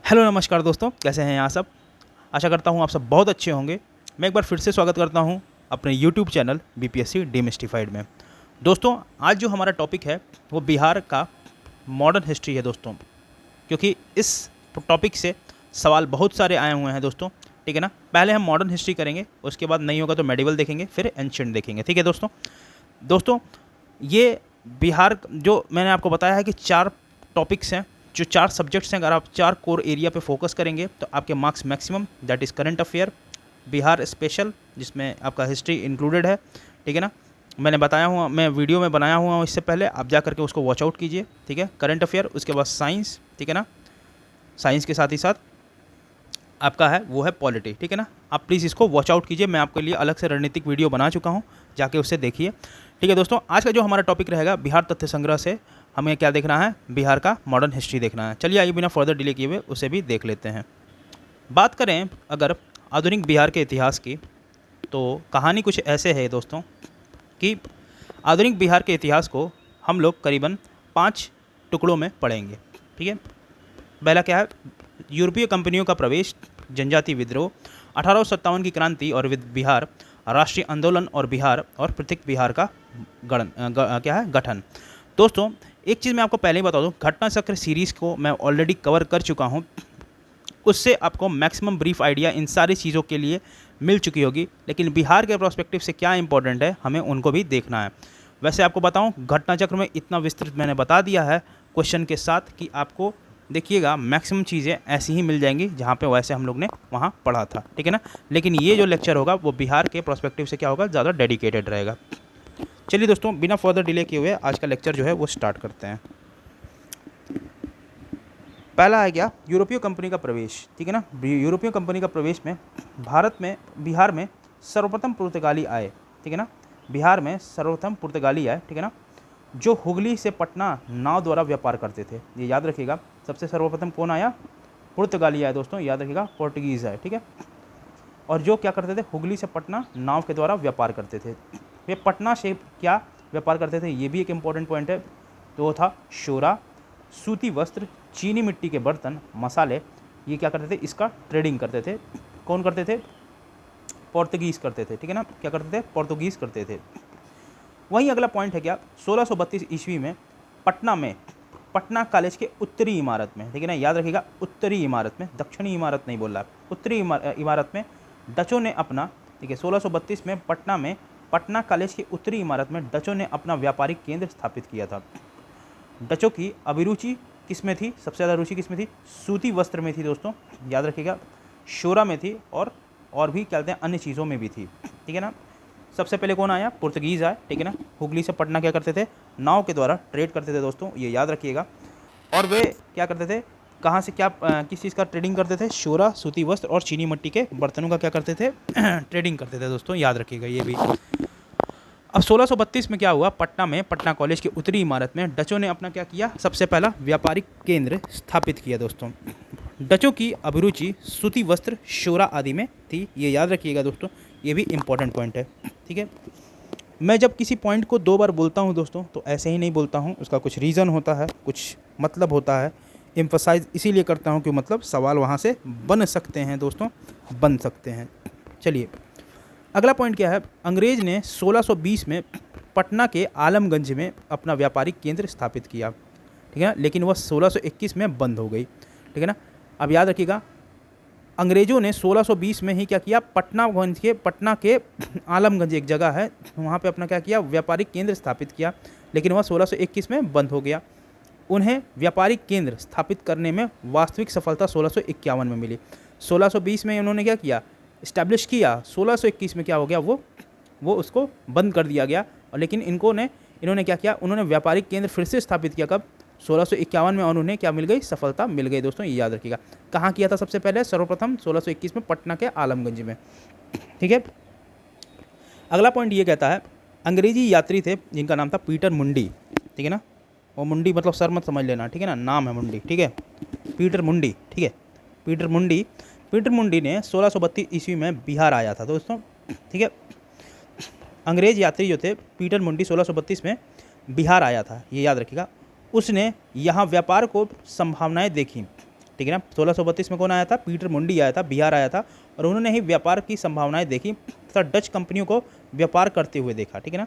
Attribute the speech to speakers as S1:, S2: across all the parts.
S1: Hello नमस्कार दोस्तों, कैसे हैं आप सब। आशा करता हूँ आप सब बहुत अच्छे होंगे। मैं एक बार फिर से स्वागत करता हूँ अपने यूट्यूब चैनल बीपीएससी डीमिस्टिफाइड में। दोस्तों, आज जो हमारा टॉपिक है वो बिहार का मॉडर्न हिस्ट्री है दोस्तों, क्योंकि इस टॉपिक से सवाल बहुत सारे आए हुए हैं दोस्तों। ठीक है ना। पहले हम मॉडर्न हिस्ट्री करेंगे, उसके बाद नहीं होगा तो मेडिवल देखेंगे, फिर एंशिएंट देखेंगे। ठीक है दोस्तों। दोस्तों, ये बिहार जो मैंने आपको बताया है कि 4 टॉपिक्स हैं, जो 4 सब्जेक्ट्स हैं। अगर आप 4 कोर एरिया पे फोकस करेंगे तो आपके marks maximum, that is current affair, Bihar special जिसमें आपका हिस्ट्री इंक्लूडेड है। ठीक है ना। मैंने बताया हुआ, मैं वीडियो में बनाया हुआ हूँ इससे पहले, आप जा करके उसको वॉच आउट कीजिए। ठीक है। करंट अफेयर, उसके बाद साइंस। ठीक है ना। साइंस के साथ ही साथ आपका है वो है पॉलिटी। ठीक है ना। आप प्लीज़ इसको वॉच आउट कीजिए। मैं आपके लिए अलग से रणनीतिक वीडियो बना चुका हूँ, जाके उससे देखिए। ठीक है दोस्तों, आज का जो हमारा टॉपिक रहेगा, बिहार तथ्य संग्रह से हमें क्या देखना है, बिहार का मॉडर्न हिस्ट्री देखना है। चलिए आइए बिना फर्दर डिले किए हुए उसे भी देख लेते हैं। बात करें अगर आधुनिक बिहार के इतिहास की, तो कहानी कुछ ऐसे है दोस्तों कि आधुनिक बिहार के इतिहास को हम लोग करीबन 5 टुकड़ों में पढ़ेंगे। ठीक है। पहला क्या है, यूरोपीय कंपनियों का प्रवेश, जनजाति विद्रोह, 1857 की क्रांति और बिहार, राष्ट्रीय आंदोलन और बिहार और पृथक बिहार का क्या है गठन। दोस्तों, एक चीज़ मैं आपको पहले ही बता दूं, घटना चक्र सीरीज़ को मैं ऑलरेडी कवर कर चुका हूं, उससे आपको मैक्सिमम ब्रीफ आइडिया इन सारी चीज़ों के लिए मिल चुकी होगी। लेकिन बिहार के प्रोस्पेक्टिव से क्या इंपॉर्टेंट है, हमें उनको भी देखना है। वैसे आपको बताऊं, घटना चक्र में इतना विस्तृत मैंने बता दिया है क्वेश्चन के साथ कि आपको देखिएगा मैक्सिमम चीज़ें ऐसी ही मिल जाएंगी जहाँ पे वैसे हम लोग ने वहाँ पढ़ा था। ठीक है ना। लेकिन ये जो लेक्चर होगा वो बिहार के प्रोस्पेक्टिव से क्या होगा, ज़्यादा डेडिकेटेड रहेगा। चलिए दोस्तों, बिना फर्दर डिले किए हुए आज का लेक्चर जो है वो स्टार्ट करते हैं। पहला है क्या, यूरोपीय कंपनी का प्रवेश। ठीक है ना। यूरोपीय कंपनी का प्रवेश में बिहार में सर्वप्रथम पुर्तगाली आए। ठीक है ना। बिहार में सर्वप्रथम पुर्तगाली आए। ठीक है ना, जो हुगली से पटना नाव द्वारा व्यापार करते थे। ये याद रखिएगा, सबसे सर्वप्रथम कौन आया, पुर्तगाली आए दोस्तों, याद रखिएगा, पोर्टुगीज़ आए। ठीक है। और जो क्या करते थे, हुगली से पटना नाव के द्वारा व्यापार करते थे। वे पटना से क्या व्यापार करते थे, ये भी एक इम्पॉर्टेंट पॉइंट है। तो वो था शोरा, सूती वस्त्र, चीनी मिट्टी के बर्तन, मसाले। ये क्या करते थे, इसका ट्रेडिंग करते थे। कौन करते थे, पोर्तुगीज़ करते थे। ठीक है ना। क्या करते थे, पोर्तुगीज़ करते थे। वहीं अगला पॉइंट है क्या, 1632 ईस्वी में पटना कॉलेज के उत्तरी इमारत में, ठीक है ना, याद रखिएगा, उत्तरी इमारत में, दक्षिणी इमारत नहीं बोल रहा है, उत्तरी इमारत में डचों ने अपना, ठीक है, 1632 में पटना कॉलेज के उत्तरी इमारत में डचों ने अपना व्यापारिक केंद्र स्थापित किया था। डचों की अभिरुचि किस में थी, सबसे ज़्यादा रुचि किस में थी, सूती वस्त्र में थी दोस्तों, याद रखिएगा, शोरा में थी, और भी क्या कहते हैं अन्य चीज़ों में भी थी। ठीक है ना। सबसे पहले कौन आया, पुर्तगीज़ आए। ठीक है ना। हुगली से पटना क्या करते थे, नाव के द्वारा ट्रेड करते थे दोस्तों, ये याद रखिएगा। और वे क्या करते थे, कहाँ से क्या किस चीज़ का ट्रेडिंग करते थे, शोरा, सूती वस्त्र और चीनी मिट्टी के बर्तनों का क्या करते थे ट्रेडिंग करते थे दोस्तों, याद रखिएगा ये भी। अब 1632 में क्या हुआ, पटना कॉलेज की उत्तरी इमारत में डचों ने अपना क्या किया, सबसे पहला व्यापारिक केंद्र स्थापित किया दोस्तों। डचों की अभिरुचि सूती वस्त्र, शोरा आदि में थी, ये याद रखिएगा दोस्तों, ये भी इंपॉर्टेंट पॉइंट है। ठीक है। मैं जब किसी पॉइंट को 2 बार बोलता हूँ दोस्तों, तो ऐसे ही नहीं बोलता हूँ, उसका कुछ रीज़न होता है, कुछ मतलब होता है। एम्फसाइज इसीलिए करता हूँ कि मतलब सवाल वहाँ से बन सकते हैं दोस्तों, बन सकते हैं। चलिए अगला पॉइंट क्या है, अंग्रेज ने 1620 में पटना के आलमगंज में अपना व्यापारिक केंद्र स्थापित किया। ठीक है ना। लेकिन वह 1621 में बंद हो गई। ठीक है ना। अब याद रखिएगा, अंग्रेज़ों ने 1620 में ही क्या किया, पटना के आलमगंज एक जगह है, वहाँ पे अपना क्या किया, व्यापारिक केंद्र स्थापित किया। लेकिन वह 1621 में बंद हो गया। उन्हें व्यापारिक केंद्र स्थापित करने में वास्तविक सफलता 1651 में मिली। 1620 में उन्होंने क्या किया, इस्टेब्लिश किया, 1621 में क्या हो गया, वो उसको बंद कर दिया गया। और लेकिन इन्होंने क्या किया, उन्होंने व्यापारिक केंद्र फिर से स्थापित किया, कब, 1651 में, और उन्हें क्या मिल गई, सफलता मिल गई दोस्तों, ये याद रखिएगा। कहाँ किया था सबसे पहले, सर्वप्रथम 1621 में पटना के आलमगंज में। ठीक है। अगला पॉइंट ये कहता है, अंग्रेजी यात्री थे जिनका नाम था पीटर मुंडी। ठीक है ना। वो मुंडी मतलब सर मत समझ लेना, ठीक है ना, नाम है मुंडी। ठीक है। पीटर मुंडी, ठीक है, पीटर मुंडी ने 1632 ईस्वी में बिहार आया था दोस्तों। ठीक है। अंग्रेज यात्री जो थे पीटर मुंडी 1632 में बिहार आया था, ये याद रखिएगा। उसने यहाँ व्यापार को संभावनाएं देखी। ठीक है ना। 1632 में कौन आया था? पीटर मुंडी आया था, बिहार आया था, और उन्होंने ही व्यापार की संभावनाएं देखी तथा डच कंपनियों को व्यापार करते हुए देखा, ठीक है ना।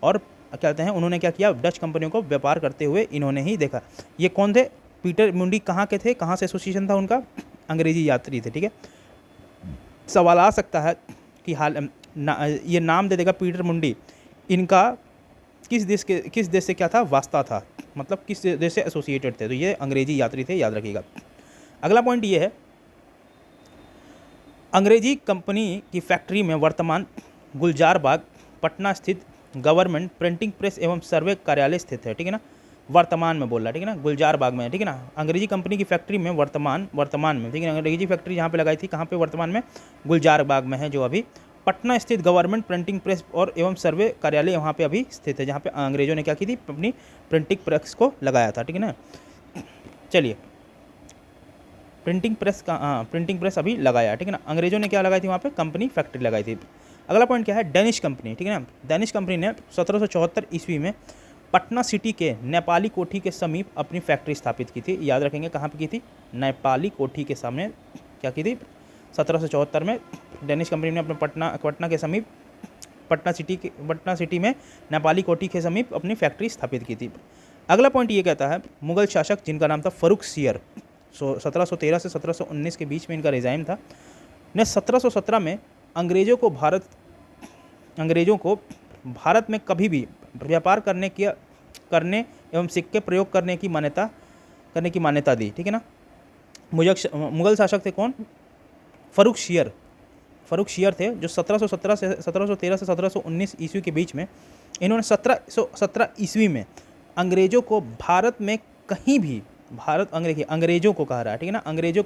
S1: और क्या कहते हैं, उन्होंने क्या किया? डच कंपनियों को व्यापार करते हुए इन्होंने ही देखा। ये कौन थे? पीटर मुंडी कहाँ के थे? कहाँ से एसोसिएशन था उनका? अंग्रेजी यात्री थे, ठीक है। सवाल आ सकता है कि ये नाम दे देगा पीटर मुंडी, इनका किस देश से क्या था? वास्ता था, मतलब किस देश से एसोसिएटेड थे? तो ये अंग्रेजी यात्री थे, याद रखिएगा। अगला पॉइंट ये है, अंग्रेजी कंपनी की फैक्ट्री में वर्तमान गुलजार बाग पटना स्थित गवर्नमेंट प्रिंटिंग प्रेस एवं सर्वे कार्यालय स्थित है, ठीक है ना। वर्तमान में बोल रहा है, ठीक है ना, गुलजार बाग में, ठीक है ना। अंग्रेजी कंपनी की फैक्ट्री में वर्तमान में, ठीक है ना, अंग्रेजी फैक्ट्री जहाँ पे लगाई थी, कहाँ पे? वर्तमान में गुलजार बाग में है, जो अभी पटना स्थित गवर्नमेंट प्रिंटिंग प्रेस और एवं सर्वे कार्यालय वहाँ पे अभी स्थित है, जहाँ पे अंग्रेजों ने क्या की थी? अपनी प्रिंटिंग प्रेस को लगाया था, ठीक है ना। चलिए, प्रिंटिंग प्रेस अभी लगाया, ठीक है ना। अंग्रेजों ने क्या लगाई थी वहाँ पे? कंपनी फैक्ट्री लगाई थी। अगला पॉइंट क्या है? डेनिश कंपनी, ठीक है ना। डेनिश कंपनी ने 1774 ईस्वी में पटना सिटी के नेपाली कोठी के समीप अपनी फैक्ट्री स्थापित की थी। याद रखेंगे, कहाँ पे की थी? नेपाली कोठी के सामने क्या की थी? 1774 में डेनिश कंपनी ने अपने पटना के समीप पटना सिटी में नेपाली कोठी के समीप अपनी फैक्ट्री स्थापित की थी। अगला पॉइंट ये कहता है, मुगल शासक जिनका नाम था फर्रुख सियर, 1713 से 1719 के बीच में इनका रिजाइम था, ने 1717 में अंग्रेजों को भारत में कभी भी व्यापार करने एवं सिक्के प्रयोग करने की मान्यता दी, ठीक है ना। मुगल शासक थे कौन? फर्रुख सियर थे, जो 1713 से 1719 ईस्वी के बीच में इन्होंने 1717 ईस्वी में अंग्रेजों को भारत में कहीं भी अंग्रेजों को कह रहा है, ठीक है ना। अंग्रेजों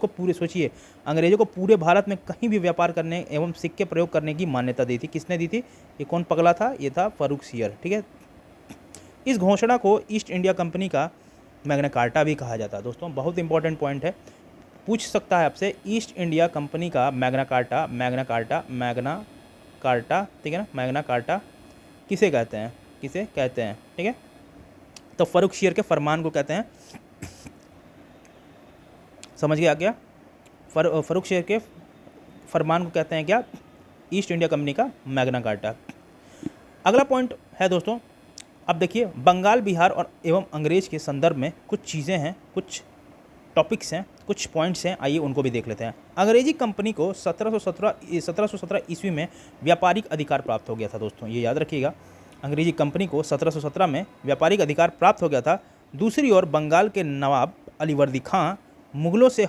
S1: को पूरे भारत में कहीं भी व्यापार करने एवं सिक्के प्रयोग करने की मान्यता दी थी। किसने दी थी? ये कौन पगला था? ये था फर्रुख सियर, ठीक है। इस घोषणा को ईस्ट इंडिया कंपनी का मैग्ना कार्टा भी कहा जाता है। दोस्तों, बहुत इंपॉर्टेंट पॉइंट है, पूछ सकता है आपसे, ईस्ट इंडिया कंपनी का मैग्ना कार्टा, ठीक है ना। मैग्ना कार्टा किसे कहते हैं? ठीक है। तो फर्रुख सियर के फरमान को कहते हैं, समझ गया क्या? फर्रुख सियर के फरमान को कहते हैं क्या? ईस्ट इंडिया कंपनी का मैग्ना कार्टा। अगला पॉइंट है दोस्तों, अब देखिए, बंगाल, बिहार और एवं अंग्रेज के संदर्भ में कुछ चीज़ें हैं, कुछ टॉपिक्स हैं, कुछ पॉइंट्स हैं, आइए उनको भी देख लेते हैं। अंग्रेजी कंपनी को 1717 ईस्वी में व्यापारिक अधिकार प्राप्त हो गया था। दोस्तों, ये याद रखिएगा, अंग्रेजी कंपनी को 1717 में व्यापारिक अधिकार प्राप्त हो गया था। दूसरी ओर बंगाल के नवाब अलीवर्दी खां मुगलों से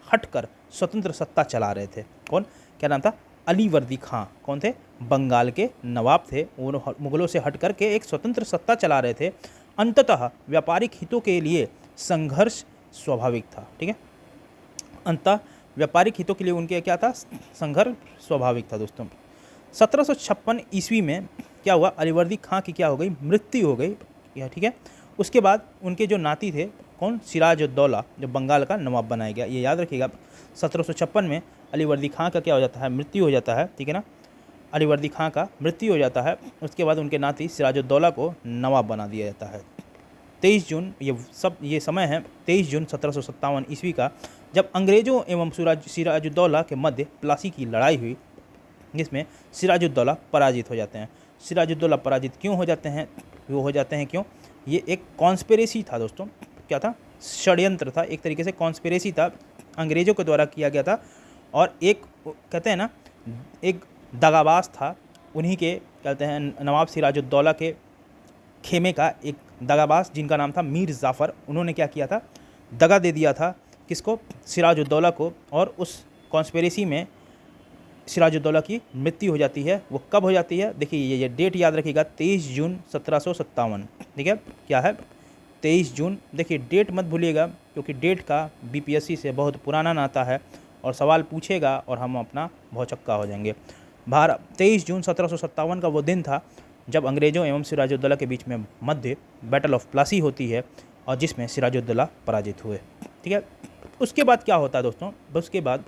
S1: हटकर स्वतंत्र सत्ता चला रहे थे। कौन? क्या नाम था? अलीवर्दी खां। कौन थे? बंगाल के नवाब थे, वो मुगलों से हटकर के एक स्वतंत्र सत्ता चला रहे थे। अंततः व्यापारिक हितों के लिए संघर्ष स्वाभाविक था, ठीक है। अंततः व्यापारिक हितों के लिए उनके क्या था? संघर्ष स्वाभाविक था। दोस्तों, 1756 ईस्वी में क्या हुआ? अलीवर्दी खां की क्या हो गई? मृत्यु हो गई, ठीक है। उसके बाद उनके जो नाती थे, कौन? सिराजुद्दौला, जो बंगाल का नवाब बनाया गया। ये याद रखिएगा, 1756 में अलीवर्दी खां का क्या हो जाता है? मृत्यु हो जाता है, ठीक है ना। अलीवर्दी खां का मृत्यु हो जाता है, उसके बाद उनके नाती सिराजुद्दौला को नवाब बना दिया जाता है। 23 जून, ये समय है 23 जून 1757 ईस्वी का, जब अंग्रेजों एवं सिराजुद्दौला के मध्य प्लासी की लड़ाई हुई, जिसमें सिराजुद्दौला पराजित हो जाते हैं। सिराजुद्दौला पराजित क्यों हो जाते हैं? वो हो जाते हैं क्यों? ये एक कॉन्स्पिरेसी था दोस्तों। क्या था? षड्यंत्र था, एक तरीके से कॉन्स्पिरेसी था, अंग्रेजों के द्वारा किया गया था। और एक कहते हैं ना, एक दगाबाज था, उन्हीं के कहते हैं नवाब सिराजुद्दौला के खेमे का एक दगाबाज, जिनका नाम था मीर जाफ़र। उन्होंने क्या किया था? दगा दे दिया था, किसको? सिराजुद्दौला को। और उस कॉन्स्पिरेसी में सिराजुद्दौला की मृत्यु हो जाती है। वो कब हो जाती है? देखिए, ये डेट याद रखिएगा, 23 जून 1757, ठीक है। क्या है? 23 जून। देखिए, डेट मत भूलिएगा, क्योंकि डेट का बीपीएससी से बहुत पुराना नाता है और सवाल पूछेगा और हम अपना भौचक्का हो जाएंगे। 23 जून 1757 का वो दिन था जब अंग्रेजों एवं सिराजुद्दौला के बीच में मध्य बैटल ऑफ प्लासी होती है, और जिसमें सिराजुद्दौला पराजित हुए, ठीक है। उसके बाद क्या होता है दोस्तों? उसके बाद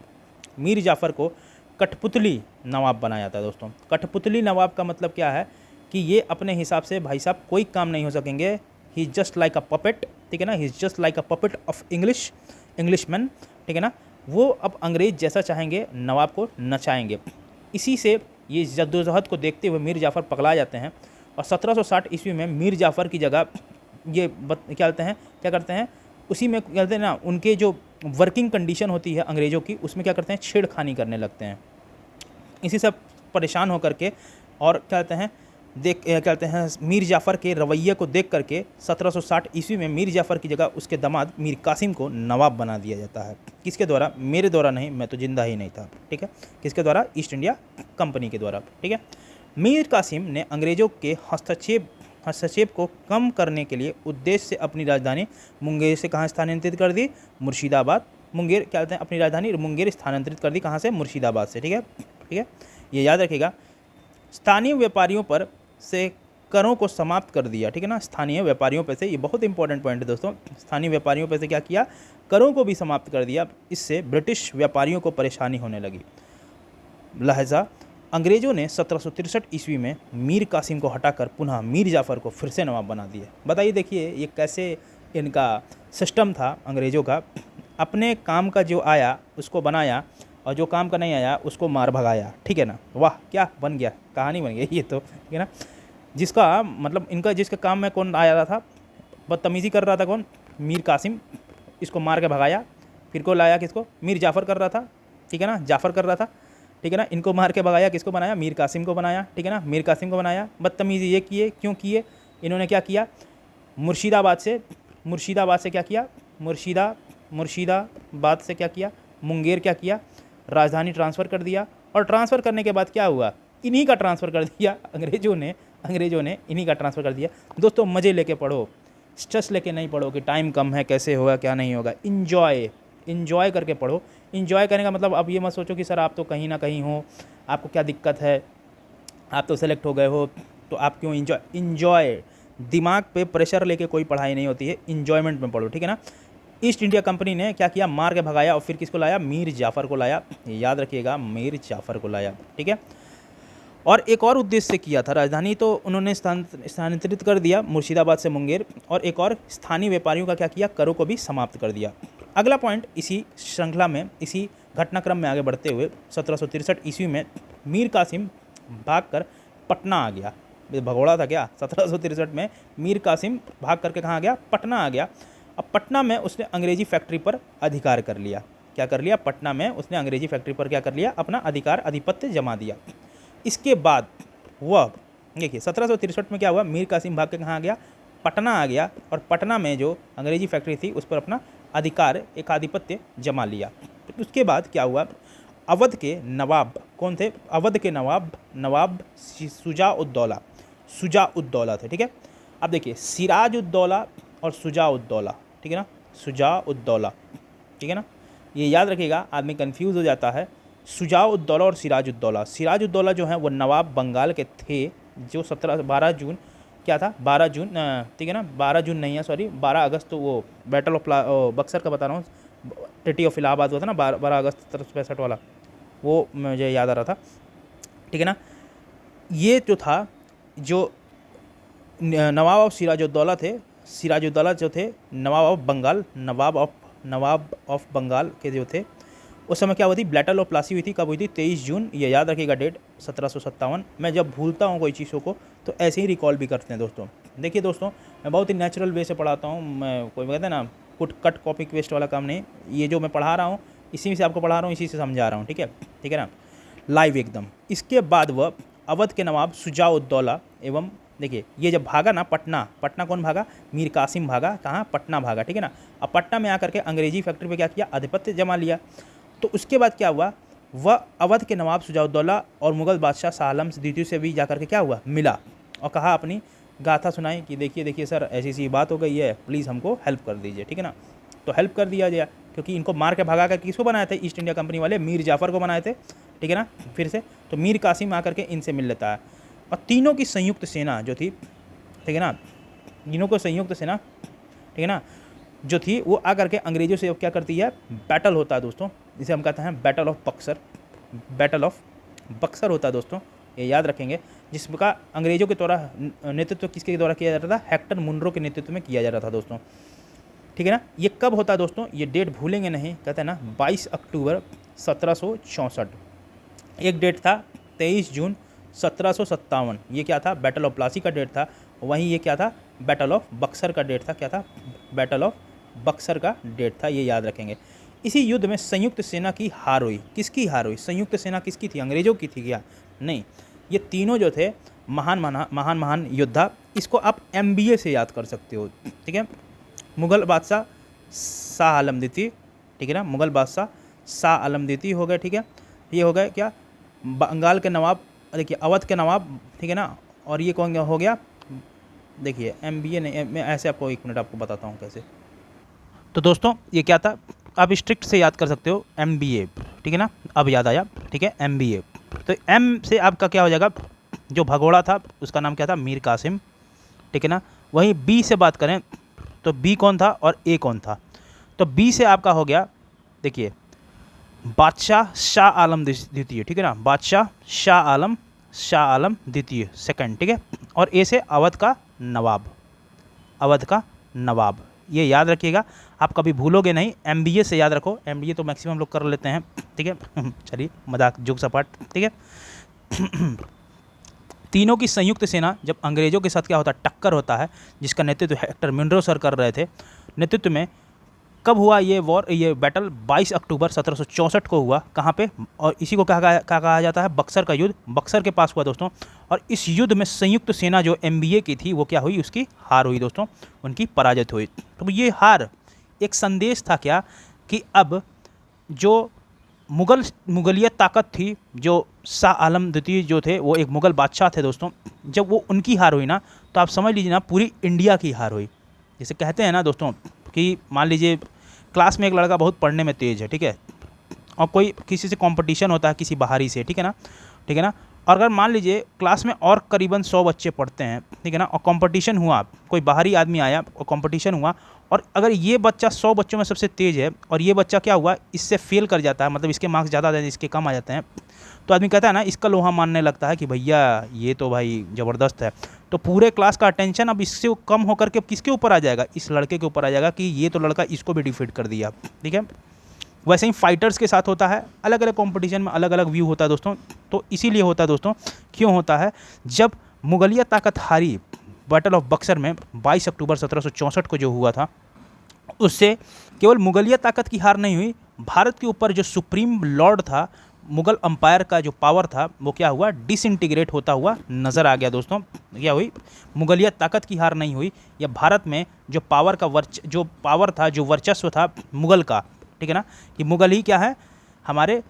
S1: मीर जाफ़र को कठपुतली नवाब बनाया जाता है। दोस्तों, कठपुतली नवाब का मतलब क्या है? कि ये अपने हिसाब से भाई साहब कोई काम नहीं हो सकेंगे। He is just like a puppet, ठीक है ना। He is just like a puppet of Englishman. ठीक है ना, वो अब अंग्रेज़ जैसा चाहेंगे नवाब को नचाएंगे। इसी से ये जद्दोजहद को देखते हुए मीर जाफ़र पगला जाते हैं और 1760 ईस्वी में मीर जाफ़र की जगह ये क्या करते हैं उसी में क्या कहते हैं ना, उनके जो वर्किंग कंडीशन होती है अंग्रेज़ों की, उसमें क्या करते हैं छेड़खानी करने लगते हैं। इसी से परेशान होकर के और क्या कहते हैं क्या कहते हैं मीर जाफ़र के रवैये को देख करके 1760 ईस्वी में मीर जाफ़र की जगह उसके दामाद मीर कासिम को नवाब बना दिया जाता है। किसके द्वारा? मेरे द्वारा नहीं, मैं तो जिंदा ही नहीं था, ठीक है। किसके द्वारा? ईस्ट इंडिया कंपनी के द्वारा, ठीक है। मीर कासिम ने अंग्रेज़ों के हस्तक्षेप को कम करने के लिए उद्देश्य से अपनी राजधानी मुंगेर से कहाँ स्थानांतरित कर दी? मुर्शिदाबाद। मुंगेर क्या कहते हैं, अपनी राजधानी मुंगेर स्थानांतरित कर दी कहाँ से? मुर्शिदाबाद से, ठीक है, ठीक है। ये याद रखिएगा। स्थानीय व्यापारियों पर से करों को समाप्त कर दिया, ठीक है ना। स्थानीय व्यापारियों पर से, ये बहुत इंपॉर्टेंट पॉइंट है दोस्तों, स्थानीय व्यापारियों पर से क्या किया? करों को भी समाप्त कर दिया। इससे ब्रिटिश व्यापारियों को परेशानी होने लगी। लिहाजा अंग्रेज़ों ने 1763 ईस्वी में मीर कासिम को हटाकर पुनः मीर जाफ़र को फिर से नवाब बना दिया। बताइए, देखिए ये कैसे इनका सिस्टम था अंग्रेज़ों का। अपने काम का जो आया उसको बनाया और जो काम का नहीं आया उसको मार भगाया, ठीक है ना। वाह, क्या बन गया, कहानी बन गई ये तो, ठीक है ना। जिसका मतलब इनका जिसके काम में कौन आया था, बदतमीज़ी कर रहा था कौन? मीर कासिम। इसको मार के भगाया। फिर को लाया किसको? मीर जाफ़र कर रहा था, ठीक है ना, जाफ़र कर रहा था, ठीक है ना। इनको मार के भगाया, किसको बनाया? मीर कासिम को बनाया, ठीक है ना, मीर कासिम को बनाया। बदतमीज़ी ये किए, क्यों किए? इन्होंने क्या किया? मुर्शिदाबाद से क्या किया? मुर्शिदाबाद से क्या किया? मुंगेर क्या किया? राजधानी ट्रांसफ़र कर दिया। और ट्रांसफ़र करने के बाद क्या हुआ? इन्हीं का ट्रांसफ़र कर दिया अंग्रेज़ों ने इन्हीं का ट्रांसफ़र कर दिया। दोस्तों मज़े लेके पढ़ो, स्ट्रेस लेके नहीं पढ़ो कि टाइम कम है कैसे होगा क्या नहीं होगा। इन्जॉय करके पढ़ो। इन्जॉय करने का मतलब अब ये मत सोचो कि सर आप तो कहीं ना कहीं हो, आपको क्या दिक्कत है, आप तो सेलेक्ट हो गए हो तो आप क्यों इन्जॉय। दिमाग पे प्रेशर लेके कोई पढ़ाई नहीं होती है, इन्जॉयमेंट में पढ़ो, ठीक है ना। ईस्ट इंडिया कंपनी ने क्या किया? मार के भगाया और फिर किसको लाया? मीर जाफ़र को लाया। याद रखिएगा, मीर जाफ़र को लाया, ठीक है। और एक और उद्देश्य से किया था। राजधानी तो उन्होंने स्थानांतरित कर दिया मुर्शिदाबाद से मुंगेर, और एक और स्थानीय व्यापारियों का क्या किया? करों को भी समाप्त कर दिया। अगला पॉइंट इसी श्रृंखला में, इसी घटनाक्रम में आगे बढ़ते हुए 1763 ईस्वी में मीर कासिम भागकर पटना आ गया। भगोड़ा था क्या? 1763 में मीर कासिम भाग करके कहाँ आ गया? पटना आ गया। अब पटना में उसने अंग्रेजी फैक्ट्री पर अधिकार कर लिया। क्या कर लिया? पटना में उसने अंग्रेजी फैक्ट्री पर क्या कर लिया? अपना आधिपत्य जमा दिया। इसके बाद वह देखिए 1763 में क्या हुआ? मीर कासिम भाग के कहाँ आ गया? पटना आ गया, और पटना में जो अंग्रेजी फैक्ट्री थी उस पर अपना आधिपत्य जमा लिया। उसके बाद क्या हुआ? अवध के नवाब कौन थे? अवध के नवाब शुजा-उद-दौला थे, ठीक है। अब देखिए सिराज-उद-दौला और शुजा-उद-दौला, ठीक है ना, शुजा-उद-दौला, ठीक है ना। ये याद रखिएगा, आदमी कंफ्यूज हो जाता है। शुजा-उद-दौला और सिराज-उद-दौला जो हैं वो नवाब बंगाल के थे, जो 12 जून क्या था? 12 जून, ठीक है ना, 12 जून नहीं है, सॉरी 12 अगस्त, तो वो बैटल ऑफ बक्सर का बता रहा हूँ, ट्रीटी ऑफ इलाहाबाद हुआ था ना 12 अगस्त 1765 वाला, वो मुझे याद आ रहा था, ठीक है ना। ये जो था, जो नवाब ऑफ सिराज-उद-दौला थे, सिराज-उद-दौला जो थे नवाब ऑफ बंगाल के जो थे, उस समय क्या हुई थी? बैटल ऑफ प्लासी हुई थी। कब हुई थी? 23 जून। ये याद रखिएगा डेट, 1757। मैं जब भूलता हूँ कोई चीज़ों को तो ऐसे ही रिकॉल भी करते हैं दोस्तों। देखिए दोस्तों, मैं बहुत ही नेचुरल वे से पढ़ाता हूँ। मैं कोई कहते हैं ना कट कॉपी पेस्ट वाला काम नहीं। ये जो मैं पढ़ा रहा हूँ इसी से आपको पढ़ा रहा हूँ, इसी से समझा रहा हूँ, ठीक है, ठीक है ना, लाइव एकदम। इसके बाद वह अवध के नवाब शुजा-उद-दौला एवं देखिए ये जब भागा ना पटना कौन भागा? मीर कासिम भागा। कहाँ? पटना भागा, ठीक है ना। अब पटना में आकर के अंग्रेजी फैक्ट्री पे क्या किया? आधिपत्य जमा लिया। तो उसके बाद क्या हुआ? वह अवध के नवाब शुजा-उद-दौला और मुग़ल बादशाह शाह आलम द्वितीय से भी जाकर के क्या हुआ? मिला और कहा, अपनी गाथा सुनाई कि देखिए सर ऐसी बात हो गई है, प्लीज़ हमको हेल्प कर दीजिए, ठीक है ना। तो हेल्प कर दिया गया, क्योंकि इनको मार के भगा कर किसको बनाए थे? ईस्ट इंडिया कंपनी वाले मीर जाफ़र को बनाए थे, ठीक है ना। फिर से तो मीर कासिम आकर के इनसे मिल लेता है, और तीनों की संयुक्त सेना जो थी, ठीक है ना, तीनों को संयुक्त सेना, ठीक है ना, जो थी वो आकर के अंग्रेज़ों से क्या करती है? बैटल होता है दोस्तों, जिसे हम कहते हैं बैटल ऑफ बक्सर होता है दोस्तों, ये याद रखेंगे। जिसका अंग्रेज़ों के द्वारा नेतृत्व किसके द्वारा किया जाता था? हेक्टर मुनरो के नेतृत्व में किया जा रहा था दोस्तों। ठीक है ना। ये कब होता है दोस्तों, ये डेट भूलेंगे नहीं, कहते हैं ना 22 अक्टूबर 1764। एक डेट था 23 जून 1757, ये क्या था, बैटल ऑफ प्लासी का डेट था। वहीं ये क्या था, बैटल ऑफ बक्सर का डेट था। क्या था, बैटल ऑफ बक्सर का डेट था, ये याद रखेंगे। इसी युद्ध में संयुक्त सेना की हार हुई। किसकी हार हुई, संयुक्त सेना किसकी थी, अंग्रेजों की थी क्या, नहीं। ये तीनों जो थे महान महान महान योद्धा, इसको आप MBA से याद कर सकते हो, ठीक है। मुग़ल बादशाह शाह आलम द्वितीय, ठीक है ना, मुग़ल बादशाह शाह आलम द्वितीय हो गए, ठीक है। ये हो गए क्या, बंगाल के नवाब, देखिए अवध के नवाब, ठीक है ना। और ये कौन हो गया, देखिए MBA नहीं, मैं ऐसे आपको 1 मिनट आपको बताता हूँ कैसे। तो दोस्तों ये क्या था, आप स्ट्रिक्ट से याद कर सकते हो MBA, ठीक है ना, अब याद आया, ठीक है MBA। तो M से आपका क्या हो जाएगा, जो भगोड़ा था उसका नाम क्या था, मीर कासिम, ठीक है ना। वहीं B से बात करें तो B कौन था और A कौन था, तो B से आपका हो गया, देखिए बादशाह शाह आलम द्वितीय, ठीक है ना, बादशाह शाह आलम द्वितीय सेकंड, ठीक है। और ए से अवध का नवाब, अवध का नवाब, ये याद रखिएगा, आप कभी भूलोगे नहीं, MBA से याद रखो। MBA तो मैक्सिमम लोग कर लेते हैं, ठीक है चलिए मजाक जोक सपाट, ठीक है। तीनों की संयुक्त सेना जब अंग्रेजों के साथ क्या होता है, टक्कर होता है, जिसका नेतृत्व हेक्टर मिनरो सर कर रहे थे नेतृत्व में। कब हुआ ये वॉर, ये बैटल 22 अक्टूबर 1764 को हुआ, कहाँ पे, और इसी को क्या कहा जाता है, बक्सर का युद्ध, बक्सर के पास हुआ दोस्तों। और इस युद्ध में संयुक्त सेना जो MBA की थी वो क्या हुई, उसकी हार हुई दोस्तों, उनकी पराजित हुई। तो ये हार एक संदेश था क्या, कि अब जो मुगलियत ताकत थी, जो शाह आलम द्वितीय जो थे वो एक मुग़ल बादशाह थे दोस्तों, जब वो उनकी हार हुई ना, तो आप समझ लीजिए ना पूरी इंडिया की हार हुई। जैसे कहते हैं ना दोस्तों कि मान लीजिए क्लास में एक लड़का बहुत पढ़ने में तेज़ है, ठीक है, और कोई किसी से कंपटीशन होता है किसी बाहरी से, ठीक है ना, ठीक है ना। और अगर मान लीजिए क्लास में और करीबन 100 बच्चे पढ़ते हैं, ठीक है ना, और कंपटीशन हुआ, कोई बाहरी आदमी आया और कंपटीशन हुआ, और अगर ये बच्चा 100 बच्चों में सबसे तेज़ है और ये बच्चा क्या हुआ, इससे फेल कर जाता है, मतलब इसके मार्क्स ज़्यादा आ जाते हैं, इसके कम आ जाते हैं, तो आदमी कहता है ना, इसका लोहा मानने लगता है कि भैया ये तो भाई ज़बरदस्त है। तो पूरे क्लास का अटेंशन अब इससे कम होकर के किसके ऊपर आ जाएगा, इस लड़के के ऊपर आ जाएगा कि ये तो लड़का इसको भी डिफीट कर दिया, ठीक है। वैसे ही फाइटर्स के साथ होता है, अलग अलग कंपटीशन में अलग अलग व्यू होता है दोस्तों। तो इसीलिए होता है दोस्तों, क्यों होता है, जब मुगलिया ताकत हारी बैटल ऑफ बक्सर में 22 अक्टूबर 1764 को जो हुआ था, उससे केवल मुगलिया ताकत की हार नहीं हुई, भारत के ऊपर जो सुप्रीम लॉर्ड था, मुग़ल अम्पायर का जो पावर था, वो क्या हुआ, डिसइंटीग्रेट होता हुआ नज़र आ गया दोस्तों। क्या हुई, मुगलिया ताकत की हार नहीं हुई, या भारत में जो पावर का जो पावर था, जो वर्चस्व था मुग़ल का, ठीक है ना, कि मुग़ल ही क्या है, हमारे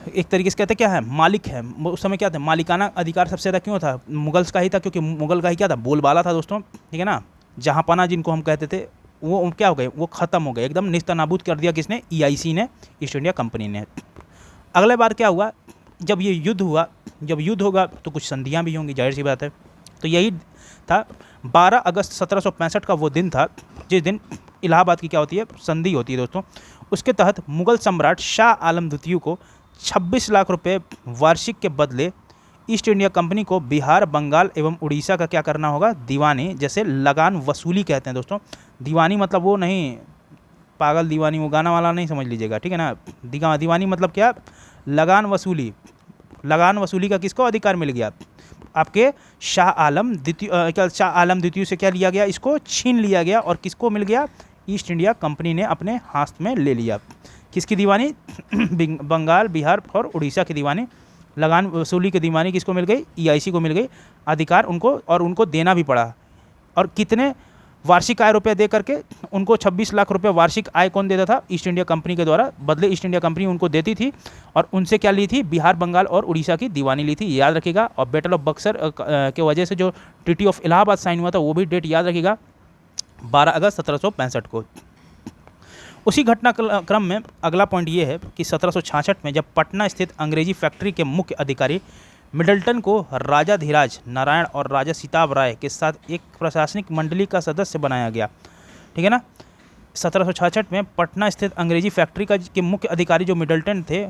S1: एक तरीके से कहते हैं क्या है, मालिक है। उस समय क्या था, मालिकाना अधिकार सबसे ज़्यादा क्यों था, मुग़ल्स का ही था, क्योंकि मुग़ल का ही क्या था, बोलबाला था दोस्तों, ठीक है ना। जहाँपना जिनको हम कहते थे, वो क्या हो गए, वो ख़त्म हो गए, एकदम निस्तनाबूद कर दिया किसने, EIC ने, ईस्ट इंडिया कंपनी ने। अगले बार क्या हुआ, जब ये युद्ध हुआ, जब युद्ध होगा तो कुछ संधियाँ भी होंगी, जाहिर सी बात है। तो यही था 12 अगस्त 1765 का वो दिन था, जिस दिन इलाहाबाद की क्या होती है, संधि होती है दोस्तों। उसके तहत मुग़ल सम्राट शाह आलम द्वितीय को 26 लाख रुपए वार्षिक के बदले ईस्ट इंडिया कंपनी को बिहार, बंगाल एवं उड़ीसा का क्या करना होगा, दीवानी, जैसे लगान वसूली कहते हैं दोस्तों। दीवानी मतलब वो नहीं, पागल दीवानी, वो गाना वाला नहीं समझ लीजिएगा, ठीक है ना। दीवानी मतलब क्या, लगान वसूली। लगान वसूली का किसको अधिकार मिल गया, आपके शाह आलम द्वितीय से क्या लिया गया, इसको छीन लिया गया, और किसको मिल गया, ईस्ट इंडिया कंपनी ने अपने हाथ में ले लिया। किसकी दीवानी, बंगाल, बिहार और उड़ीसा की दीवानी। लगान वसूली की दीवानी किसको मिल गई, EIC को मिल गई अधिकार उनको, और उनको देना भी पड़ा। और कितने वार्षिक आय रुपये दे करके उनको 26 लाख रुपए वार्षिक आय कौन देता था, ईस्ट इंडिया कंपनी के द्वारा, बदले ईस्ट इंडिया कंपनी उनको देती थी, और उनसे क्या ली थी, बिहार, बंगाल और उड़ीसा की दीवानी ली थी, याद रखिएगा। और बैटल ऑफ बक्सर के वजह से जो ट्रीटी ऑफ इलाहाबाद साइन हुआ था, वो भी डेट याद रखिएगा, 12 अगस्त 1765 को। उसी घटनाक्रम में अगला पॉइंट ये है कि 1766 में जब पटना स्थित अंग्रेजी फैक्ट्री के मुख्य अधिकारी मिडल्टन को राजा धीराज नारायण और राजा सीताब राय के साथ एक प्रशासनिक मंडली का सदस्य बनाया गया, ठीक है ना। 1766 में पटना स्थित अंग्रेजी फैक्ट्री के मुख्य अधिकारी जो मिडल्टन थे,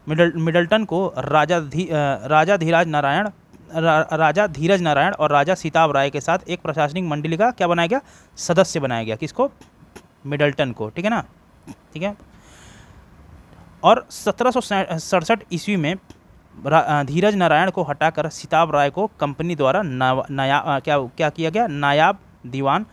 S1: मिडल्टन को राजा धीराज नारायण राजा धीरज नारायण और राजा सीताब राय के साथ एक प्रशासनिक मंडली का क्या बनाया गया, सदस्य बनाया गया। किसको, मिडल्टन को, ठीक है ना, ठीक है। और 1767 ईस्वी में धीरज नारायण को हटाकर सीताब राय को कंपनी द्वारा क्या किया गया, नायाब दीवान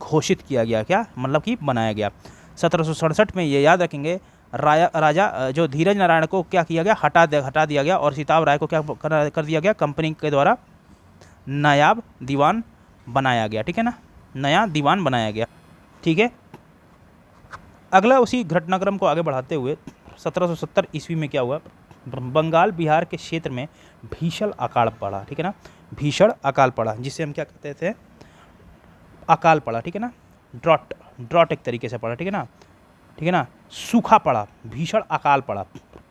S1: घोषित किया गया, क्या मतलब कि बनाया गया। 1767 में ये याद रखेंगे, राजा जो धीरज नारायण को क्या किया गया, हटा दिया गया और सीताब राय को क्या कर दिया गया, कंपनी के द्वारा नायाब दीवान बनाया गया, ठीक है ना, नया दीवान बनाया गया, ठीक है। अगला उसी घटनाक्रम को आगे बढ़ाते हुए 1770 ईस्वी में क्या हुआ, बंगाल बिहार के क्षेत्र में भीषण अकाल पड़ा, ठीक है ना, भीषण अकाल पड़ा, जिसे हम क्या कहते थे, अकाल पड़ा, ठीक है ना, ड्रॉट एक तरीके से पड़ा, ठीक है ना, ठीक है ना, सूखा पड़ा, भीषण अकाल पड़ा।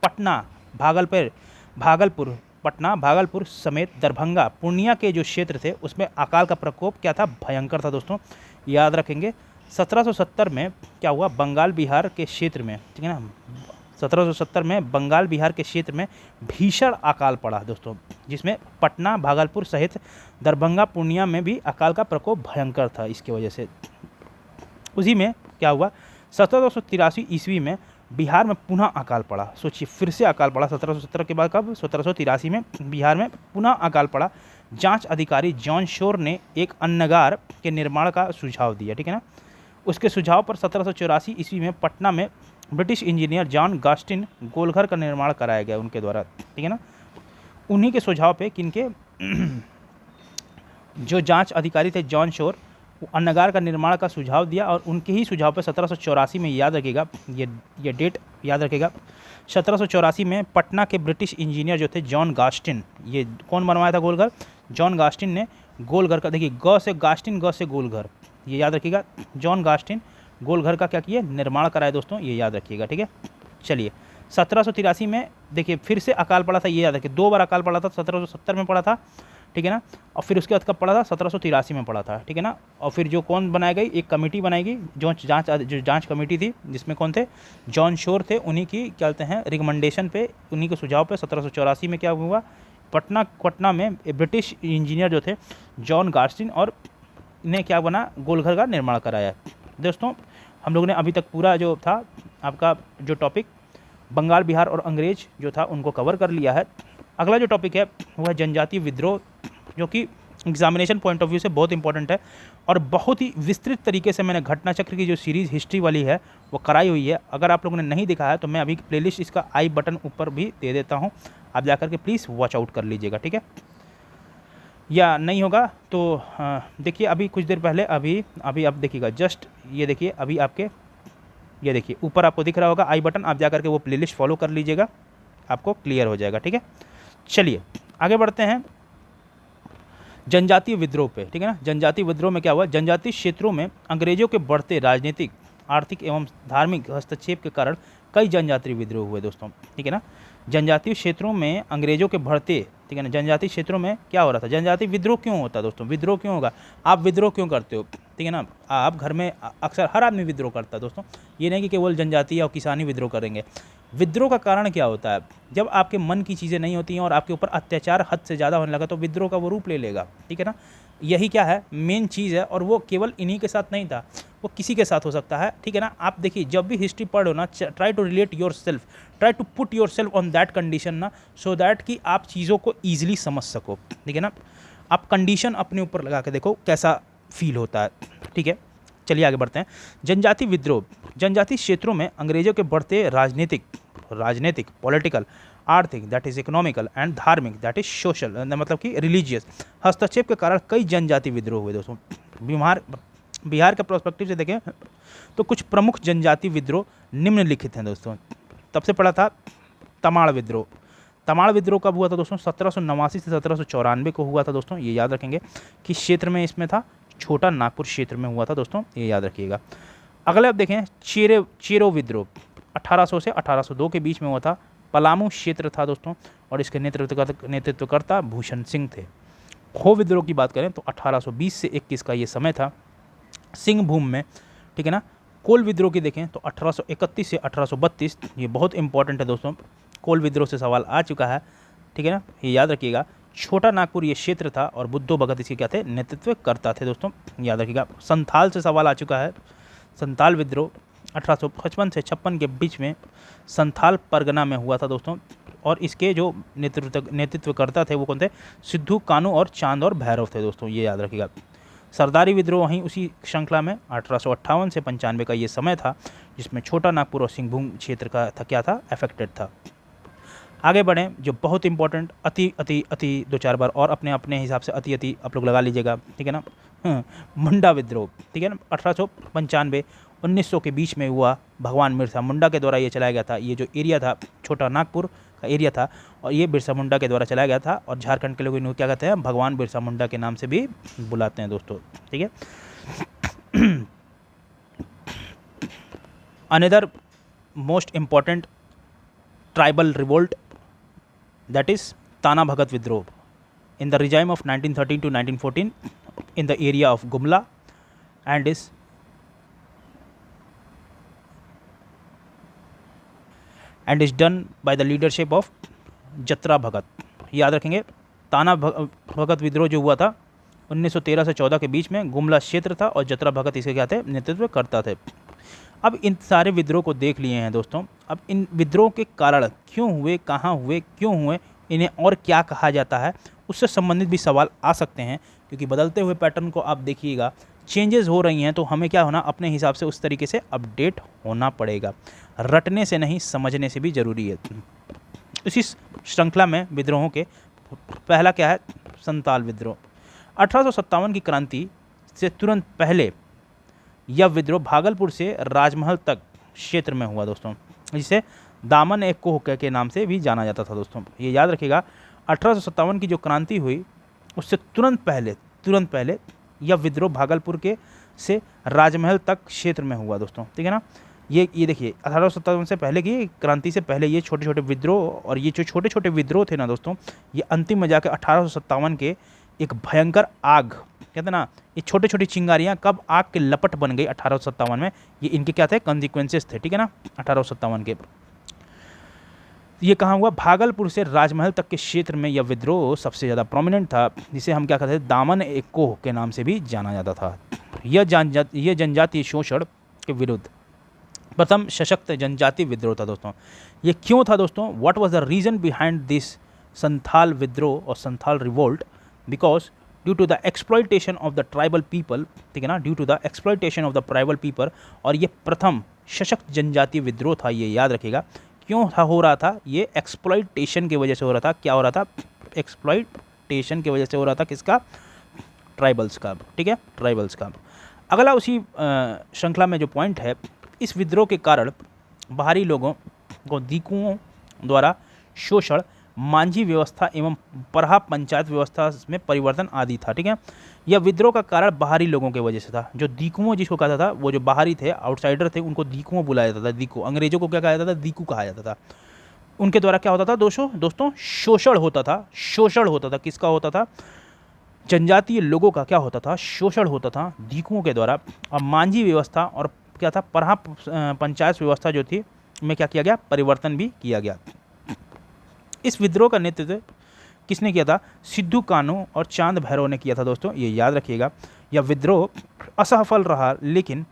S1: पटना, भागलपुर, पटना, भागलपुर समेत दरभंगा, पूर्णिया के जो क्षेत्र थे उसमें अकाल का प्रकोप क्या था, भयंकर था दोस्तों, याद रखेंगे। 1770 में क्या हुआ, बंगाल बिहार के क्षेत्र में, ठीक है ना, 1770 में बंगाल बिहार के क्षेत्र में भीषण अकाल पड़ा दोस्तों, जिसमें पटना, भागलपुर सहित दरभंगा, पूर्णिया में भी अकाल का प्रकोप भयंकर था। इसकी वजह से उसी में क्या हुआ, 1783 ईस्वी में बिहार में पुनः अकाल पड़ा। सोचिए, फिर से अकाल पड़ा 1770 के बाद, कब, 1783 में बिहार में पुनः अकाल पड़ा। जांच अधिकारी जॉन शोर ने एक अन्नगार के निर्माण का सुझाव दिया, ठीक है ना, उसके सुझाव पर 1784 ईस्वी में पटना में ब्रिटिश इंजीनियर जॉन गास्टिन गोलघर का निर्माण कराया गया उनके द्वारा, ठीक है ना। उन्हीं के सुझाव पे किनके जो जांच अधिकारी थे जॉन शोर, अन्नगार का निर्माण का सुझाव दिया और उनके ही सुझाव पर 1784 में, याद रखिएगा, ये डेट याद रखिएगा, 1784 में पटना के ब्रिटिश इंजीनियर जो थे जॉन गास्टिन, ये कौन बनवाया था गोलघर, जॉन गास्टिन ने गोलघर का, देखिए ग से गास्टिन, ग से गोलघर, ये याद रखिएगा, जॉन गास्टिन गोलघर का क्या किया, निर्माण कराया दोस्तों, ये याद रखिएगा, ठीक है। चलिए 1783 में देखिए फिर से अकाल पड़ा था, ये याद रखिए, 2 बार अकाल पड़ा था, 1770 में पड़ा था, ठीक है ना, और फिर उसके बाद कब पड़ा था, 1783 में पड़ा था, ठीक है ना। और फिर जो कौन बनाई गई, एक कमेटी बनाई गई, जो जांच कमेटी थी, जिसमें कौन थे, जॉन शोर थे, उन्हीं की क्या कहते हैं रिकमेंडेशन पे, उन्हीं के सुझाव पे 1784 में क्या हुआ, पटना में ब्रिटिश इंजीनियर जो थे जॉन गास्टिन और ने क्या बना, गोलघर का निर्माण कराया। दोस्तों हम लोगों ने अभी तक पूरा जो था आपका जो टॉपिक बंगाल बिहार और अंग्रेज जो था उनको कवर कर लिया है। अगला जो टॉपिक है वो है जनजातीय विद्रोह, जो कि एग्जामिनेशन पॉइंट ऑफ व्यू से बहुत इंपॉर्टेंट है और बहुत ही विस्तृत तरीके से मैंने घटना चक्र की जो सीरीज़ हिस्ट्री वाली है वो कराई हुई है। अगर आप लोगों ने नहीं देखा है तो मैं अभी प्लेलिस्ट इसका आई बटन ऊपर भी दे देता हूँ, आप जाकर के प्लीज़ वॉच आउट कर लीजिएगा, ठीक है। या नहीं होगा तो देखिए अभी कुछ देर पहले अभी आप देखिएगा, जस्ट ये देखिए, अभी आपके ये देखिए ऊपर आपको दिख रहा होगा आई बटन, आप जाकर के वो प्लेलिस्ट फॉलो कर लीजिएगा, आपको क्लियर हो जाएगा, ठीक है। चलिए आगे बढ़ते हैं जनजातीय विद्रोह पे, ठीक है ना। जनजातीय विद्रोह में क्या हुआ, जनजातीय क्षेत्रों में अंग्रेजों के बढ़ते राजनीतिक, आर्थिक एवं धार्मिक हस्तक्षेप के कारण कई जनजातीय विद्रोह हुए दोस्तों, ठीक है ना। जनजातीय क्षेत्रों में अंग्रेजों के बढ़ते, ठीक है ना, जनजातीय क्षेत्रों में क्या हो रहा था, जनजातीय विद्रोह क्यों होता है दोस्तों, विद्रोह क्यों होगा, आप विद्रोह क्यों करते हो, ठीक है ना। आप घर में अक्सर हर आदमी विद्रोह करता है दोस्तों, ये नहीं कि केवल जनजातीय और किसानी विद्रोह करेंगे। विद्रोह का कारण क्या होता है, जब आपके मन की चीज़ें नहीं होती हैं और आपके ऊपर अत्याचार हद से ज़्यादा होने लगा तो विद्रोह का वो रूप ले लेगा, ठीक है ना। यही क्या है मेन चीज़ है, और वो केवल इन्हीं के साथ नहीं था, वो किसी के साथ हो सकता है, ठीक है ना। आप देखिए जब भी हिस्ट्री पढ़ो ना, try to relate yourself, try to put yourself on that condition ना, सो दैट कि आप चीज़ों को ईजिली समझ सको, ठीक है ना। आप कंडीशन अपने ऊपर लगा के देखो कैसा फील होता है, ठीक है। चलिए आगे बढ़ते हैं। जनजातीय विद्रोह, जनजातीय क्षेत्रों में अंग्रेजों के बढ़ते राजनीतिक पॉलिटिकल, आर्थिक दैट इज इकोनॉमिकल एंड धार्मिक दैट इज सोशल, मतलब कि रिलीजियस हस्तक्षेप के कारण कई जनजातीय विद्रोह हुए दोस्तों। बिहार के प्रोस्पेक्टिव से देखें तो कुछ प्रमुख जनजातीय विद्रोह निम्नलिखित हैं दोस्तों। तब से पड़ा था तमाड़ विद्रोह। तमाड़ विद्रोह कब हुआ था दोस्तों, 1789 से 1794 को हुआ था दोस्तों, ये याद रखेंगे। किस क्षेत्र में इसमें था, छोटा नागपुर क्षेत्र में हुआ था दोस्तों, ये याद रखिएगा। अगले आप देखें चेरो विद्रोह 1800 से 1802 के बीच में हुआ था, पलामू क्षेत्र था दोस्तों, और इसके नेतृत्वकर्ता भूषण सिंह थे। खो विद्रोह की बात करें तो 1820 से 21 का ये समय था सिंहभूम में, ठीक है ना। कोल विद्रोह की देखें तो 1831 से 1832, ये बहुत इंपॉर्टेंट है दोस्तों, कोल विद्रोह से सवाल आ चुका है, ठीक है ना, ये याद रखिएगा। छोटा नागपुर ये क्षेत्र था और बुद्धो भगत इसके क्या थे, नेतृत्व करता थे दोस्तों, याद रखिएगा। संथाल से सवाल आ चुका है। संथाल विद्रोह 1855 से 56 के बीच में संथाल परगना में हुआ था दोस्तों, और इसके जो नेतृत्व करता थे वो कौन थे, सिद्धू कानू और चांद और भैरव थे दोस्तों, ये याद रखिएगा। सरदारी विद्रोह वहीं उसी श्रृंखला में 1858 से 95 का ये समय था, जिसमें छोटा नागपुर और सिंहभूम क्षेत्र का था क्या था, अफेक्टेड था। आगे बढ़ें, जो बहुत इंपॉर्टेंट, अति अति अति 2-4 बार और अपने अपने हिसाब से अति अति आप लोग लगा लीजिएगा, ठीक है ना। मुंडा विद्रोह, ठीक है ना, 1895 1900 के बीच में हुआ, भगवान बिरसा मुंडा के द्वारा ये चलाया गया था। ये जो एरिया था छोटा नागपुर का एरिया था, और ये बिरसा मुंडा के द्वारा चलाया गया था, और झारखंड के लोग इन्हें क्या कहते हैं, भगवान बिरसा मुंडा के नाम से भी बुलाते हैं दोस्तों, ठीक है। Another most important tribal revolt, that is Tana Bhagat Vidroh in the regime of 1913 to 1914 in the area of Gumla and is done by the leadership of जत्रा भगत। याद रखेंगे, ताना भगत विद्रोह जो हुआ था 1913 से 14 के बीच में गुमला क्षेत्र था, और जत्रा भगत इसके क्या थे, नेतृत्व करता थे। अब इन सारे विद्रोह को देख लिए हैं दोस्तों। अब इन विद्रोह के कारण क्यों हुए, कहाँ हुए, क्यों हुए, इन्हें और क्या कहा जाता है, उससे संबंधित भी सवाल आ सकते हैं, क्योंकि बदलते हुए पैटर्न को आप देखिएगा, चेंजेस हो रही हैं, तो हमें क्या होना, अपने हिसाब से उस तरीके से अपडेट होना पड़ेगा। रटने से नहीं, समझने से भी ज़रूरी है। इसी श्रृंखला में विद्रोहों के पहला क्या है, संताल विद्रोह। 1857 की क्रांति से तुरंत पहले यह विद्रोह भागलपुर से राजमहल तक क्षेत्र में हुआ दोस्तों, जिसे दामन ए कोह के नाम से भी जाना जाता था दोस्तों, ये याद रखिएगा। 1857 की जो क्रांति हुई उससे तुरंत पहले यह विद्रोह भागलपुर के से राजमहल तक क्षेत्र में हुआ दोस्तों, ठीक है ना। ये देखिए, 1857 से पहले की क्रांति से पहले ये छोटे छोटे विद्रोह, और ये जो छोटे छोटे विद्रोह थे ना दोस्तों, ये अंतिम में जाकर 1857 के एक भयंकर आग, कहते हैं ना, ये छोटी छोटी चिंगारियाँ कब आग के लपट बन गई 1857 में, ये इनके क्या थे, कॉन्सिक्वेंसेस थे, ठीक है ना। 1857 के ये कहाँ हुआ, भागलपुर से राजमहल तक के क्षेत्र में यह विद्रोह सबसे ज़्यादा प्रोमिनेंट था, जिसे हम क्या कहते थे, दामन ए कोह के नाम से भी जाना जाता था। यह जनजातीय शोषण के विरुद्ध प्रथम सशक्त जनजातीय विद्रोह था दोस्तों। ये क्यों था दोस्तों, what was the reason behind this Santhal विद्रोह और Santhal revolt, because due to the exploitation of the tribal people, ठीक है ना, due to the exploitation of the tribal people. और ये प्रथम सशक्त जनजातीय विद्रोह था, ये याद रखिएगा। क्यों था हो रहा था, ये एक्सप्लॉयटेशन की वजह से हो रहा था। क्या हो रहा था, एक्सप्लॉयटेशन की वजह से हो रहा था, किसका, ट्राइबल्स का, ठीक है, ट्राइबल्स का। अगला उसी श्रृंखला में जो पॉइंट है, इस विद्रोह के कारण बाहरी लोगों को दीकुओं द्वारा शोषण, मांझी व्यवस्था एवं परहा पंचायत व्यवस्था में परिवर्तन आदि था, ठीक है। यह विद्रोह का कारण बाहरी लोगों की वजह से था। जो दीकुओं जिसको कहा था, वो जो बाहरी थे, आउटसाइडर थे, उनको दीकुओं बुलाया जाता था। दीकू, अंग्रेजों को क्या कहा जाता था, दीकू कहा जाता था। उनके द्वारा क्या होता था दोस्तों, शोषण होता था। शोषण होता था, किसका होता था, जनजातीय लोगों का क्या होता था, शोषण होता था दीकुओं के द्वारा। और मांझी व्यवस्था और क्या था, परहा पंचायत व्यवस्था जो थी में क्या किया गया, परिवर्तन भी किया गया। इस विद्रोह का नेतृत्व किसने किया था, सिद्धू कानू और चांद भैरव ने किया था दोस्तों, ये याद रखिएगा। यह विद्रोह असफल रहा, लेकिन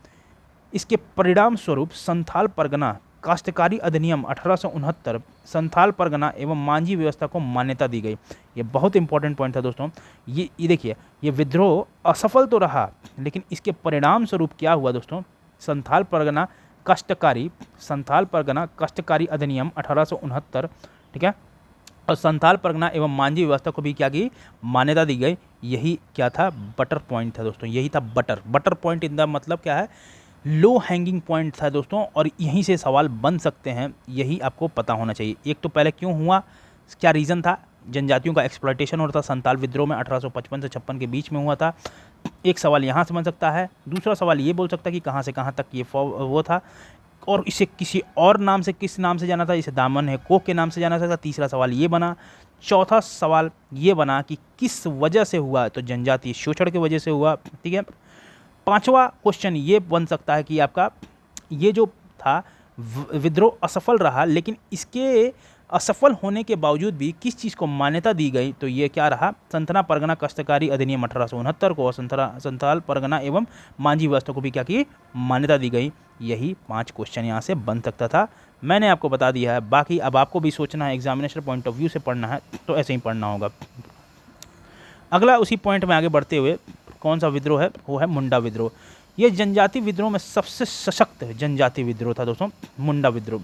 S1: इसके परिणाम स्वरूप संथाल परगना काश्तकारी अधिनियम 1869 संथाल परगना एवं मांझी व्यवस्था को मान्यता दी गई। ये बहुत इंपॉर्टेंट पॉइंट था दोस्तों। ये देखिए, ये विद्रोह असफल तो रहा, लेकिन इसके परिणाम स्वरूप क्या हुआ दोस्तों, संथाल परगना काश्तकारी अधिनियम 1869, ठीक है, और संथाल परगना एवं मांझी व्यवस्था को भी क्या की, मान्यता दी गई। यही क्या था, बटर पॉइंट था दोस्तों, यही था बटर पॉइंट इन द मतलब क्या है, लो हैंगिंग पॉइंट था दोस्तों, और यहीं से सवाल बन सकते हैं, यही आपको पता होना चाहिए। एक तो पहले क्यों हुआ, क्या रीज़न था, जनजातियों का एक्सप्लॉयटेशन हो रहा था संथाल विद्रोह में 1855 से 56 के बीच में हुआ था। एक सवाल यहाँ से बन सकता है। दूसरा सवाल ये बोल सकता है कि कहाँ से कहाँ तक ये वो था, और इसे किसी और नाम से, किस नाम से जाना था, इसे दामन है कोह के नाम से जाना था। तीसरा सवाल ये बना। चौथा सवाल ये बना कि किस वजह से हुआ, तो जनजातीय शोषण की वजह से हुआ, ठीक है। पांचवा क्वेश्चन ये बन सकता है कि आपका ये जो था विद्रोह असफल रहा, लेकिन इसके असफल होने के बावजूद भी किस चीज़ को मान्यता दी गई, तो ये क्या रहा, संतना परगना कष्टकारी अधिनियम 1869 को, और संथाल परगना एवं मांझी व्यवस्था को भी क्या की मान्यता दी गई। यही 5 क्वेश्चन यहाँ से बन सकता था, मैंने आपको बता दिया है। बाकी अब आपको भी सोचना है, एग्जामिनेशन पॉइंट ऑफ व्यू से पढ़ना है तो ऐसे ही पढ़ना होगा। अगला उसी पॉइंट में आगे बढ़ते हुए कौन सा विद्रोह है, वो है मुंडा विद्रोह। ये जनजाति विद्रोह में सबसे सशक्त जनजाति विद्रोह था दोस्तों, मुंडा विद्रोह,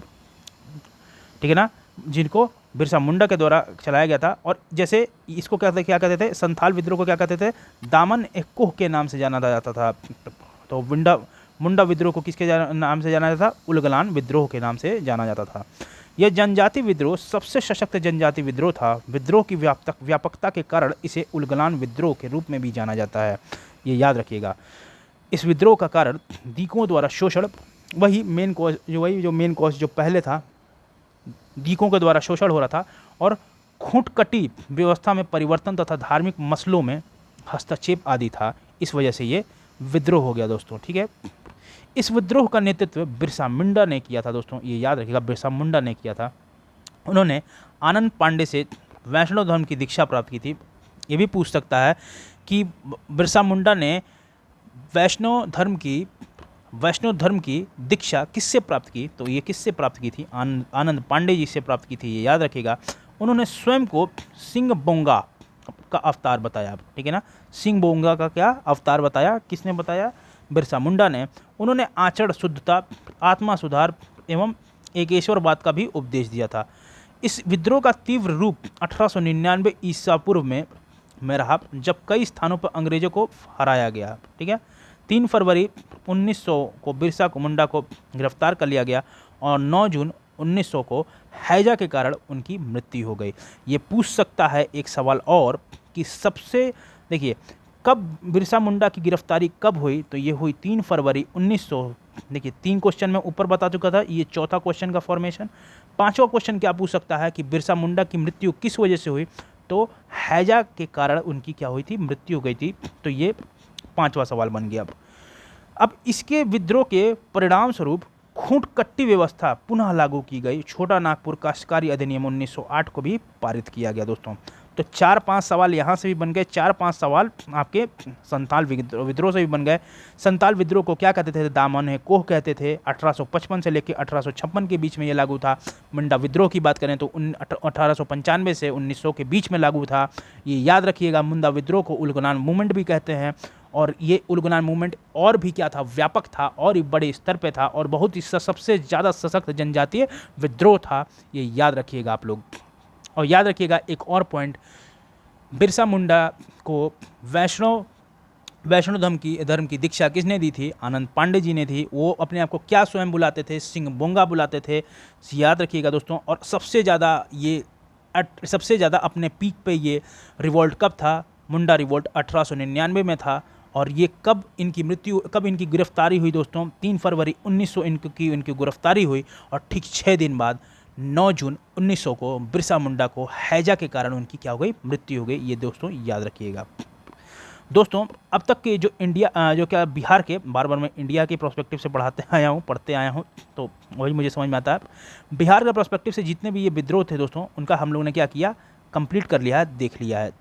S1: ठीक है ना, जिनको बिरसा मुंडा के द्वारा चलाया गया था। और जैसे इसको क्या कहते थे, संथाल विद्रोह को क्या कहते थे, दामन एक्कोह के नाम से जाना जाता था। तो मुंडा विद्रोह को किसके नाम से जाना जाता था, उलगलान विद्रोह के नाम से जाना जाता था। यह जनजाति विद्रोह सबसे सशक्त जनजाति विद्रोह था। विद्रोह की व्यापकता के कारण इसे उलगलान विद्रोह के रूप में भी जाना जाता है, ये याद रखिएगा। इस विद्रोह का कारण दीकों द्वारा शोषण, वही मेन कॉज जो पहले था, दीकों के द्वारा शोषण हो रहा था, और खूंटकटी व्यवस्था में परिवर्तन तथा धार्मिक मसलों में हस्तक्षेप आदि था। इस वजह से ये विद्रोह हो गया दोस्तों, ठीक है। इस विद्रोह का नेतृत्व बिरसा मुंडा ने किया था दोस्तों, ये याद रखिएगा, बिरसा मुंडा ने किया था। उन्होंने आनंद पांडे से वैष्णव धर्म की दीक्षा प्राप्त की थी। ये भी पूछ सकता है कि बिरसा मुंडा ने वैष्णव धर्म की दीक्षा किससे प्राप्त की, तो ये किससे प्राप्त की थी, आनंद पांडे जी से प्राप्त की थी, ये याद रखिएगा। उन्होंने स्वयं को सिंह बोंगा का अवतार बताया, ठीक है ना, सिंह बोंगा का क्या अवतार बताया, किसने बताया, बिरसा मुंडा ने। उन्होंने आचरण शुद्धता, आत्मा सुधार एवं एकेश्वरवाद का भी उपदेश दिया था। इस विद्रोह का तीव्र रूप 1899 ईसा पूर्व में रहा, जब कई स्थानों पर अंग्रेजों को हराया गया, ठीक है। 3 फरवरी 1900 को बिरसा मुंडा को गिरफ्तार कर लिया गया और 9 जून 1900 को हैजा के कारण उनकी मृत्यु हो गई। ये पूछ सकता है एक सवाल और कि सबसे, देखिए, कब बिरसा मुंडा की गिरफ्तारी कब हुई, तो ये हुई 3 फरवरी 1900। देखिए 3 क्वेश्चन मैं ऊपर बता चुका था, ये चौथा क्वेश्चन का फॉर्मेशन। 5वां क्वेश्चन क्या पूछ सकता है कि बिरसा मुंडा की मृत्यु किस वजह से हुई, तो हैजा के कारण उनकी क्या हुई थी, मृत्यु हो गई थी। तो ये 5वां सवाल बन गया। अब इसके विद्रोह के परिणाम स्वरूप खूंटकट्टी व्यवस्था पुनः लागू की गई। छोटा नागपुर काश्तकारी अधिनियम 1908 को भी पारित किया गया दोस्तों। तो 4-5 सवाल यहाँ से भी बन गए, 4-5 सवाल आपके संथाल विद्रोह से भी बन गए। संथाल विद्रोह को क्या कहते थे, दामन है कोह कहते थे। 1855 से लेकर 1856 के बीच में ये लागू था। मुंडा विद्रोह की बात करें तो 1895 से 1900 के बीच में लागू था। ये याद रखिएगा। मुंडा विद्रोह को उलगुलान मूवमेंट भी कहते हैं, और ये उलगुलान मूवमेंट और भी क्या था, व्यापक था और बड़े स्तर पे था, और बहुत ही सबसे ज़्यादा सशक्त जनजातीय विद्रोह था। ये याद रखिएगा आप लोग। और याद रखिएगा एक और पॉइंट, बिरसा मुंडा को वैष्णव धर्म की दीक्षा किसने दी थी, आनंद पांडे जी ने थी। वो अपने आप को क्या स्वयं बुलाते थे, सिंह बोंगा बुलाते थे, याद रखिएगा दोस्तों। और सबसे ज़्यादा अपने पीक पे ये रिवोल्ट कब था, मुंडा रिवोल्ट 1899 में था। और ये कब इनकी गिरफ्तारी हुई दोस्तों, 3 फरवरी 1900 इनकी गिरफ्तारी हुई, और ठीक 6 दिन बाद 9 जून 1900 को बिरसा मुंडा को हैजा के कारण उनकी क्या हो गई, मृत्यु हो गई। ये दोस्तों याद रखिएगा। दोस्तों अब तक के जो बिहार के, बार बार मैं इंडिया के प्रोस्पेक्टिव से पढ़ते आया हूँ, तो वही मुझे समझ में आता है। बिहार के प्रोस्पेक्टिव से जितने भी ये विद्रोह थे दोस्तों, उनका हम लोगों ने क्या किया, कंप्लीट कर लिया है, देख लिया है।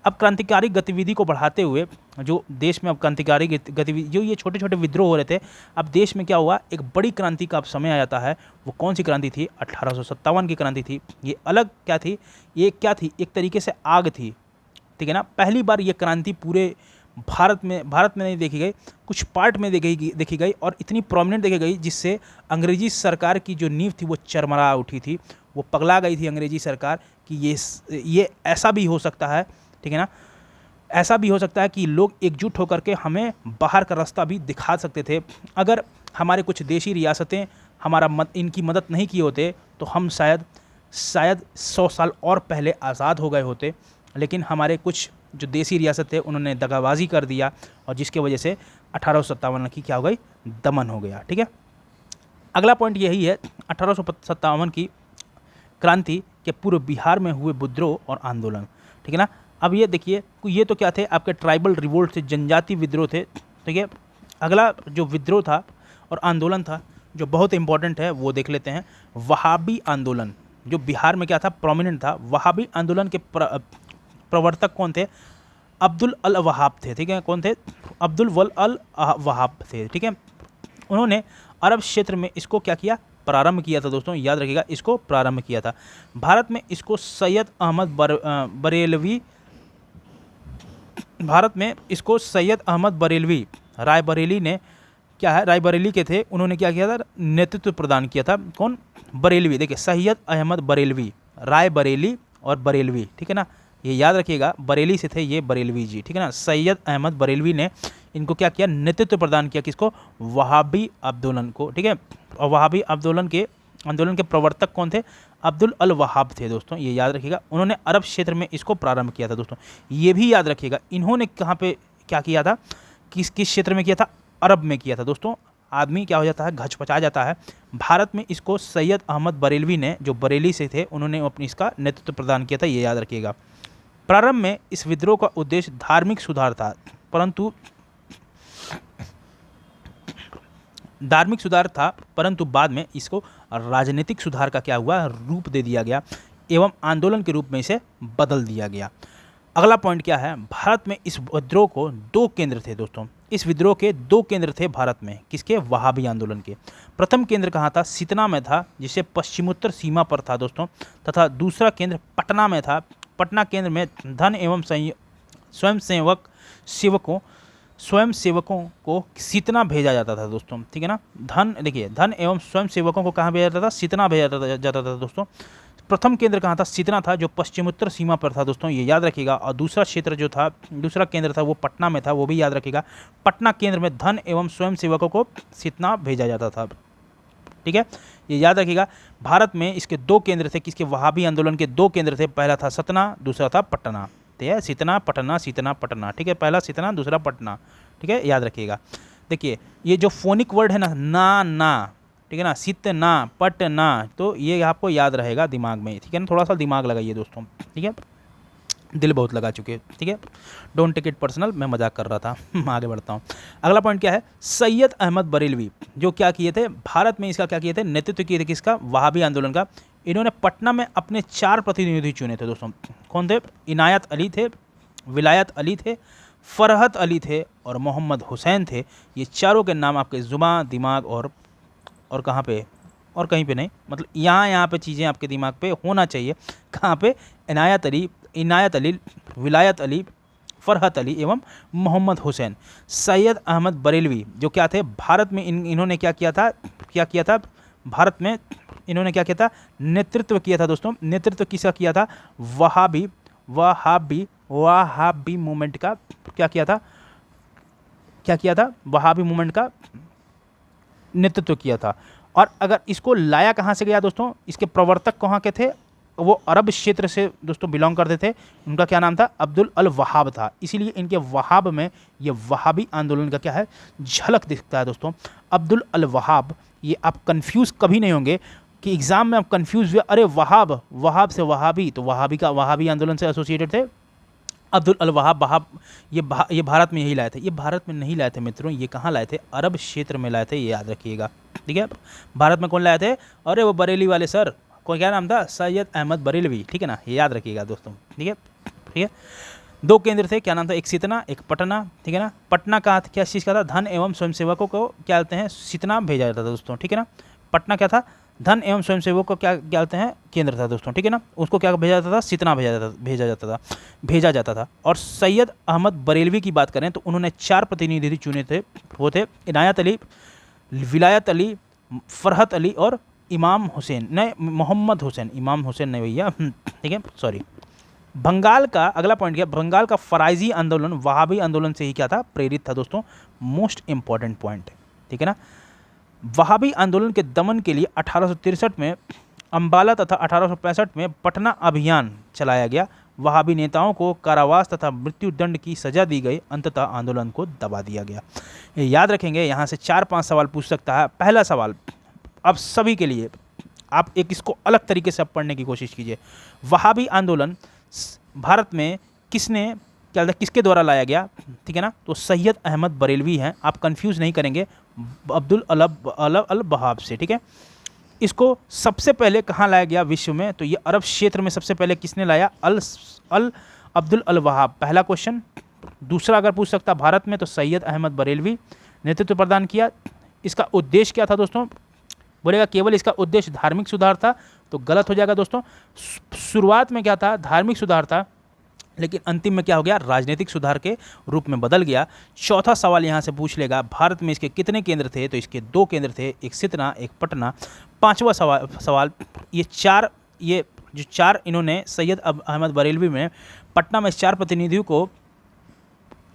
S1: अब क्रांतिकारी गतिविधि को बढ़ाते हुए जो देश में अब क्रांतिकारी गतिविधि, जो ये छोटे छोटे विद्रोह हो रहे थे, अब देश में क्या हुआ, एक बड़ी क्रांति का अब समय आ जाता है। वो कौन सी क्रांति थी, 1857 की क्रांति थी। ये अलग क्या थी, ये क्या थी, एक तरीके से आग थी, ठीक है ना। पहली बार ये क्रांति पूरे भारत में नहीं देखी गई, कुछ पार्ट में देखी गई, और इतनी प्रोमिनेंट देखी गई जिससे अंग्रेजी सरकार की जो नींव थी वो चरमरा उठी थी। वो पगला गई थी अंग्रेजी सरकार कि ये ऐसा भी हो सकता है, ठीक है ना, ऐसा भी हो सकता है कि लोग एकजुट होकर के हमें बाहर का रास्ता भी दिखा सकते थे। अगर हमारे कुछ देशी रियासतें इनकी मदद नहीं की होते तो हम शायद 100 साल और पहले आज़ाद हो गए होते। लेकिन हमारे कुछ जो देसी रियासत थे उन्होंने दगाबाजी कर दिया, और जिसके वजह से 1857 की क्या हो गई, दमन हो गया, ठीक है। अगला पॉइंट यही है, 1857 की क्रांति के पूर्व बिहार में हुए विद्रोह और आंदोलन, ठीक है ना। अब ये देखिए, ये तो क्या थे, आपके ट्राइबल रिवोल्ट थे, जनजाति विद्रोह थे, ठीक है। अगला जो विद्रोह था और आंदोलन था जो बहुत इंपॉर्टेंट है, वो देख लेते हैं, वहाबी आंदोलन। जो बिहार में क्या था, प्रोमिनेंट था। वहाबी आंदोलन के प्रवर्तक कौन थे? अब्दुल अल वहाब थे, ठीक है। कौन थे? अब्दुल वल अल वहाब थे, ठीक है। उन्होंने अरब क्षेत्र में इसको क्या किया? प्रारंभ किया था दोस्तों, याद रखिएगा, इसको प्रारंभ किया था। भारत में इसको सैयद अहमद बरेलवी, भारत में इसको सैयद अहमद बरेलवी रायबरेली ने क्या है, रायबरेली के थे, उन्होंने क्या किया था? नेतृत्व प्रदान किया था। कौन? बरेलवी। देखिए, सैयद अहमद बरेलवी, रायबरेली और बरेलवी, ठीक है ना, ये याद रखिएगा, बरेली से थे ये बरेलवी जी, ठीक है ना। सैयद अहमद बरेलवी ने इनको क्या किया? नेतृत्व प्रदान किया। किसको? वहाबी आंदोलन को, ठीक है। और वहाबी आंदोलन के प्रवर्तक कौन थे? अब्दुल अल वहाब थे दोस्तों, ये याद रखिएगा। उन्होंने अरब क्षेत्र में इसको प्रारंभ किया था दोस्तों, ये भी याद रखिएगा। इन्होंने कहाँ पे क्या किया था? किस क्षेत्र में किया था? अरब में किया था दोस्तों। आदमी क्या हो जाता है? घचपचा जाता है। भारत में इसको सैयद अहमद बरेलवी ने, जो बरेली से थे, उन्होंने अपनी इसका नेतृत्व प्रदान किया था, ये याद रखिएगा। प्रारंभ में इस विद्रोह का उद्देश्य धार्मिक सुधार था, परंतु बाद में इसको राजनीतिक सुधार का क्या हुआ? रूप दे दिया गया एवं आंदोलन के रूप में इसे बदल दिया गया। अगला पॉइंट क्या है? भारत में इस विद्रोह को 2 केंद्र थे दोस्तों। इस विद्रोह के 2 केंद्र थे भारत में। किसके? वहाबी आंदोलन के। प्रथम केंद्र कहाँ था? सितना में था, जिसे पश्चिमोत्तर सीमा पर था दोस्तों, तथा दूसरा केंद्र पटना में था। पटना केंद्र में धन एवं स्वयंसेवकों को सितना भेजा जाता था दोस्तों, ठीक है ना। धन एवं स्वयंसेवकों को कहाँ भेजा जाता था? सितना भेजा जाता था दोस्तों। प्रथम केंद्र कहाँ था? सितना था, जो पश्चिमोत्तर सीमा पर था दोस्तों, ये याद रखिएगा। और दूसरा केंद्र था वो पटना में था, वो भी याद रखिएगा। पटना केंद्र में धन एवं स्वयंसेवकों को सितना भेजा जाता था, ठीक है, ये याद रखिएगा। भारत में इसके 2 केंद्र थे। किसके? वहाबी आंदोलन के 2 केंद्र थे। पहला था सतना, दूसरा था पटना, ठीक है। सितना पटना, ठीक है। पहला सितना, दूसरा पटना, ठीक है, याद रखिएगा। देखिए, ये जो फोनिक वर्ड है ना, ठीक है ना, सितना पटना, तो ये आपको याद रहेगा दिमाग में, ठीक है ना। थोड़ा सा दिमाग लगाइए दोस्तों, ठीक है। दिल बहुत लगा चुके, ठीक है। डोंट टेक इट पर्सनल, मैं मजाक कर रहा था। आगे बढ़ता हूँ। अगला पॉइंट क्या है? सैयद अहमद बरेलवी, जो क्या किए थे? भारत में इसका क्या किए थे? नेतृत्व किए थे। किसका? वहाबी आंदोलन का। इन्होंने पटना में अपने 4 प्रतिनिधि चुने थे दोस्तों। कौन थे? इनायत अली थे, विलायत अली थे, फरहत अली थे और मोहम्मद हुसैन थे। ये चारों के नाम आपके जुबान, दिमाग और कहाँ पे, और कहीं पे नहीं, मतलब यहाँ पे चीज़ें आपके दिमाग पे होना चाहिए। कहाँ पे? इनायत अली, विलायत अली, फरहत अली एवं मोहम्मद हुसैन। सैयद अहमद बरेलवी जो क्या थे? भारत में इन्होंने क्या किया था? भारत में इन्होंने क्या किया था? नेतृत्व किया था दोस्तों। नेतृत्व किसका किया था? वहाबी मूवमेंट का क्या किया था? वहाबी मूवमेंट का नेतृत्व किया था। और अगर इसको लाया कहाँ से गया दोस्तों? इसके प्रवर्तक कहाँ के थे? वो अरब क्षेत्र से दोस्तों बिलोंग करते थे। उनका क्या नाम था? अब्दुल अल वहाब था। इसीलिए इनके वहाब में ये वहाबी आंदोलन का क्या है? झलक दिखता है दोस्तों। अब्दुल अल वहाब, ये आप कंफ्यूज कभी नहीं होंगे कि एग्जाम में आप कंफ्यूज हुए, अरे वहाब से वहाबी, तो वहाबी आंदोलन से एसोसिएटेड थे अब्दुल अल वहाब। ये भारत में यही लाए थे। ये भारत में नहीं लाए थे मित्रों, ये कहाँ लाए थे? अरब क्षेत्र में लाए थे, ये याद रखिएगा, ठीक है। भारत में कौन लाए थे? अरे वो बरेली वाले सर, कोई क्या नाम था? सैयद अहमद बरेलवी, ठीक है ना, ये याद रखिएगा दोस्तों, ठीक है। 2 केंद्र थे, क्या नाम था? एक सितना, एक पटना, ठीक है ना। पटना का क्या चीज़ का था? धन एवं स्वयंसेवकों को क्या कहते हैं? सितना भेजा जाता था दोस्तों, ठीक है ना। पटना क्या था? धन एवं स्वयंसेवकों को क्या कहते हैं? केंद्र था दोस्तों, ठीक है ना। उसको क्या भेजा जाता था? सितना भेजा जाता था। और सैयद अहमद बरेलवी की बात करें तो उन्होंने 4 प्रतिनिधि चुने थे। वो थे इनायत अली, विलायत अली, फरहत अली और मोहम्मद हुसैन। इमाम हुसैन नहीं भैया, ठीक है, सॉरी। बंगाल का अगला पॉइंट क्या? बंगाल का फराइजी आंदोलन वहाबी आंदोलन से ही क्या था? प्रेरित था दोस्तों। मोस्ट इंपॉर्टेंट पॉइंट, ठीक है ना। वहाबी आंदोलन के दमन के लिए 1863 में अम्बाला तथा 1865 में पटना अभियान चलाया गया। वहाबी नेताओं को कारावास तथा मृत्यु दंड की सजा दी गई। अंततः आंदोलन को दबा दिया गया। ये याद रखेंगे, यहाँ से 4-5 सवाल पूछ सकता है। पहला सवाल अब सभी के लिए, आप एक इसको अलग तरीके से पढ़ने की कोशिश कीजिए। वहाबी आंदोलन भारत में किसके द्वारा लाया गया? ठीक है ना, तो सैयद अहमद बरेलवी हैं, आप कंफ्यूज नहीं करेंगे, अब्दुल अल वहाब से, ठीक है। इसको सबसे पहले कहाँ लाया गया विश्व में? तो ये अरब क्षेत्र में सबसे पहले किसने लाया? अल अब्दुल अल वहाब, पहला क्वेश्चन। दूसरा अगर पूछ सकता भारत में, तो सैयद अहमद बरेलवी नेतृत्व प्रदान किया। इसका उद्देश्य क्या था दोस्तों? बोलेगा केवल इसका उद्देश्य धार्मिक सुधार था, तो गलत हो जाएगा दोस्तों। शुरुआत में क्या था? धार्मिक सुधार था, लेकिन अंतिम में क्या हो गया? राजनीतिक सुधार के रूप में बदल गया। चौथा सवाल यहाँ से पूछ लेगा भारत में इसके कितने केंद्र थे? तो इसके 2 केंद्र थे, एक सितना, एक पटना। पांचवा सवाल ये जो 4 इन्होंने सैयद अहमद बरेलवी में पटना में 4 प्रतिनिधियों को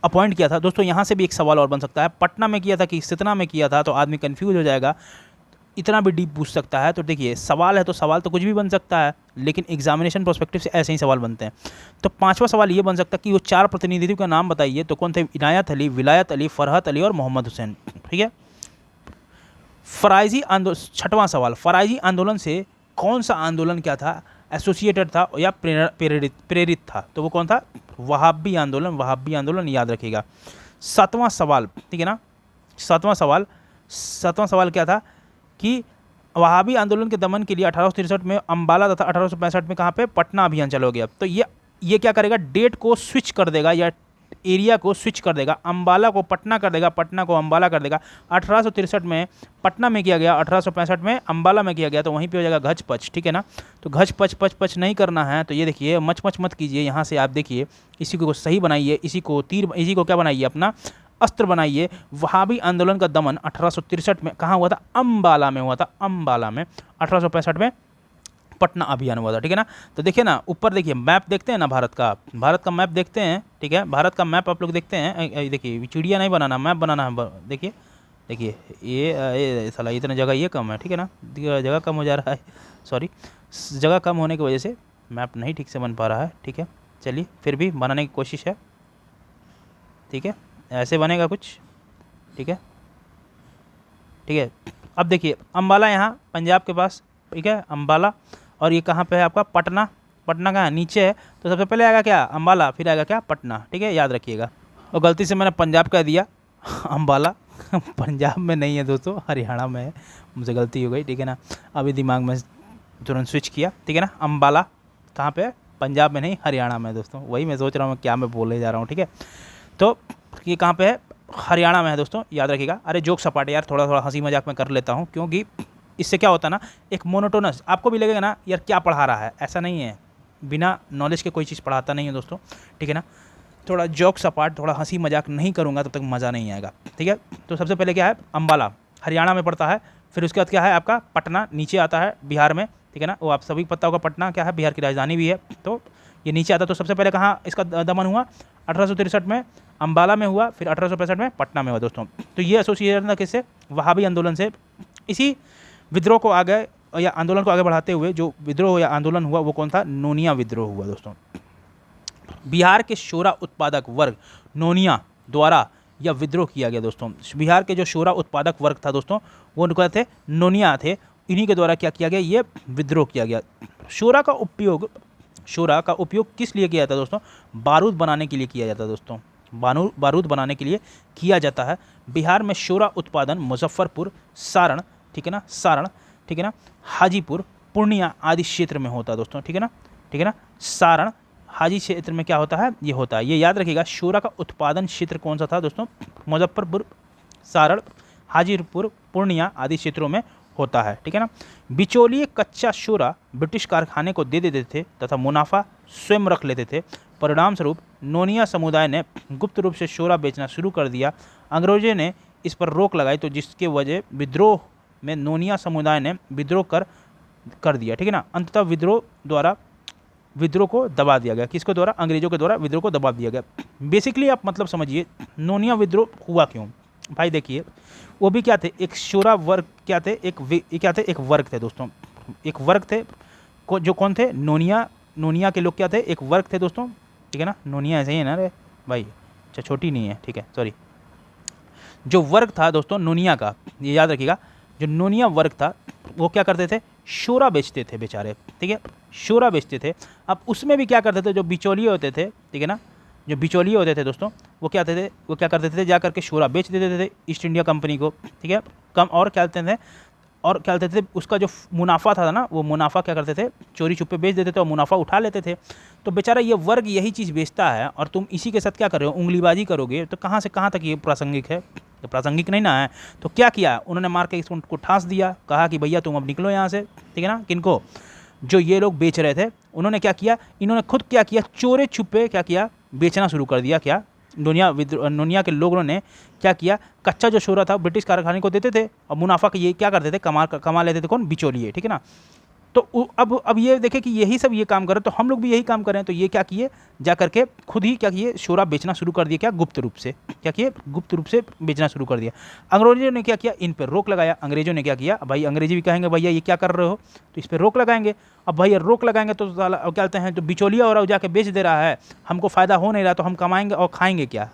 S1: अपॉइंट किया था। दोस्तों यहाँ से भी एक सवाल और बन सकता है, पटना में किया था कि सितना में किया था, तो आदमी कंफ्यूज हो जाएगा। इतना भी डीप पूछ सकता है। तो देखिए सवाल है तो सवाल तो कुछ भी बन सकता है, लेकिन एग्जामिनेशन पर्सपेक्टिव से ऐसे ही सवाल बनते हैं। तो पांचवा सवाल ये बन सकता है कि वो 4 प्रतिनिधियों का नाम बताइए। तो कौन थे? इनायत अली, विलायत अली, फरहत अली और मोहम्मद हुसैन। ठीक है। फराइजी आंदोलन, छठवां सवाल, फराइजी आंदोलन से कौन सा आंदोलन क्या था? एसोसिएटेड था या प्रेरित था? तो वो कौन था? वहाबी आंदोलन। वहाबी आंदोलन याद रखिएगा। सातवां सवाल, ठीक है ना, सातवां सवाल क्या था कि वहाबी आंदोलन के दमन के लिए 1863 में अम्बाला तथा 1865 में कहाँ पे? पटना अभियान चलो गया। तो ये क्या करेगा? डेट को स्विच कर देगा या एरिया को स्विच कर देगा। अम्बाला को पटना कर देगा, पटना को अम्बाला कर देगा। 1863 में पटना में किया गया, 1865 में अम्बाला में किया गया, तो वहीं पे हो जाएगा घच पच। ठीक है ना। तो घच पच पच पच नहीं करना है, तो ये देखिए मच मच मत कीजिए। यहाँ से आप देखिए, इसी को सही बनाइए, इसी को क्या बनाइए? अपना अस्त्र बनाइए। वहाबी आंदोलन का दमन 1863 में कहाँ हुआ था? अम्बाला में हुआ था। अम्बाला में 1865 में पटना अभियान हुआ था। ठीक है ना। तो देखिए ना, ऊपर देखिए मैप देखते हैं ना, भारत का मैप देखते हैं। ठीक है, भारत का मैप आप लोग देखते हैं। देखिए चिड़िया नहीं बनाना, मैप बनाना है। देखिए ये साला इतना जगह ये कम है। ठीक है ना, जगह कम हो जा रहा है, सॉरी, जगह कम होने की वजह से मैप नहीं ठीक से बन पा रहा है। ठीक है, चलिए फिर भी बनाने की कोशिश है। ठीक है, ऐसे बनेगा कुछ। ठीक है, ठीक है। अब देखिए अम्बाला यहाँ पंजाब के पास, ठीक है, अम्बाला। और ये कहाँ पे है आपका? पटना। पटना कहाँ? नीचे है। तो सबसे पहले आएगा क्या? अम्बाला, फिर आएगा क्या? पटना। ठीक है, याद रखिएगा। और गलती से मैंने पंजाब कह दिया, अम्बाला पंजाब में नहीं है दोस्तों, हरियाणा में है, मुझसे गलती हो गई। ठीक है ना, अभी दिमाग में तुरंत स्विच किया। ठीक है ना, अम्बाला कहाँ पे है? पंजाब में नहीं, हरियाणा में है दोस्तों। वही मैं सोच रहा हूँ क्या मैं बोले जा रहा हूँ। ठीक है, तो ये कहाँ पे है? हरियाणा में है दोस्तों, याद रखिएगा। अरे जोक सपाट यार, थोड़ा थोड़ा हंसी मजाक में कर लेता हूँ, क्योंकि इससे क्या होता है ना, एक मोनोटोनस, आपको भी लगेगा ना यार क्या पढ़ा रहा है। ऐसा नहीं है, बिना नॉलेज के कोई चीज़ पढ़ाता नहीं है दोस्तों। ठीक है ना, थोड़ा जोक सपाट, थोड़ा हंसी मजाक नहीं करूँगा तब तक मज़ा नहीं आएगा। ठीक है, तो सबसे पहले क्या है? अम्बाला हरियाणा में पड़ता है। फिर उसके बाद क्या है आपका? पटना नीचे आता है बिहार में। ठीक है ना, वो आप सभी को पता होगा, पटना क्या है? बिहार की राजधानी भी है। तो ये नीचे आता है। तो सबसे पहले कहाँ इसका दमन हुआ? 1863 में अम्बाला में हुआ, फिर 1865 में पटना में हुआ दोस्तों। तो ये एसोसिएशन था किससे? वहाबी आंदोलन से। इसी विद्रोह को आगे या आंदोलन को आगे बढ़ाते हुए जो विद्रोह या आंदोलन हुआ वो कौन था? नोनिया विद्रोह हुआ दोस्तों। बिहार के शोरा उत्पादक वर्ग नोनिया द्वारा यह विद्रोह किया गया दोस्तों। बिहार के जो शोरा उत्पादक वर्ग था दोस्तों, वो उनका थे नोनिया थे। इन्हीं के द्वारा क्या किया गया? ये विद्रोह किया गया। शोरा का उपयोग किस लिए किया जाता है दोस्तों? बारूद बनाने के लिए किया जाता है दोस्तों। बारूद बनाने के लिए किया जाता है। बिहार में शोरा उत्पादन मुजफ्फरपुर, सारण, ठीक है ना, सारण, ठीक है ना, हाजीपुर, पूर्णिया आदि क्षेत्र में होता है दोस्तों। ठीक है ना, ठीक है ना, सारण हाजी क्षेत्र में क्या होता है? ये होता है। ये याद रखिएगा, शोरा का उत्पादन क्षेत्र कौन सा था दोस्तों? मुजफ्फरपुर, सारण, हाजीपुर, पूर्णिया आदि क्षेत्रों में होता है। ठीक है ना। बिचौलिए कच्चा शोरा ब्रिटिश कारखाने को दे देते थे तथा मुनाफा स्वयं रख लेते थे। परिणाम स्वरूप नोनिया समुदाय ने गुप्त रूप से शोरा बेचना शुरू कर दिया। अंग्रेजों ने इस पर रोक लगाई, तो जिसके वजह विद्रोह में नोनिया समुदाय ने विद्रोह कर दिया। ठीक है ना, अंततः विद्रोह को दबा दिया गया। किसके द्वारा? अंग्रेजों के द्वारा विद्रोह को दबा दिया गया। बेसिकली आप मतलब समझिए, नोनिया विद्रोह हुआ क्यों? भाई देखिए, वो भी क्या थे? एक शोरा वर्ग क्या थे? एक वर्ग थे दोस्तों। एक वर्ग थे जो कौन थे? नोनिया के लोग क्या थे? एक वर्ग थे दोस्तों। ठीक है ना, नोनिया ऐसे ही है ना रे भाई, अच्छा छोटी नहीं है, ठीक है, सॉरी। जो वर्ग था दोस्तों नोनिया का, ये याद रखिएगा, जो नोनिया वर्ग था वो क्या करते थे? शोरा बेचते थे बेचारे। ठीक है, शोरा बेचते थे। अब उसमें भी क्या करते थे? जो बिचौलिए होते थे, ठीक है ना, जो बिचौलिए होते थे दोस्तों, वो क्या करते थे? जा करके शोरा बेच देते थे ईस्ट इंडिया कंपनी को। ठीक है, कम और क्या कहते थे? और क्या करते थे, उसका जो मुनाफा था ना, वो मुनाफा क्या करते थे, चोरी छुपे बेच देते थे और मुनाफा उठा लेते थे। तो बेचारा ये वर्ग यही चीज़ बेचता है और तुम इसी के साथ क्या कर रहे हो, उंगलीबाजी करोगे, तो कहाँ से कहाँ तक ये प्रासंगिक है? तो प्रासंगिक नहीं ना है। तो क्या किया उन्होंने, मार के इसको ठांस दिया, कहा कि भैया तुम अब निकलो यहाँ से, ठीक है ना। किनको? जो ये लोग बेच रहे थे, उन्होंने क्या किया, इन्होंने खुद क्या किया, चोरे छुपे क्या किया, बेचना शुरू कर दिया। क्या नोनिया के लोगों ने क्या किया, कच्चा जो शोरा था ब्रिटिश कारखाने को देते थे और मुनाफा के ये क्या करते थे, कमा लेते थे कौन, बिचौलिए, ठीक है ना। तो अब ये देखें कि यही सब ये काम कर रहे, तो हम लोग भी यही काम कर रहे हैं। तो ये क्या किए, जा करके खुद ही क्या किए, शोरा बेचना शुरू कर दिया। क्या? गुप्त रूप से। क्या किए? गुप्त रूप से बेचना शुरू कर दिया। अंग्रेजों ने क्या किया, इन पर रोक लगाया। अंग्रेजों ने क्या किया, भाई अंग्रेजी भी कहेंगे भैया ये क्या कर रहे हो, तो इस पर रोक लगाएंगे। अब भैया रोक लगाएंगे तो क्या कहते हैं, तो बिचौलिया और जाके बेच दे रहा है, हमको फ़ायदा हो नहीं रहा, तो हम कमाएंगे और खाएंगे क्या?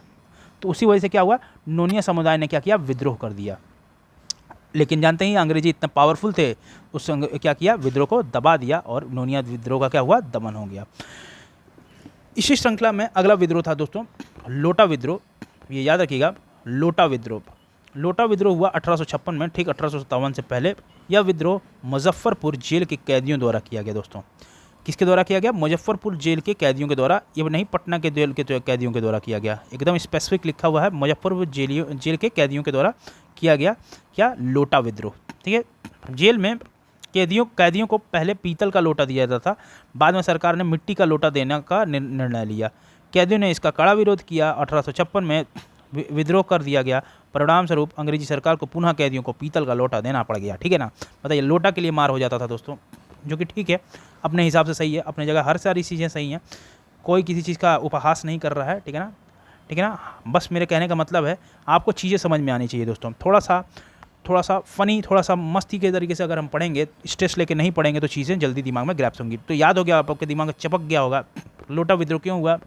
S1: तो उसी वजह से क्या हुआ, नोनिया समुदाय ने क्या किया, विद्रोह कर दिया। लेकिन जानते ही अंग्रेजी इतना पावरफुल थे, उस क्या किया, विद्रोह को दबा दिया और नोनिया विद्रोह का क्या हुआ, दमन हो गया। इसी श्रृंखला में अगला विद्रोह था दोस्तों लोटा विद्रोह। ये याद रखिएगा, लोटा विद्रोह। लोटा विद्रोह हुआ 1856 में, ठीक 1857 से पहले। यह विद्रोह मुजफ्फरपुर जेल के कैदियों द्वारा किया गया दोस्तों। किसके द्वारा किया गया? मुजफ्फरपुर जेल के कैदियों के द्वारा। ये नहीं पटना के जेल के कैदियों के द्वारा किया गया, एकदम स्पेसिफिक लिखा हुआ है, मुजफ्फरपुर जेल के कैदियों के द्वारा किया गया क्या, लोटा विद्रोह, ठीक है। जेल में कैदियों को पहले पीतल का लोटा दिया जाता था, बाद में सरकार ने मिट्टी का लोटा देने का निर्णय लिया। कैदियों ने इसका कड़ा विरोध किया। 1856 में विद्रोह कर दिया गया। परिणाम स्वरूप अंग्रेजी सरकार को पुनः कैदियों को पीतल का लोटा देना पड़ गया, ठीक है ना। बताइए, लोटा के लिए मार हो जाता था दोस्तों, जो कि ठीक है, अपने हिसाब से सही है, अपने जगह हर सारी चीज़ें सही हैं, कोई किसी चीज़ का उपहास नहीं कर रहा है, ठीक है ना, ठीक है ना। बस मेरे कहने का मतलब है आपको चीज़ें समझ में आनी चाहिए दोस्तों। थोड़ा सा फ़नी, थोड़ा सा मस्ती के तरीके से अगर हम पढ़ेंगे, स्ट्रेस लेके नहीं पढ़ेंगे, तो चीज़ें जल्दी दिमाग में ग्रैप्स होंगी। तो याद हो गया, आपके दिमाग में चपक गया होगा, लोटा विद्रोह क्यों हुआ।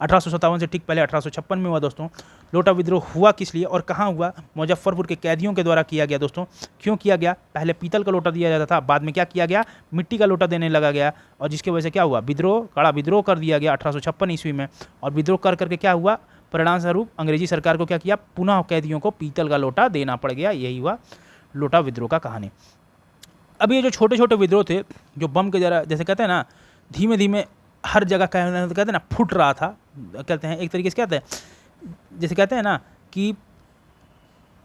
S1: 1857 से ठीक पहले 1856 में हुआ दोस्तों। लोटा विद्रोह हुआ किस लिए और कहाँ हुआ? मुजफ्फरपुर के कैदियों के द्वारा किया गया दोस्तों। क्यों किया गया? पहले पीतल का लोटा दिया जाता था, बाद में क्या किया गया, मिट्टी का लोटा देने लगा गया, और जिसकी वजह से क्या हुआ, विद्रोह, कड़ा विद्रोह कर दिया गया 1856 ईस्वी में। और विद्रोह कर करके क्या हुआ, परिणाम स्वरूप अंग्रेजी सरकार को क्या किया, पुनः कैदियों को पीतल का लोटा देना पड़ गया। यही हुआ लोटा विद्रोह का कहानी। अब ये जो छोटे छोटे विद्रोह थे, जो बम के जरा जैसे कहते हैं ना, धीमे धीमे हर जगह कहते हैं ना, फूट रहा था, कहते हैं एक तरीके से, कहते हैं जैसे कहते हैं ना कि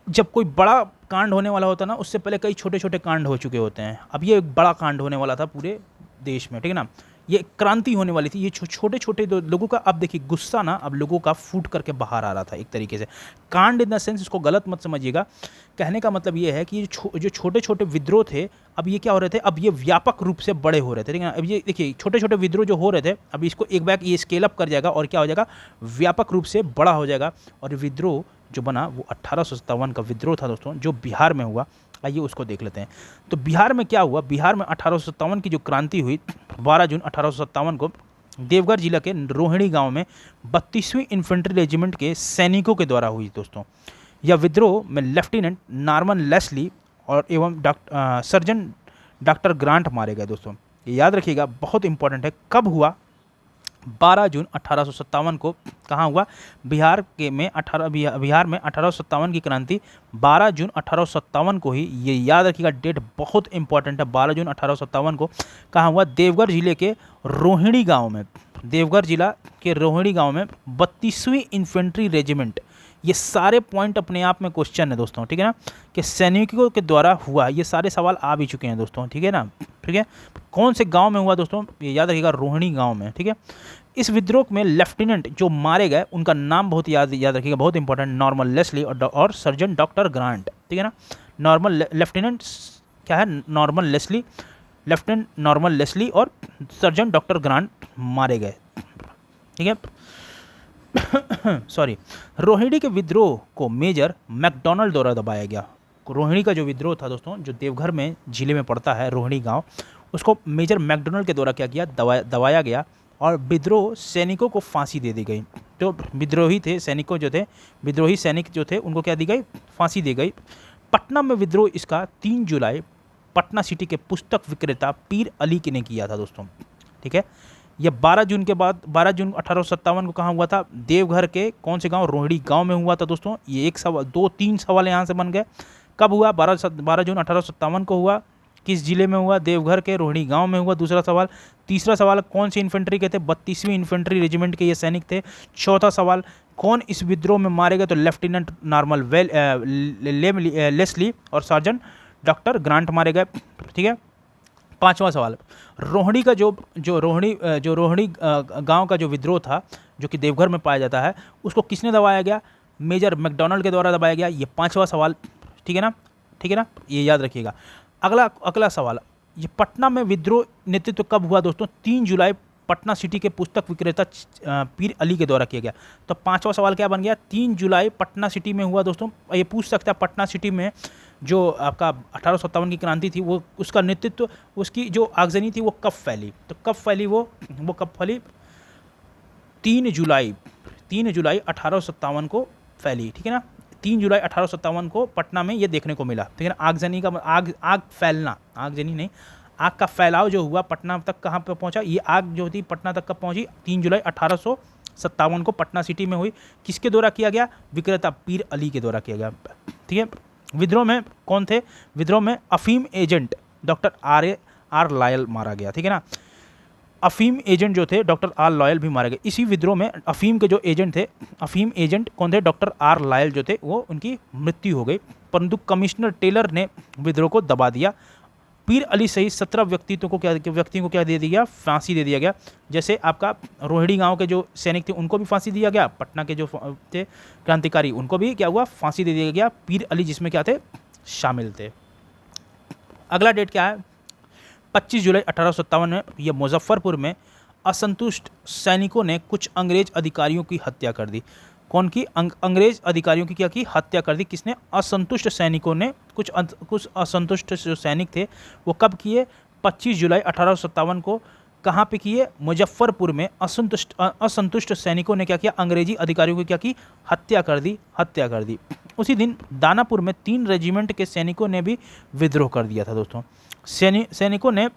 S1: जब कोई बड़ा कांड होने वाला होता है ना, उससे पहले कई छोटे छोटे कांड हो चुके होते हैं। अब ये एक बड़ा कांड होने वाला था पूरे देश में, ठीक है ना, ये क्रांति होने वाली थी। ये छोटे छोटे लोगों का, अब देखिए गुस्सा ना, अब लोगों का फूट करके बाहर आ रहा था एक तरीके से। कांड इन द सेंस, इसको गलत मत समझिएगा, कहने का मतलब ये है कि जो छोटे छोटे विद्रोह थे, अब ये क्या हो रहे थे, अब ये व्यापक रूप से बड़े हो रहे थे, ठीक है ना। अब ये देखिए छोटे छोटे विद्रोह जो हो रहे थे, अब इसको एक बैग ये स्केल अप कर जाएगा और क्या हो जाएगा, व्यापक रूप से बड़ा हो जाएगा। और विद्रोह जो बना वो 1857 का विद्रोह था दोस्तों, जो बिहार में हुआ। आइए उसको देख लेते हैं। तो बिहार में क्या हुआ, बिहार में 1857 की जो क्रांति हुई, 12 जून 1857 को देवघर जिला के रोहिणी गांव में 32वीं इन्फेंट्री रेजिमेंट के सैनिकों के द्वारा हुई दोस्तों। यह विद्रोह में लेफ्टिनेंट नॉर्मन लेस्ली और एवं सर्जन डॉक्टर ग्रांट मारे गए दोस्तों। ये याद रखिएगा, बहुत इंपॉर्टेंट है। कब हुआ? 12 जून 1857 को। कहाँ हुआ? बिहार में 1857 की क्रांति 12 जून 1857 को ही। ये याद रखिएगा, डेट बहुत इंपॉर्टेंट है। 12 जून 1857 को कहाँ हुआ? देवघर जिले के रोहिणी गांव में। देवघर जिला के रोहिणी गांव में 32वीं इन्फेंट्री रेजिमेंट। ये सारे पॉइंट अपने आप में क्वेश्चन है दोस्तों, ठीक है ना, कि सैनिकों के द्वारा हुआ। ये सारे सवाल आ भी चुके हैं दोस्तों, ठीक है ना, ठीक है। कौन से गांव में हुआ दोस्तों? ये याद रखिएगा, रोहिणी गांव में, ठीक है। इस विद्रोह में लेफ्टिनेंट जो मारे गए, उनका नाम बहुत याद रखिएगा, बहुत इंपॉर्टेंट, नॉर्मन लेस्ली और सर्जन डॉक्टर ग्रांट, ठीक है ना। नॉर्मल लेफ्टिनेंट क्या है? Norman Leslie, lieutenant Norman Leslie और सर्जन डॉक्टर ग्रांट मारे गए, ठीक है। सॉरी, रोहिणी के विद्रोह को मेजर मैकडोनल्ड द्वारा दबाया गया। रोहिणी का जो विद्रोह था दोस्तों, जो देवघर में जिले में पड़ता है रोहिणी गांव, उसको मेजर मैकडोनल्ड के द्वारा क्या किया, दबाया गया और विद्रोह सैनिकों को फांसी दे दी गई। जो विद्रोही थे, सैनिकों जो थे, विद्रोही सैनिक जो थे, उनको क्या दी गई, फांसी दी गई। पटना में विद्रोह इसका 3 जुलाई पटना सिटी के पुस्तक विक्रेता पीर अली ने किया था दोस्तों, ठीक है। यह 12 जून के बाद 12 जून 1857 को कहाँ हुआ था? देवघर के कौन से गांव? रोहिणी गांव में हुआ था दोस्तों। ये एक सवाल, 2-3 सवाल यहाँ से बन गए। कब हुआ? 12 जून 1857 को हुआ। किस जिले में हुआ? देवघर के रोहिणी गांव में हुआ। दूसरा सवाल। तीसरा सवाल, कौन सी इन्फेंट्री के थे? 32वीं इन्फेंट्री रेजिमेंट के ये सैनिक थे। चौथा सवाल, कौन इस विद्रोह में मारे गए? तो लेफ्टिनेंट नॉर्मल लेस्ली और सार्जेंट डॉक्टर ग्रांट मारे गए। ठीक है। पांचवा सवाल, रोहिणी का जो रोहिणी गांव का जो विद्रोह था, जो कि देवघर में पाया जाता है, उसको किसने दबाया गया? मेजर मैकडॉनल्ड के द्वारा दबाया गया। ये पांचवा सवाल। ठीक है ना? ठीक है ना? ये याद रखिएगा। अगला सवाल, ये पटना में विद्रोह नेतृत्व कब हुआ दोस्तों? 3 जुलाई पटना सिटी के पुस्तक विक्रेता पीर अली के द्वारा किया गया। तो पांचवा सवाल क्या बन गया? 3 जुलाई पटना सिटी में हुआ दोस्तों। ये पूछ सकता है, पटना सिटी में जो आपका 1857 की क्रांति थी, वो उसका नेतृत्व, उसकी जो आगजनी थी, वो कब फैली? तो कब फैली वो कब फैली? 3 जुलाई 1857 को फैली। ठीक है ना? 3 जुलाई 1857 को पटना में ये देखने को मिला। ठीक है ना? आगजनी का आग फैलना, आगजनी नहीं, आग का फैलाव जो हुआ पटना तक कहाँ पे पहुंचा? ये आग जो थी पटना तक कब पहुंची? 3 जुलाई 1857 को पटना सिटी में हुई। किसके द्वारा किया गया? विक्रेता पीर अली के द्वारा किया गया। ठीक है। विद्रोह में कौन थे? विद्रोह में अफीम एजेंट डॉक्टर आर लॉयल मारा गया। ठीक है ना? अफीम एजेंट जो थे डॉक्टर आर लॉयल भी मारे गए इसी विद्रोह में। अफीम के जो एजेंट थे, अफीम एजेंट कौन थे? डॉक्टर आर लॉयल जो थे, वो उनकी मृत्यु हो गई। परंतु कमिश्नर टेलर ने विद्रोह को दबा दिया। पीर अली सहित 17 व्यक्तियों को क्या दे दिया? फांसी दे दिया गया। जैसे आपका रोहिणी गांव के जो सैनिक थे, उनको भी फांसी दिया गया। पटना के जो थे क्रांतिकारी, उनको भी क्या हुआ? फांसी दे दिया गया। पीर अली जिसमें क्या थे? शामिल थे। अगला डेट क्या है? 25 जुलाई 1857 में यह मुजफ्फरपुर में असंतुष्ट सैनिकों ने कुछ अंग्रेज अधिकारियों की हत्या कर दी। कौन की? अंग्रेज अधिकारियों की क्या की? हत्या कर दी। किसने? असंतुष्ट सैनिकों ने। कुछ असंतुष्ट जो सैनिक थे, वो कब किए? 25 जुलाई 1857 को। कहाँ पे किए? मुजफ्फरपुर में असंतुष्ट सैनिकों ने क्या किया? अंग्रेजी अधिकारियों की क्या की? हत्या कर दी। उसी दिन दानापुर में 3 रेजिमेंट के सैनिकों ने भी विद्रोह कर दिया था दोस्तों। सैनिकों ने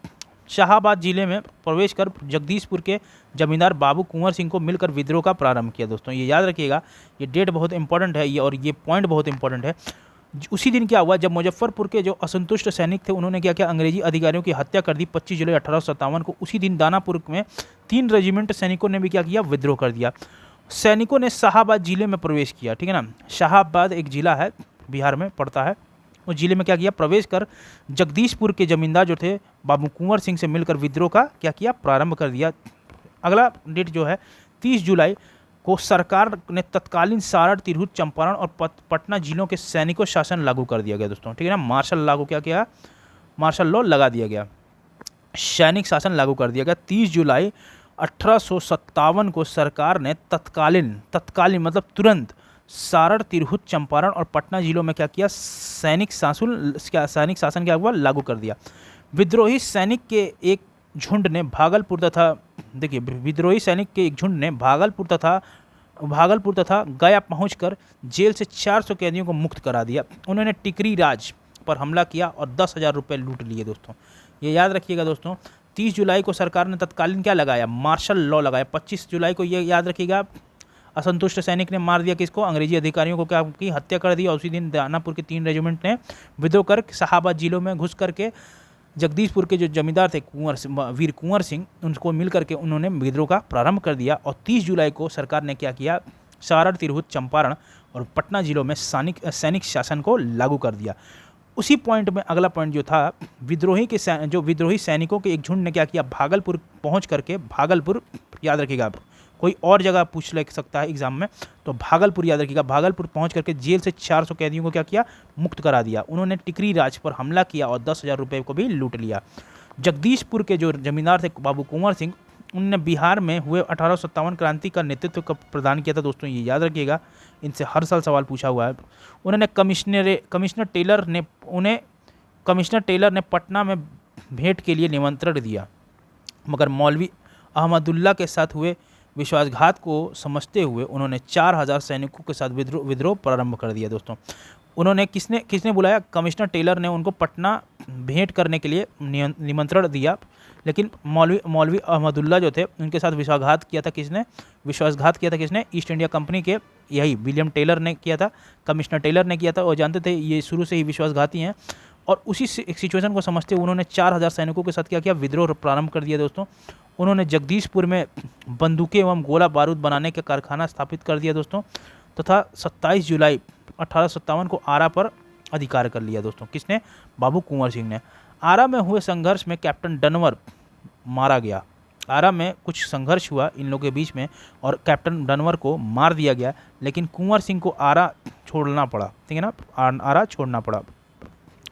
S1: शाहाबाद जिले में प्रवेश कर जगदीशपुर के जमींदार बाबू कुंवर सिंह को मिलकर विद्रोह का प्रारंभ किया दोस्तों। ये याद रखिएगा, ये डेट बहुत इंपॉर्टेंट है, और ये पॉइंट बहुत इंपॉर्टेंट है। उसी दिन क्या हुआ? जब मुजफ्फरपुर के जो असंतुष्ट सैनिक थे, उन्होंने क्या किया? अंग्रेजी अधिकारियों की हत्या कर दी 25 जुलाई 1857 को। उसी दिन दानापुर में 3 रेजिमेंट सैनिकों ने भी क्या किया? विद्रोह कर दिया। सैनिकों ने शाहाबाद जिले में प्रवेश किया। ठीक है ना? शाहाबाद एक जिला है, बिहार में पड़ता है। उस जिले में क्या किया? प्रवेश कर जगदीशपुर के जमींदार जो थे बाबू कुंवर सिंह से मिलकर विद्रोह का क्या किया? प्रारंभ कर दिया। अगला डेट जो है 30 जुलाई को सरकार ने तत्कालीन सारण, तिरहुत, चंपारण और पटना जिलों के सैनिकों शासन लागू कर दिया गया दोस्तों। ठीक है ना? मार्शल लागू क्या किया? मार्शल लॉ लगा दिया गया, सैनिक शासन लागू कर दिया गया। 30 जुलाई 1857 को सरकार ने तत्कालीन मतलब तुरंत सारण, तिरहुत, चंपारण और पटना जिलों में क्या किया? सैनिक शासन क्या हुआ? लागू कर दिया। विद्रोही सैनिक के एक झुंड ने भागलपुर तथा गया पहुंचकर जेल से 400 कैदियों को मुक्त करा दिया। उन्होंने टिकरी राज पर हमला किया और 10,000 रुपये लूट लिए दोस्तों। ये याद रखिएगा दोस्तों। 30 जुलाई को सरकार ने तत्कालीन क्या लगाया? मार्शल लॉ लगाया। 25 जुलाई को ये याद रखिएगा, असंतुष्ट सैनिक ने मार दिया किसको? अंग्रेजी अधिकारियों को क्या की? हत्या कर दी। और उसी दिन दानापुर के 3 रेजिमेंट ने विद्रोह कर शाहाबाद जिलों में घुस करके जगदीशपुर के जो जमींदार थे वीर कुंवर सिंह, उनको मिल करके उन्होंने विद्रोह का प्रारंभ कर दिया। और 30 जुलाई को सरकार ने क्या किया? सारण, तिरहुत, चंपारण और पटना जिलों में सैनिक शासन को लागू कर दिया। उसी पॉइंट में अगला पॉइंट जो था, विद्रोही सैनिकों के एक झुंड ने क्या किया? भागलपुर पहुंच करके, भागलपुर याद रखिएगा, कोई और जगह पूछ ले सकता है एग्जाम में, तो भागलपुर याद रखिएगा। भागलपुर पहुंच करके जेल से 400 कैदियों को क्या किया? मुक्त करा दिया। उन्होंने टिकरी राज पर हमला किया और 10,000 रुपये को भी लूट लिया। जगदीशपुर के जो जमींदार थे बाबू कुंवर सिंह, उनने बिहार में हुए 1857 क्रांति का नेतृत्व प्रदान किया था दोस्तों। ये याद रखिएगा, इनसे हर साल सवाल पूछा हुआ है। उन्होंने कमिश्नर टेलर ने पटना में भेंट के लिए निमंत्रण दिया, मगर मौलवी अहमदुल्ला के साथ हुए विश्वासघात को समझते हुए उन्होंने 4,000 सैनिकों के साथ विद्रोह प्रारंभ कर दिया दोस्तों। उन्होंने किसने बुलाया? कमिश्नर टेलर ने उनको पटना भेंट करने के लिए निमंत्रण दिया, लेकिन मौलवी अहमदुल्ला जो थे, उनके साथ विश्वासघात किया था किसने? ईस्ट इंडिया कंपनी के यही विलियम टेलर ने किया था, कमिश्नर टेलर ने किया था, और जानते थे ये शुरू से ही विश्वासघाती हैं। और उसी सिचुएशन को समझते हुए उन्होंने 4000 सैनिकों के साथ क्या किया, विद्रोह प्रारंभ कर दिया दोस्तों। उन्होंने जगदीशपुर में बंदूकें एवं गोला बारूद बनाने का कारखाना स्थापित कर दिया दोस्तों, तथा 27 जुलाई 1857 को आरा पर अधिकार कर लिया दोस्तों। किसने? बाबू कुंवर सिंह ने। आरा में हुए संघर्ष में कैप्टन डनवर मारा गया। आरा में कुछ संघर्ष हुआ इन लोगों के बीच में और कैप्टन डनवर को मार दिया गया, लेकिन कुंवर सिंह को आरा छोड़ना पड़ा, ठीक है ना, आरा छोड़ना पड़ा।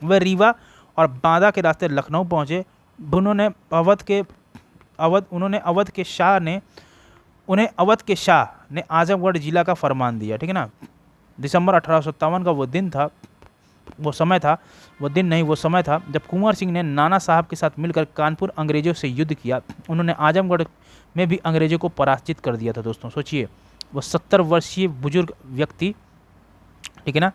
S1: वह रीवा और बांदा के रास्ते लखनऊ पहुंचे। उन्होंने अवध के शाह ने आजमगढ़ जिला का फरमान दिया, ठीक है ना। दिसंबर 1857 का वो समय था जब कुंवर सिंह ने नाना साहब के साथ मिलकर कानपुर अंग्रेजों से युद्ध किया। उन्होंने आजमगढ़ में भी अंग्रेजों को पराजित कर दिया था दोस्तों। सोचिए, वो 70 वर्षीय बुजुर्ग व्यक्ति, ठीक है ना,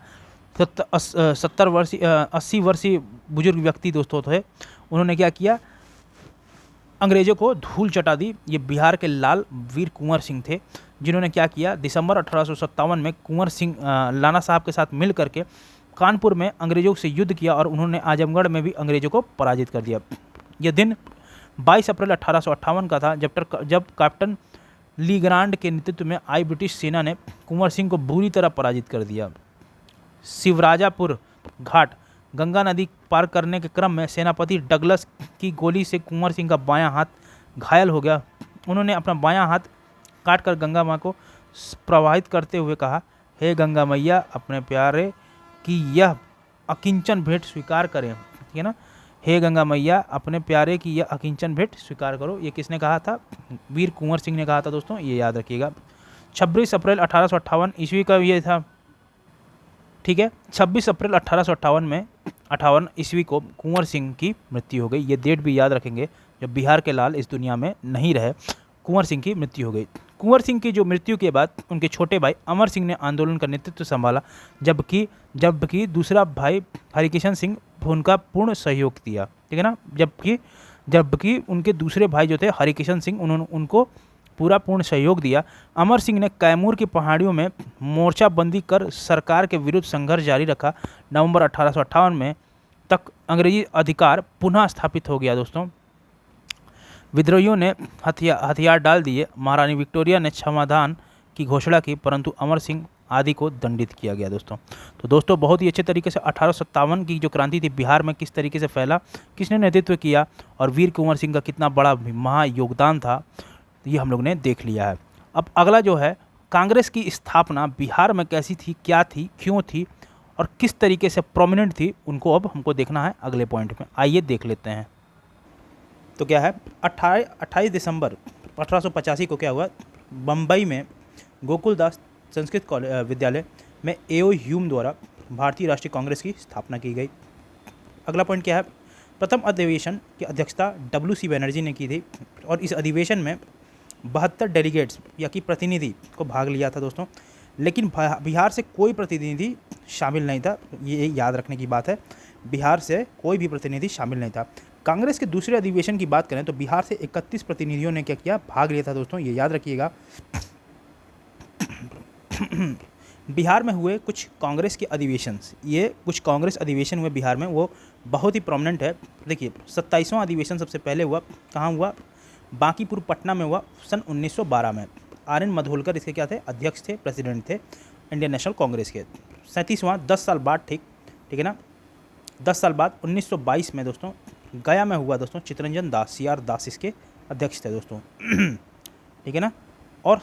S1: 80 वर्षीय बुजुर्ग व्यक्ति दोस्तों थे। उन्होंने क्या किया, अंग्रेजों को धूल चटा दी। ये बिहार के लाल वीर कुंवर सिंह थे, जिन्होंने क्या किया, दिसंबर 1857 में कुंवर सिंह नाना साहब के साथ मिल करके कानपुर में अंग्रेजों से युद्ध किया और उन्होंने आजमगढ़ में भी अंग्रेजों को पराजित कर दिया। यह दिन 22 अप्रैल 1858 का था, जब कैप्टन लीग्रांड के नेतृत्व में आई ब्रिटिश सेना ने कुंवर सिंह को बुरी तरह पराजित कर दिया। शिवराजापुर घाट गंगा नदी पार करने के क्रम में सेनापति डगलस की गोली से कुंवर सिंह का बायां हाथ घायल हो गया। उन्होंने अपना बायां हाथ काटकर गंगा माँ को प्रवाहित करते हुए कहा, हे गंगा मैया, अपने प्यारे की यह अकिंचन भेंट स्वीकार करें, ठीक है ना। हे गंगा मैया, अपने प्यारे की यह अकिंचन भेंट स्वीकार करो। ये किसने कहा था? वीर कुंवर सिंह ने कहा था दोस्तों, ये याद रखिएगा। 26 अप्रैल 1858 ईस्वी का ये था, ठीक है। 26 अप्रैल 1858 ईस्वी को कुंवर सिंह की मृत्यु हो गई। ये डेट भी याद रखेंगे, जब बिहार के लाल इस दुनिया में नहीं रहे, कुंवर सिंह की मृत्यु हो गई। कुंवर सिंह की जो मृत्यु के बाद उनके छोटे भाई अमर सिंह ने आंदोलन का नेतृत्व संभाला, जबकि दूसरा भाई हरिकिशन सिंह उनका पूर्ण सहयोग दिया, ठीक है ना। जबकि उनके दूसरे भाई जो थे हरिकिशन सिंह, उन्होंने उनको पूरा पूर्ण सहयोग दिया। अमर सिंह ने कैमूर की पहाड़ियों में मोर्चाबंदी कर सरकार के विरुद्ध संघर्ष जारी रखा। नवंबर 1858 में तक अंग्रेजी अधिकार पुनः स्थापित हो गया दोस्तों। विद्रोहियों ने हथियार डाल दिए। महारानी विक्टोरिया ने क्षमादान की घोषणा की, परंतु अमर सिंह आदि को दंडित किया गया दोस्तों। तो दोस्तों, बहुत ही अच्छे तरीके से 1857 की जो क्रांति थी बिहार में किस तरीके से फैला, किसने नेतृत्व किया और वीर कुंवर सिंह का कितना बड़ा महायोगदान था, ये हम लोग ने देख लिया है। अब अगला जो है, कांग्रेस की स्थापना बिहार में कैसी थी, क्या थी, क्यों थी और किस तरीके से प्रोमिनेंट थी, उनको अब हमको देखना है अगले पॉइंट में। आइए देख लेते हैं। तो क्या है, 28 दिसंबर 1885 को क्या हुआ, बम्बई में गोकुलदास संस्कृत विद्यालय में A.O. ह्यूम द्वारा भारतीय राष्ट्रीय कांग्रेस की स्थापना की गई। अगला पॉइंट क्या है, प्रथम अधिवेशन की अध्यक्षता W.C. बनर्जी ने की थी और इस अधिवेशन में 72 डेलीगेट्स या कि प्रतिनिधि को भाग लिया था दोस्तों, लेकिन बिहार से कोई प्रतिनिधि शामिल नहीं था। ये याद रखने की बात है, बिहार से कोई भी प्रतिनिधि शामिल नहीं था। कांग्रेस के दूसरे अधिवेशन की बात करें तो बिहार से 31 प्रतिनिधियों ने क्या किया, भाग लिया था दोस्तों, ये याद रखिएगा। बिहार में हुए कुछ कांग्रेस के अधिवेशन, ये कुछ कांग्रेस अधिवेशन हुए बिहार में, वो बहुत ही प्रोमिनेंट है। देखिए, 27वां अधिवेशन सबसे पहले हुआ, कहाँ हुआ, बांकीपुर पटना में हुआ सन 1912 में। R.N. मधोलकर इसके क्या थे, अध्यक्ष थे, प्रेसिडेंट थे इंडियन नेशनल कांग्रेस के। 37वां 10 साल बाद, ठीक है ना, 10 साल बाद 1922 में दोस्तों गया में हुआ दोस्तों, चितरंजन दास, CR दास इसके अध्यक्ष थे दोस्तों। ठीक है ना, और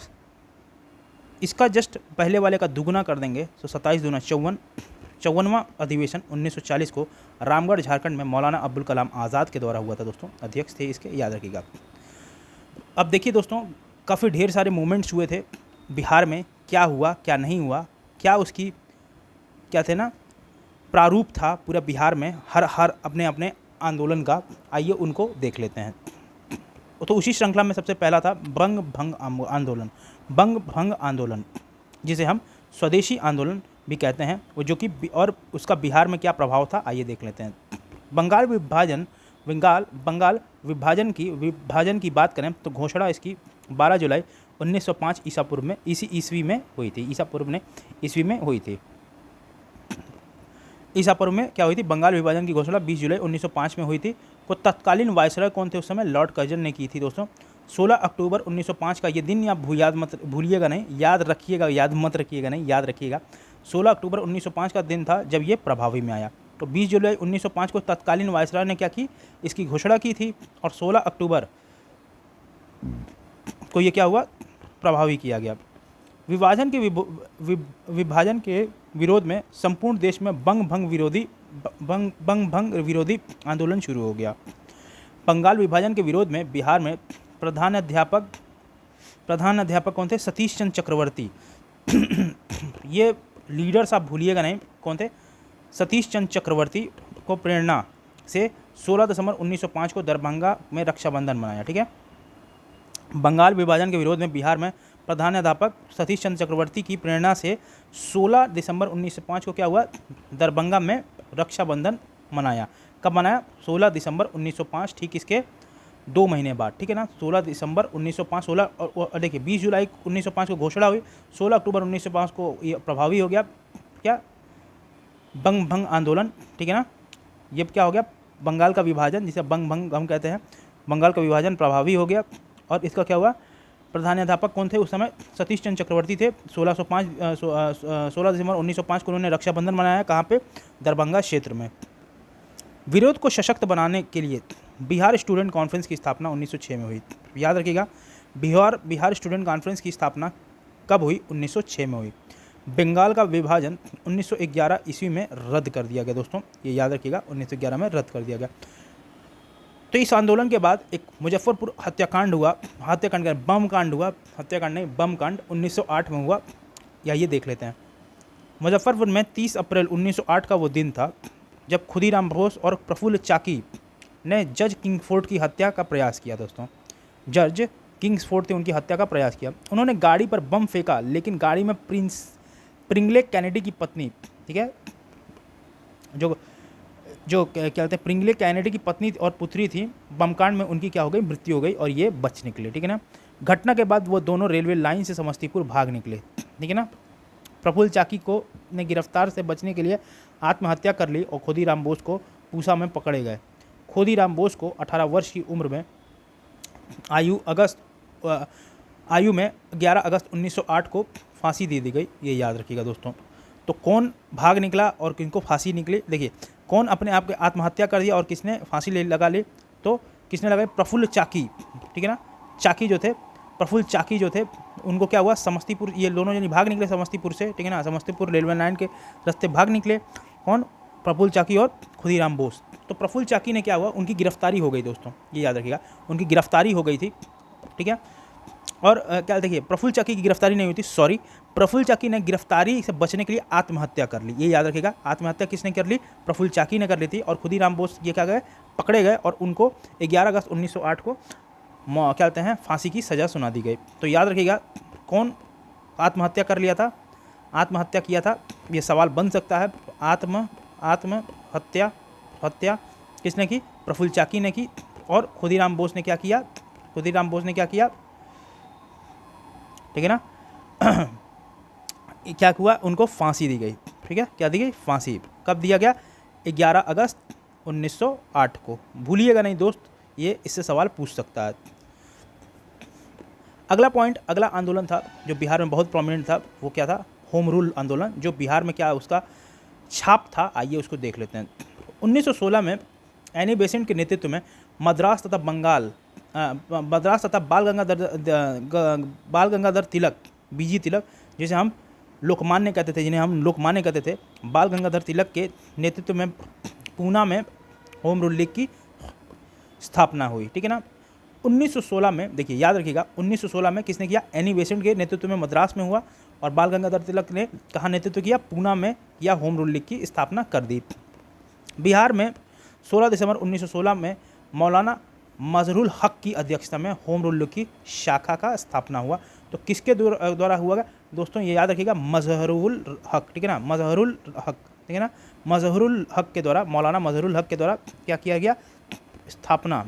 S1: इसका जस्ट पहले वाले का दुगुना कर देंगे तो 27 दूना 54वां अधिवेशन 1940 को रामगढ़ झारखंड में मौलाना अब्दुल कलाम आज़ाद के द्वारा हुआ था दोस्तों, अध्यक्ष थे इसके, याद रखिएगा। अब देखिए दोस्तों, काफ़ी ढेर सारे मूवमेंट्स हुए थे बिहार में, क्या हुआ क्या नहीं हुआ, क्या उसकी क्या थे ना प्रारूप था पूरा बिहार में हर अपने अपने आंदोलन का, आइए उनको देख लेते हैं। तो उसी श्रृंखला में सबसे पहला था बंग भंग आंदोलन, जिसे हम स्वदेशी आंदोलन भी कहते हैं, वो जो कि और उसका बिहार में क्या प्रभाव था, आइए देख लेते हैं। बंगाल विभाजन की बात करें तो घोषणा इसकी 12 जुलाई 1905 ईसा पूर्व में ईस्वी में हुई थी। ईसा पूर्व ने ईस्वी में हुई थी। ईसा पूर्व में क्या हुई थी? बंगाल विभाजन की घोषणा 20 जुलाई 1905 में हुई थी। को तत्कालीन वायसराय कौन थे उस समय? लॉर्ड कर्जन ने की थी दोस्तों। 16 अक्टूबर 1905 का ये दिन आप याद मत भूलिएगा नहीं, याद रखिएगा, याद मत रखिएगा नहीं, याद रखिएगा। 16 अक्टूबर 1905 का दिन था जब ये प्रभावी में आया। तो 20 जुलाई 1905 को तत्कालीन वायसराय ने क्या की? इसकी घोषणा की थी और 16 अक्टूबर को ये क्या हुआ? प्रभावी किया गया। विभाजन के विरोध में संपूर्ण देश में बंग भंग विरोधी आंदोलन शुरू हो गया। बंगाल विभाजन के विरोध में बिहार में प्रधान अध्यापक कौन थे? सतीश चंद्र चक्रवर्ती। ये लीडर्स आप भूलिएगा नहीं, कौन थे? सतीश चंद्र चक्रवर्ती को प्रेरणा से 16 दिसंबर 1905 को दरभंगा में रक्षाबंधन मनाया। ठीक है। बंगाल विभाजन के विरोध में बिहार में प्रधान अध्यापक सतीश चंद्र चक्रवर्ती की प्रेरणा से 16 दिसंबर 1905 को क्या हुआ? दरभंगा में रक्षाबंधन मनाया। कब मनाया? 16 दिसंबर 1905, ठीक इसके 2 महीने बाद। ठीक है ना, 16 दिसंबर 1905, 16 और देखिए 20 जुलाई 1905 को घोषणा हुई, 16 अक्टूबर 1905 को ये प्रभावी हो गया। क्या? बंग भंग आंदोलन। ठीक है ना, ये क्या हो गया? बंगाल का विभाजन, जिसे बंग भंग हम कहते हैं, बंगाल का विभाजन प्रभावी हो गया। और इसका क्या हुआ? प्रधान अध्यापक कौन थे उस समय? सतीश चंद्र चक्रवर्ती थे। 16 दिसंबर 1905 को उन्होंने रक्षाबंधन मनाया। कहाँ पे? दरभंगा क्षेत्र में। विरोध को सशक्त बनाने के लिए बिहार स्टूडेंट कॉन्फ्रेंस की स्थापना 1906 में हुई। याद रखिएगा, बिहार स्टूडेंट कॉन्फ्रेंस की स्थापना कब हुई? 1906 में हुई। बंगाल का विभाजन 1911 ईस्वी में रद्द कर दिया गया दोस्तों, ये याद रखिएगा, 1911 में रद्द कर दिया गया। तो इस आंदोलन के बाद एक मुजफ्फरपुर हत्याकांड हुआ, बम कांड हुआ, हत्याकांड नहीं, बम कांड 1908 में हुआ। या ये देख लेते हैं। मुजफ्फरपुर में 30 अप्रैल 1908 का वो दिन था जब खुदीराम बोस और प्रफुल्ल चाकी ने जज किंग्सफोर्ड की हत्या का प्रयास किया दोस्तों। जज किंग्सफोर्ड थे, उनकी हत्या का प्रयास किया। उन्होंने गाड़ी पर बम फेंका, लेकिन गाड़ी में प्रिंगले कैनेडी की पत्नी, ठीक है, जो क्या कहते हैं, प्रिंगले कैनेडी की पत्नी और पुत्री थी, बमकांड में उनकी क्या हो गई? मृत्यु हो गई और ये बच निकले। ठीक है ना। घटना के बाद वो दोनों रेलवे लाइन से समस्तीपुर भाग निकले। ठीक है ना। प्रफुल्ल चाकी को ने गिरफ्तार से बचने के लिए आत्महत्या कर ली और खुदीराम बोस को पूसा में पकड़े गए। खुदीराम बोस को 18 वर्ष की उम्र में आयु में 11 अगस्त 1908 को फांसी दे दी गई। ये याद रखिएगा दोस्तों। तो कौन भाग निकला और किनको फांसी निकली? देखिए, कौन अपने आप के आत्महत्या कर दिया और किसने फांसी लगा ली? तो किसने लगाई? प्रफुल्ल चाकी। ठीक है ना। प्रफुल्ल चाकी जो थे उनको क्या हुआ? समस्तीपुर, ये दोनों जन भाग निकले समस्तीपुर से। ठीक है ना। समस्तीपुर रेलवे लाइन के रास्ते भाग निकले। कौन? प्रफुल्ल चाकी और खुदीराम बोस। तो प्रफुल्ल चाकी ने क्या हुआ? उनकी गिरफ्तारी हो गई दोस्तों, ये याद रखिएगा, उनकी गिरफ्तारी हो गई थी। ठीक है। और क्या देखिए, प्रफुल्ल चाकी की गिरफ्तारी नहीं हुई थी, सॉरी, प्रफुल्ल चाकी ने गिरफ्तारी से बचने के लिए आत्महत्या कर ली। ये याद रखिएगा, आत्महत्या किसने कर ली? प्रफुल्ल चाकी ने कर ली थी। और खुदीराम बोस ये क्या गए? पकड़े गए और उनको 11 अगस्त 1908 को क्या कहते हैं, फांसी की सज़ा सुना दी गई। तो याद रखिएगा, कौन आत्महत्या कर लिया था? आत्महत्या किया था, ये सवाल बन सकता है। आत्महत्या किसने की? प्रफुल्ल चाकी ने की। और खुदीराम बोस ने क्या किया? ठीक है ना। क्या हुआ? उनको फांसी दी गई। ठीक है, क्या दी गई? फांसी। कब दिया गया? 11 अगस्त 1908 को। भूलिएगा नहीं दोस्त, ये इससे सवाल पूछ सकता है। अगला आंदोलन था जो बिहार में बहुत प्रोमिनेंट था, वो क्या था? होम रूल आंदोलन, जो बिहार में क्या उसका छाप था, आइए उसको देख लेते हैं। 1916 में एनी बेसेंट के नेतृत्व में मद्रास तथा बाल गंगाधर तिलक, बीजी तिलक, जिसे हम लोकमान्य कहते थे, बाल गंगाधर तिलक के नेतृत्व में पूना में होम रूल लीग की स्थापना हुई। ठीक है ना। 1916 में देखिए, याद रखिएगा, 1916 में किसने किया? एनी बेसेंट के नेतृत्व में मद्रास में हुआ और बाल गंगाधर तिलक ने कहाँ नेतृत्व किया? पूना में किया, होम रूल लीग की स्थापना कर दी। बिहार में 16 दिसंबर 1916 में मौलाना मजहरुल हक की अध्यक्षता में होम रूल लीग की शाखा का स्थापना हुआ। तो किसके द्वारा हुआ दोस्तों? ये याद रखिएगा, मजहरुल हक। ठीक है ना, मजहरुल हक। ठीक है ना, मजहरुल हक के द्वारा, मौलाना मजहरुल हक के द्वारा क्या किया गया? स्थापना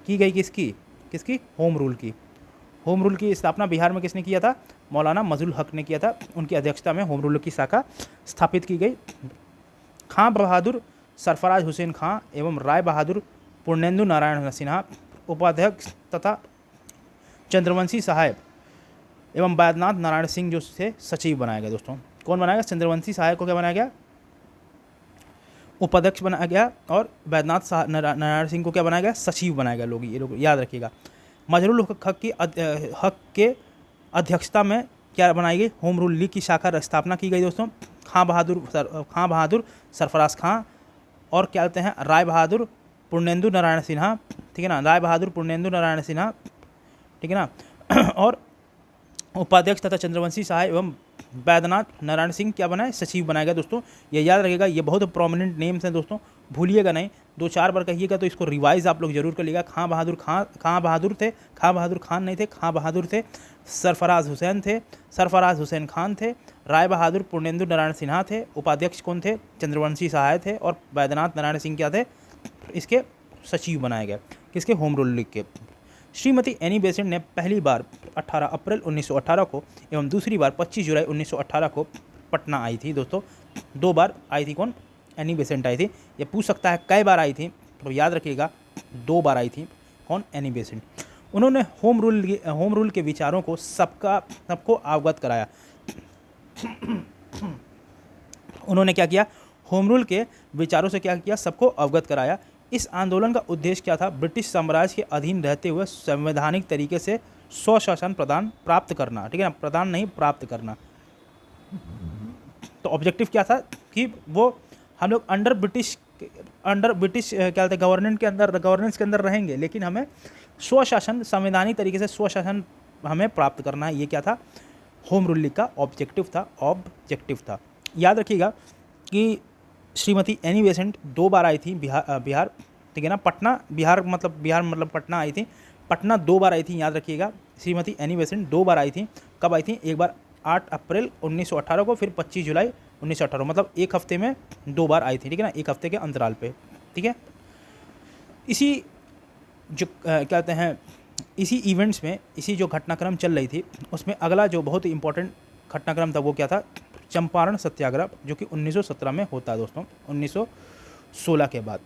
S1: की गई। किसकी? होम रूल की। होम रूल की स्थापना बिहार में किसने किया था? मौलाना मजलुल हक ने किया था। उनकी अध्यक्षता में होम रूल की शाखा स्थापित की गई। खां बहादुर सरफराज हुसैन खां एवं राय बहादुर पूर्णेंदु नारायण सिन्हा उपाध्यक्ष तथा चंद्रवंशी साहब एवं बैद्यनाथ नारायण सिंह जो से सचिव बनाया गया। दोस्तों कौन बनाया गया? चंद्रवंशी साहब को क्या बनाया गया? उपाध्यक्ष बनाया गया। और बैद्यनाथ नारायण सिंह को क्या बनाया गया? सचिव बनाया गया। लोग ये लोग याद रखिएगा। मजरूल हक के अध्यक्षता में क्या बनाई गई? होम रूल लीग की शाखा स्थापना की गई। दोस्तों खां बहादुर सरफराज खां और क्या कहते हैं, राय बहादुर पूर्णेंदु नारायण सिन्हा, ठीक है ना, राय बहादुर पूर्णेंदु नारायण सिन्हा, ठीक है ना, और उपाध्यक्ष तथा चंद्रवंशी साहब एवं बैद्यनाथ नारायण सिंह क्या बनाए? सचिव बनाया गया। दोस्तों ये याद रखिएगा, ये बहुत प्रोमिनेंट नेम्स हैं दोस्तों, भूलिएगा नहीं। 2-4 बार कहिएगा तो इसको रिवाइज आप लोग जरूर कर लीजिएगा। खां बहादुर थे, खां बहादुर खान नहीं थे, खां बहादुर थे, सरफराज हुसैन खान थे, राय बहादुर पूर्णेंदु नारायण सिन्हा थे, उपाध्यक्ष कौन थे? चंद्रवंशी साहब थे, और बैद्यनाथ नारायण सिंह क्या थे? इसके सचिव बनाए गए। किसके? होम रूल लीग के। श्रीमती एनी बेसेंट ने पहली बार 18 अप्रैल 1918 को एवं दूसरी बार 25 जुलाई 1918 को पटना आई थी। दोस्तों 2 बार आई थी। कौन? एनी बेसेंट आई थी। ये पूछ सकता है कई बार आई थी, तो याद रखिएगा 2 बार आई थी। कौन? Annie Besant. उन्होंने होम रूल के विचारों को सबको अवगत कराया। उन्होंने क्या किया? होम रूल के विचारों से क्या किया? सबको अवगत कराया। इस आंदोलन का उद्देश्य क्या था? ब्रिटिश साम्राज्य के अधीन रहते हुए संवैधानिक तरीके से स्वशासन प्राप्त करना, ठीक है ना, प्रदान नहीं प्राप्त करना। तो ऑब्जेक्टिव क्या था कि वो हम लोग अंडर ब्रिटिश क्या कहते हैं, गवर्नेंस के अंदर रहेंगे, लेकिन हमें स्वशासन, संवैधानिक तरीके से स्वशासन हमें प्राप्त करना है। ये क्या था? होम रूल लीग का ऑब्जेक्टिव था। याद रखिएगा कि श्रीमती एनी बेसेंट 2 बार आई थी बिहार, ठीक है ना, पटना, बिहार मतलब पटना आई थी। पटना 2 बार आई थी, याद रखिएगा। श्रीमती एनी बेसेंट 2 बार आई थी। कब आई थी? एक बार 8 अप्रैल 1918 को, फिर 25 जुलाई 1918, मतलब एक हफ्ते में 2 बार आई थी, ठीक है ना, एक हफ्ते के अंतराल पे, ठीक है। इसी जो क्या कहते हैं, इसी इवेंट्स में, इसी जो घटनाक्रम चल रही थी, उसमें अगला जो बहुत ही इंपॉर्टेंट घटनाक्रम था वो क्या था? चंपारण सत्याग्रह, जो कि 1917 में होता है। दोस्तों 1916 के बाद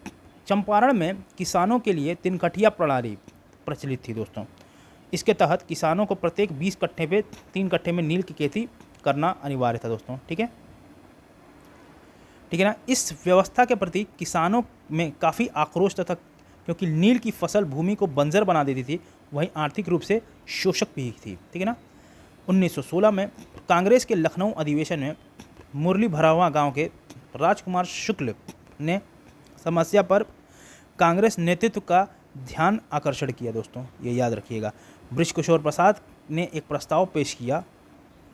S1: चंपारण में किसानों के लिए 3 कठिया प्रणाली प्रचलित थी। दोस्तों इसके तहत किसानों को प्रत्येक 20 कट्ठे पे 3 कट्ठे में नील की खेती करना अनिवार्य था। दोस्तों ठीक है ना। इस व्यवस्था के प्रति किसानों में काफ़ी आक्रोश था, क्योंकि नील की फसल भूमि को बंजर बना देती थी, वहीं आर्थिक रूप से शोषक भी थी, ठीक है ना। 1916 में कांग्रेस के लखनऊ अधिवेशन में मुरली भरावा गांव के राजकुमार शुक्ल ने समस्या पर कांग्रेस नेतृत्व का ध्यान आकर्षण किया। दोस्तों ये याद रखिएगा। बृजकिशोर प्रसाद ने एक प्रस्ताव पेश किया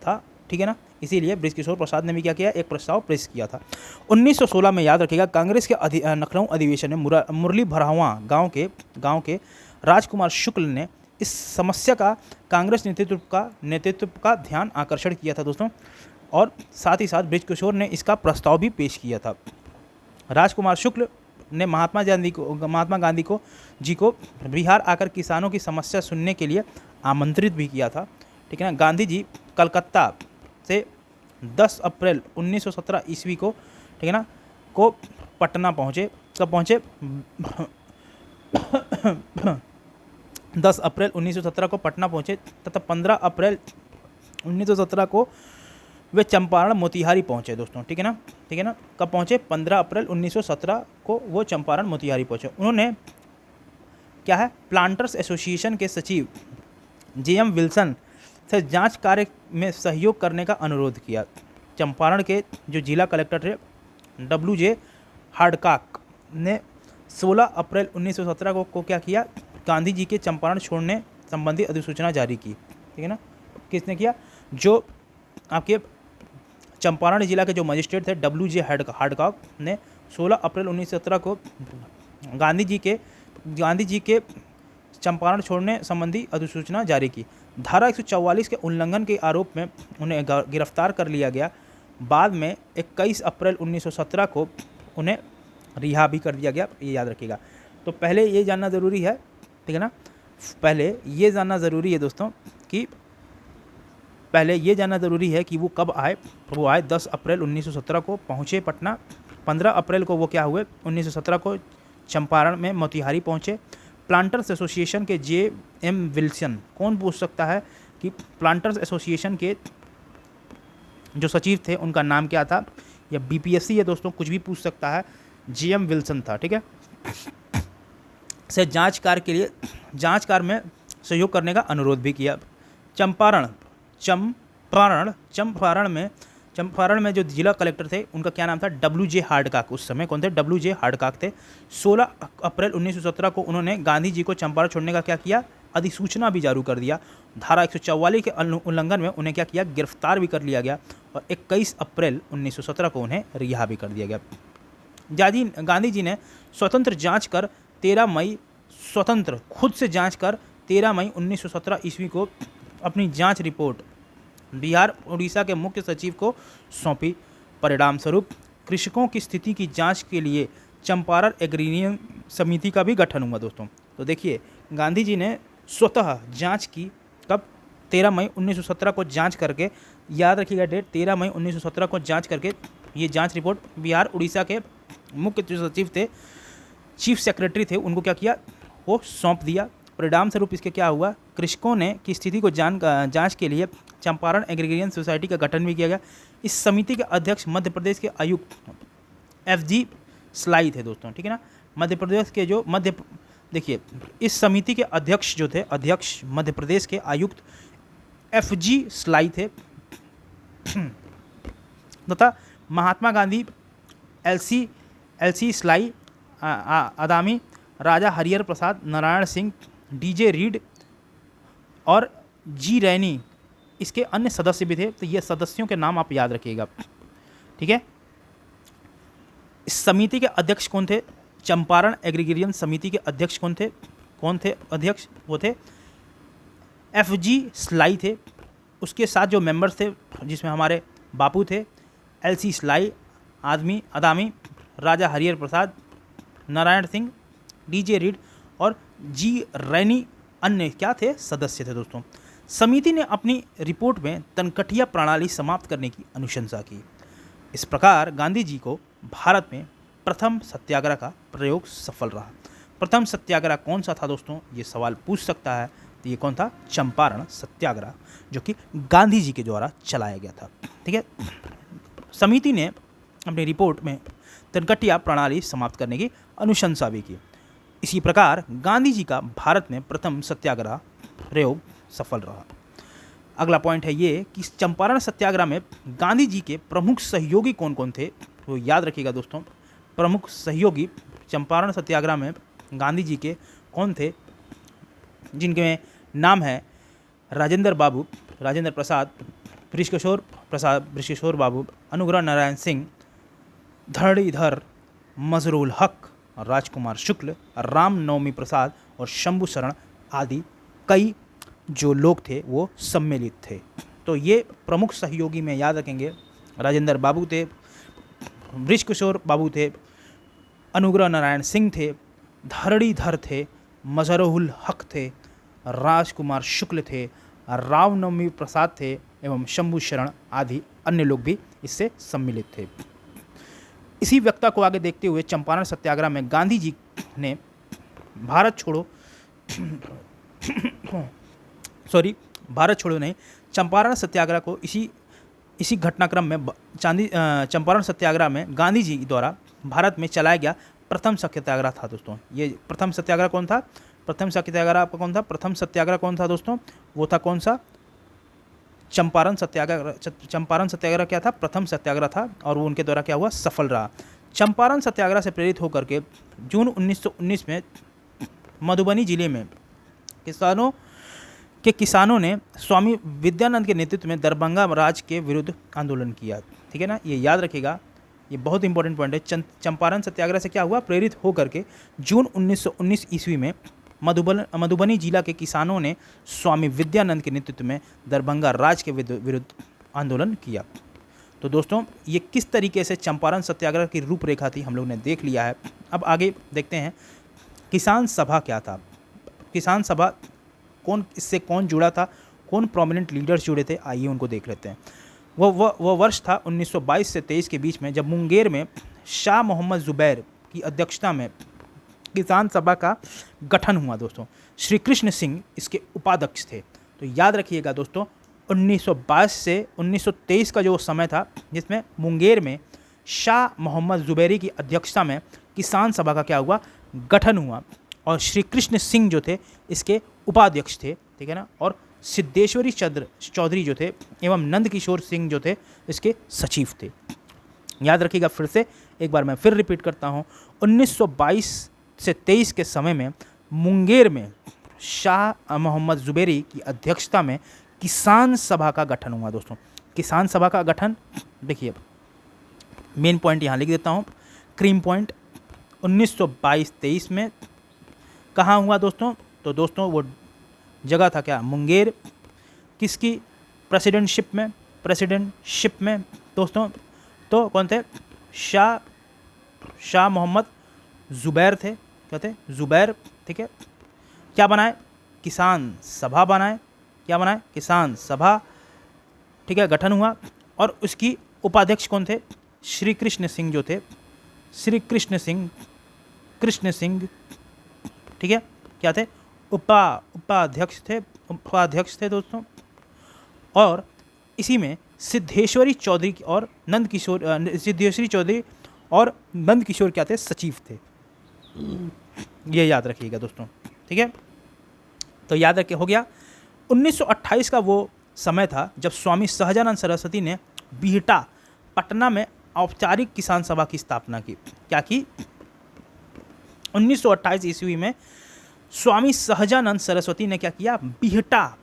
S1: था, ठीक है ना, इसीलिए बृजकिशोर प्रसाद ने भी क्या किया? एक प्रस्ताव पेश किया था। 1916 में याद रखिएगा, कांग्रेस के लखनऊ अधिवेशन में मुरली भरावा गांव के राजकुमार शुक्ल ने इस समस्या का कांग्रेस नेतृत्व का ध्यान आकर्षण किया था। दोस्तों और साथ ही साथ बृजकिशोर ने इसका प्रस्ताव भी पेश किया था। राजकुमार शुक्ल ने महात्मा गांधी को बिहार आकर किसानों की समस्या सुनने के लिए आमंत्रित भी किया था, ठीक है ना। गांधी जी कलकत्ता से 10 अप्रैल 1917 ईस्वी को, ठीक है ना, को पटना पहुँचे। कब पहुँचे? 10 अप्रैल 1917 को पटना पहुँचे तथा 15 अप्रैल 1917 को वे चंपारण मोतिहारी पहुँचे। दोस्तों ठीक है ना। कब पहुँचे? 15 अप्रैल 1917 को वो चंपारण मोतिहारी पहुँचे। उन्होंने क्या है, प्लांटर्स एसोसिएशन के सचिव JM विल्सन से जांच कार्य में सहयोग करने का अनुरोध किया। चंपारण के जो जिला कलेक्टर थे WJ हार्डकॉक ने 16 अप्रैल 1917 को क्या किया? गांधी जी के चंपारण छोड़ने संबंधी अधिसूचना जारी की, ठीक है ना। किसने किया? जो आपके चंपारण जिला के जो मजिस्ट्रेट थे WJ हार्डकॉक ने 16 अप्रैल 1917 को गांधी जी के चंपारण छोड़ने संबंधी अधिसूचना जारी की। धारा 144 के उल्लंघन के आरोप में उन्हें गिरफ्तार कर लिया गया। बाद में 21 अप्रैल 1917 को उन्हें रिहा भी कर दिया गया। ये याद रखिएगा। तो पहले ये जानना ज़रूरी है, ठीक है ना, पहले ये जानना ज़रूरी है दोस्तों कि पहले ये जानना ज़रूरी है कि वो कब आए। वो आए 10 अप्रैल 1917 को, पहुँचे पटना। 15 अप्रैल को वो क्या हुए, 1917 को चंपारण में मोतिहारी पहुँचे। प्लांटर्स एसोसिएशन के J.M. विल्सन, कौन पूछ सकता है कि प्लांटर्स एसोसिएशन के जो सचिव थे उनका नाम क्या था? या BPSC है दोस्तों, कुछ भी पूछ सकता है। J.M. विल्सन था, ठीक है। से जांच कार्य में सहयोग करने का अनुरोध भी किया। चंपारण में जो जिला कलेक्टर थे उनका क्या नाम था? WJ हार्डकाक। उस समय कौन थे? WJ हार्डकाक थे। 16 अप्रैल 1917 को उन्होंने गांधी जी को चंपारण छोड़ने का क्या किया? अधिसूचना भी जारी कर दिया। धारा 144 के उल्लंघन में उन्हें क्या किया? गिरफ्तार भी कर लिया गया और 21 अप्रैल 1917 को उन्हें रिहा भी कर दिया गया। गांधी जी ने स्वतंत्र जांच कर 13 मई 1917 ईस्वी को अपनी जांच रिपोर्ट बिहार उड़ीसा के मुख्य सचिव को सौंपी। परिणाम स्वरूप कृषकों की स्थिति की जांच के लिए चंपारण एग्रीरियन समिति का भी गठन हुआ दोस्तों। तो देखिए, गांधी जी ने स्वतः जांच की, कब? 13 मई 1917 को जांच करके, याद रखिएगा डेट, 13 मई 1917 को जांच करके ये जांच रिपोर्ट बिहार उड़ीसा के मुख्य जो सचिव थे, चीफ सेक्रेटरी थे, उनको क्या किया? वो सौंप दिया। परिणाम स्वरूप इसके क्या हुआ? कृषकों ने की स्थिति को जांच के लिए चंपारण एग्रीरियन सोसाइटी का गठन भी किया गया। इस समिति के अध्यक्ष मध्य प्रदेश के आयुक्त FG स्लाई थे दोस्तों, ठीक है ना। मध्य प्रदेश के जो देखिए, इस समिति के अध्यक्ष जो थे, अध्यक्ष मध्य प्रदेश के आयुक्त FG स्लाई थे तथा महात्मा गांधी LC स्लाई, आदामी, राजा हरिहर प्रसाद, नारायण सिंह, DJ रीड और G रैनी इसके अन्य सदस्य भी थे। तो ये सदस्यों के नाम आप याद रखिएगा, ठीक है। इस समिति के अध्यक्ष कौन थे? चंपारण एग्रीरियन समिति के अध्यक्ष कौन थे अध्यक्ष? वो थे FG स्लाई थे। उसके साथ जो मेंबर्स थे, जिसमें हमारे बापू थे, LC स्लाई, आदामी, राजा हरिहर प्रसाद, नारायण सिंह, DJ रीड और G रैनी अन्य क्या थे? सदस्य थे दोस्तों। समिति ने अपनी रिपोर्ट में तनकटिया प्रणाली समाप्त करने की अनुशंसा की। इस प्रकार गांधी जी को भारत में प्रथम सत्याग्रह का प्रयोग सफल रहा। प्रथम सत्याग्रह कौन सा था दोस्तों? ये सवाल पूछ सकता है। तो ये कौन था? चंपारण सत्याग्रह, जो कि गांधी जी के द्वारा चलाया गया था, ठीक है। समिति ने अपनी रिपोर्ट में तनकटिया प्रणाली समाप्त करने की अनुशंसा भी की। इसी प्रकार गांधी जी का भारत में प्रथम सत्याग्रह प्रयोग सफल रहा। अगला पॉइंट है ये कि चंपारण सत्याग्रह में गांधी जी के प्रमुख सहयोगी कौन कौन थे? तो याद रखिएगा दोस्तों, प्रमुख सहयोगी चंपारण सत्याग्रह में गांधी जी के कौन थे? जिनके नाम है राजेंद्र प्रसाद, बृषकिशोर बाबू, अनुग्रह नारायण सिंह, धरणीधर, मजरूल हक, राजकुमार शुक्ल, राम नवमी प्रसाद और शंभू शरण आदि कई जो लोग थे वो सम्मिलित थे। तो ये प्रमुख सहयोगी में याद रखेंगे, राजेंद्र बाबू थे, बृषकिशोर बाबू थे, अनुग्रह नारायण सिंह थे, धरणीधर थे, मजरूल हक थे, राजकुमार शुक्ल थे, रामनवमी प्रसाद थे एवं शंभू शरण आदि अन्य लोग भी इससे सम्मिलित थे। इसी वक्ता को आगे देखते हुए चंपारण सत्याग्रह में गांधी जी ने भारत छोड़ो नहीं, चंपारण सत्याग्रह को इसी घटनाक्रम में चंपारण सत्याग्रह में गांधी जी द्वारा भारत में चलाया गया प्रथम सत्याग्रह था दोस्तों। ये प्रथम सत्याग्रह कौन था? प्रथम सत्याग्रह आपका कौन था? प्रथम सत्याग्रह कौन था दोस्तों? वो था कौन सा? चंपारण सत्याग्रह क्या था? प्रथम सत्याग्रह था और वो उनके द्वारा क्या हुआ? सफल रहा। चंपारण सत्याग्रह से प्रेरित होकर के जून 1919 में मधुबनी जिले में किसानों ने स्वामी विद्यानंद के नेतृत्व में दरभंगा राज के विरुद्ध आंदोलन किया, ठीक है ना। ये याद रखिएगा, ये बहुत इंपॉर्टेंट पॉइंट है। चंपारण सत्याग्रह से क्या हुआ? प्रेरित होकर के जून 1919 ईस्वी में मधुबनी जिला के किसानों ने स्वामी विद्यानंद के नेतृत्व में दरभंगा राज के विरुद्ध आंदोलन किया। तो दोस्तों, ये किस तरीके से चंपारण सत्याग्रह की रूपरेखा थी हम लोग ने देख लिया है। अब आगे देखते हैं किसान सभा क्या था। किसान सभा इससे कौन जुड़ा था कौन प्रोमिनेंट लीडर्स जुड़े थे, आइए उनको देख लेते हैं। वो वर्ष था 1922 से 23 के बीच में, जब मुंगेर में शाह मोहम्मद ज़ुबैर की अध्यक्षता में किसान सभा का गठन हुआ दोस्तों। श्री कृष्ण सिंह इसके उपाध्यक्ष थे। तो याद रखिएगा दोस्तों, 1922 से 1923 का जो समय था, जिसमें मुंगेर में शाह मोहम्मद ज़ुबैरी की अध्यक्षता में किसान सभा का क्या हुआ, गठन हुआ, और श्री कृष्ण सिंह जो थे इसके उपाध्यक्ष थे, ठीक है ना, और सिद्धेश्वरी चौधरी जो थे एवं नंद किशोर सिंह जो थे इसके सचिव थे। याद रखिएगा, फिर से एक बार मैं फिर रिपीट करता हूँ, 1922 से 23 के समय में मुंगेर में शाह मोहम्मद ज़ुबैरी की अध्यक्षता में किसान सभा का गठन हुआ दोस्तों। किसान सभा का गठन, देखिए मेन पॉइंट यहाँ लिख देता हूँ, क्रीम पॉइंट, 1922-23 में कहाँ हुआ दोस्तों? तो दोस्तों वो जगह था क्या, मुंगेर। किसकी प्रेसिडेंटशिप में दोस्तों? तो कौन थे? शाह मोहम्मद ज़ुबैर थे। क्या थे? ज़ुबैर, ठीक है। क्या बनाए? किसान सभा बनाए। क्या बनाए? किसान सभा, ठीक है, गठन हुआ। और उसकी उपाध्यक्ष कौन थे? श्री कृष्ण सिंह जो थे, श्री कृष्ण सिंह, ठीक है, क्या थे? उपाध्यक्ष थे दोस्तों। और इसी में सिद्धेश्वरी चौधरी और नंद किशोर क्या थे? सचिव थे। ये याद रखिएगा दोस्तों, ठीक है। तो याद रखिए, हो गया। 1928 का वो समय था जब स्वामी सहजानंद सरस्वती ने बिहटा, पटना में औपचारिक किसान सभा की स्थापना की। क्या की? 1928 ईस्वी में स्वामी सहजानंद सरस्वती ने क्या किया? बिहटा,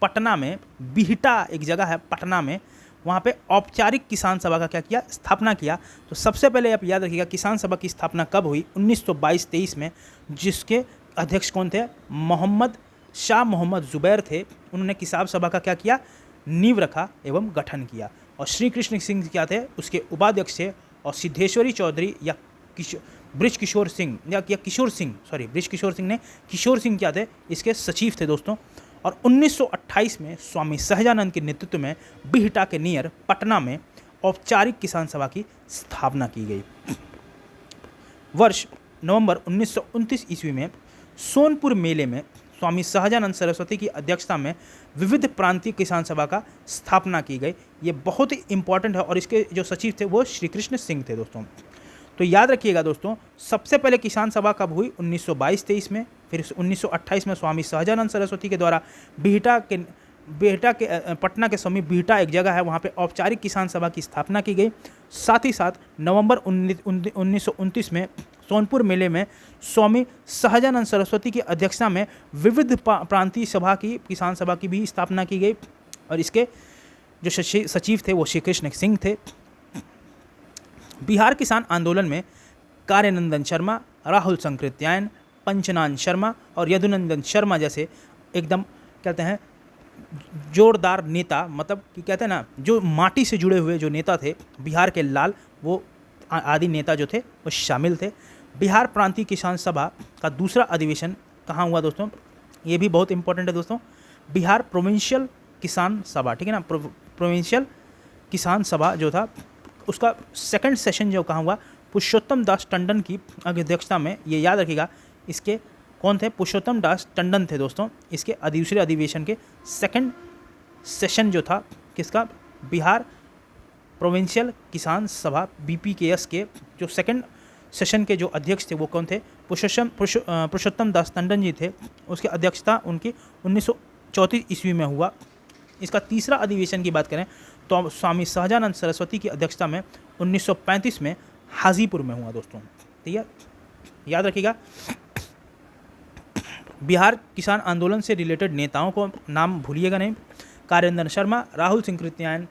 S1: पटना में, बिहटा एक जगह है पटना में, वहाँ पे औपचारिक किसान सभा का क्या किया? स्थापना किया। तो सबसे पहले आप याद रखिएगा, किसान सभा की स्थापना कब हुई? 1922-23 में, जिसके अध्यक्ष कौन थे? शाह मोहम्मद ज़ुबैर थे। उन्होंने किसान सभा का क्या किया? नींव रखा एवं गठन किया। और श्री कृष्ण सिंह क्या थे? उसके उपाध्यक्ष थे। और सिद्धेश्वरी चौधरी या ब्रिज किशोर सिंह क्या थे? इसके सचिव थे दोस्तों। और 1928 में स्वामी सहजानंद के नेतृत्व में बिहटा के नियर पटना में औपचारिक किसान सभा की स्थापना की गई। वर्ष नवंबर 1929 ईस्वी में सोनपुर मेले में स्वामी सहजानंद सरस्वती की अध्यक्षता में विविध प्रांतीय किसान सभा का स्थापना की गई। ये बहुत ही इंपॉर्टेंट है। और इसके जो सचिव थे वो श्री कृष्ण सिंह थे दोस्तों। तो याद रखिएगा दोस्तों, सबसे पहले किसान सभा कब हुई? 1922-23 में। फिर 1928 में स्वामी सहजानंद सरस्वती के द्वारा बिहटा के पटना के समीप बिहटा एक जगह है, वहाँ पे औपचारिक किसान सभा की स्थापना की गई। साथ ही साथ नवंबर 1929 में सोनपुर मेले में स्वामी सहजानंद सरस्वती की अध्यक्षता में विविध प्रांतीय सभा की किसान सभा की भी स्थापना की गई। और इसके जो सचिव थे वो श्री कृष्ण सिंह थे। बिहार किसान आंदोलन में कार्यानंदन शर्मा, राहुल संकृत्यायन, पंचनान शर्मा और यदुनंदन शर्मा जैसे एकदम कहते हैं जोरदार नेता, मतलब कि कहते हैं ना, जो माटी से जुड़े हुए जो नेता थे बिहार के लाल, वो आदि नेता जो थे वो शामिल थे। बिहार प्रांतीय किसान सभा का दूसरा अधिवेशन कहाँ हुआ दोस्तों? ये भी बहुत इंपॉर्टेंट है दोस्तों। बिहार प्रोविंशियल किसान सभा, ठीक है ना, प्रोविंशियल किसान सभा जो था उसका सेकंड सेशन जो कहाँ हुआ? पुरुषोत्तम दास टंडन की अध्यक्षता में। ये याद रखिएगा, इसके कौन थे? पुरुषोत्तम दास टंडन थे दोस्तों। इसके दूसरे अधिवेशन के सेकंड सेशन जो था किसका? बिहार प्रोविंशियल किसान सभा BPKS के जो सेकंड सेशन के जो अध्यक्ष थे वो कौन थे? पुरुषोत्तम दास टंडन जी थे। उसकी अध्यक्षता उनकी 1934 ईस्वी में हुआ। इसका तीसरा अधिवेशन की बात करें तो स्वामी सहजानंद सरस्वती की अध्यक्षता में 1935 में हाजीपुर में हुआ दोस्तों। ठीक है, याद रखिएगा। बिहार किसान आंदोलन से रिलेटेड नेताओं को नाम भूलिएगा नहीं। कार्यानंदन शर्मा, राहुल सिंकृत्यायन,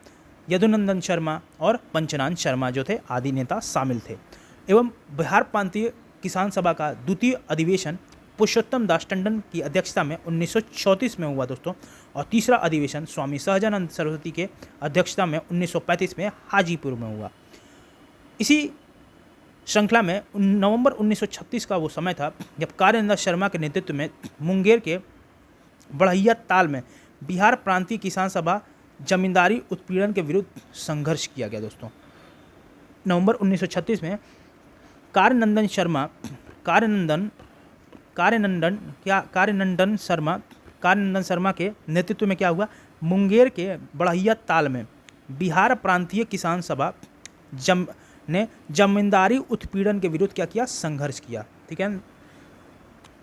S1: यदुनंदन शर्मा और पंचनान शर्मा जो थे आदि नेता शामिल थे। एवं बिहार प्रांतीय किसान सभा का द्वितीय अधिवेशन पुरुषोत्तम दास टंडन की अध्यक्षता में 1934 में हुआ दोस्तों। और तीसरा अधिवेशन स्वामी सहजानंद सरस्वती के अध्यक्षता में 1935 में हाजीपुर में हुआ। इसी श्रृंखला में नवंबर 1936 का वो समय था जब कार्यानंद शर्मा के नेतृत्व में मुंगेर के बढ़ैया ताल में बिहार प्रांतीय किसान सभा जमींदारी उत्पीड़न के विरुद्ध संघर्ष किया गया दोस्तों। नवंबर 1936 में कार्यानंदन शर्मा के नेतृत्व में क्या हुआ, मुंगेर के बढ़ैया ताल में बिहार प्रांतीय किसान सभा ने जमींदारी उत्पीड़न के विरुद्ध क्या किया, संघर्ष किया। ठीक है,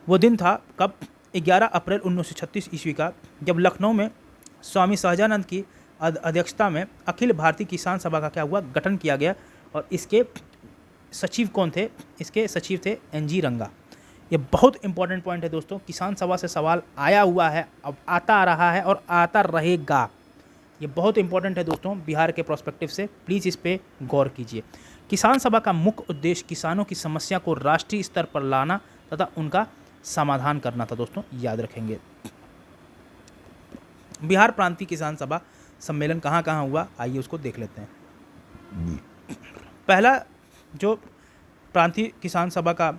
S1: वो दिन था कब, 11 अप्रैल 1936 ईस्वी का, जब लखनऊ में स्वामी सहजानंद की अध्यक्षता में अखिल भारतीय किसान सभा का क्या हुआ, गठन किया गया। और इसके सचिव कौन थे, इसके सचिव थे NG रंगा। ये बहुत इंपॉर्टेंट पॉइंट है दोस्तों, किसान सभा से सवाल आया हुआ है, अब आता आ रहा है और आता रहेगा। ये बहुत इंपॉर्टेंट है दोस्तों बिहार के प्रोस्पेक्टिव से, प्लीज़ इस पे गौर कीजिए। किसान सभा का मुख्य उद्देश्य किसानों की समस्या को राष्ट्रीय स्तर पर लाना तथा उनका समाधान करना था दोस्तों, याद रखेंगे। बिहार प्रांतीय किसान सभा सम्मेलन कहाँ कहाँ हुआ, आइए उसको देख लेते हैं। पहला जो प्रांतीय किसान सभा का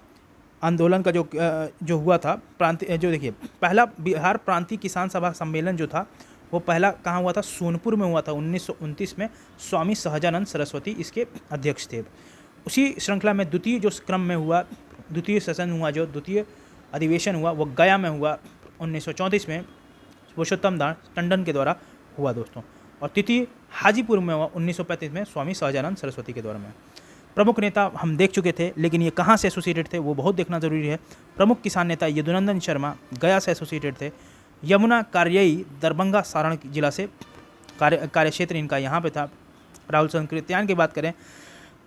S1: आंदोलन का जो हुआ था, देखिए पहला बिहार प्रांतीय किसान सभा सम्मेलन जो था वो पहला कहाँ हुआ था, सोनपुर में हुआ था 1929 में। स्वामी सहजानंद सरस्वती इसके अध्यक्ष थे। उसी श्रृंखला में द्वितीय जो क्रम में हुआ, द्वितीय सेशन हुआ, जो द्वितीय अधिवेशन हुआ वो गया में हुआ 1934 में, पुरुषोत्तम दास टंडन के द्वारा हुआ दोस्तों। और तृतीय हाजीपुर में हुआ 1935 में, स्वामी सहजानंद सरस्वती के द्वारा में। प्रमुख नेता हम देख चुके थे, लेकिन ये कहाँ से एसोसिएटेड थे वो बहुत देखना जरूरी है। प्रमुख किसान नेता यदुनंदन शर्मा गया से एसोसिएटेड थे। यमुना कार्यई दरभंगा सारण जिला से कार्यक्षेत्र इनका यहाँ पे था। राहुल संकृत्यान की बात करें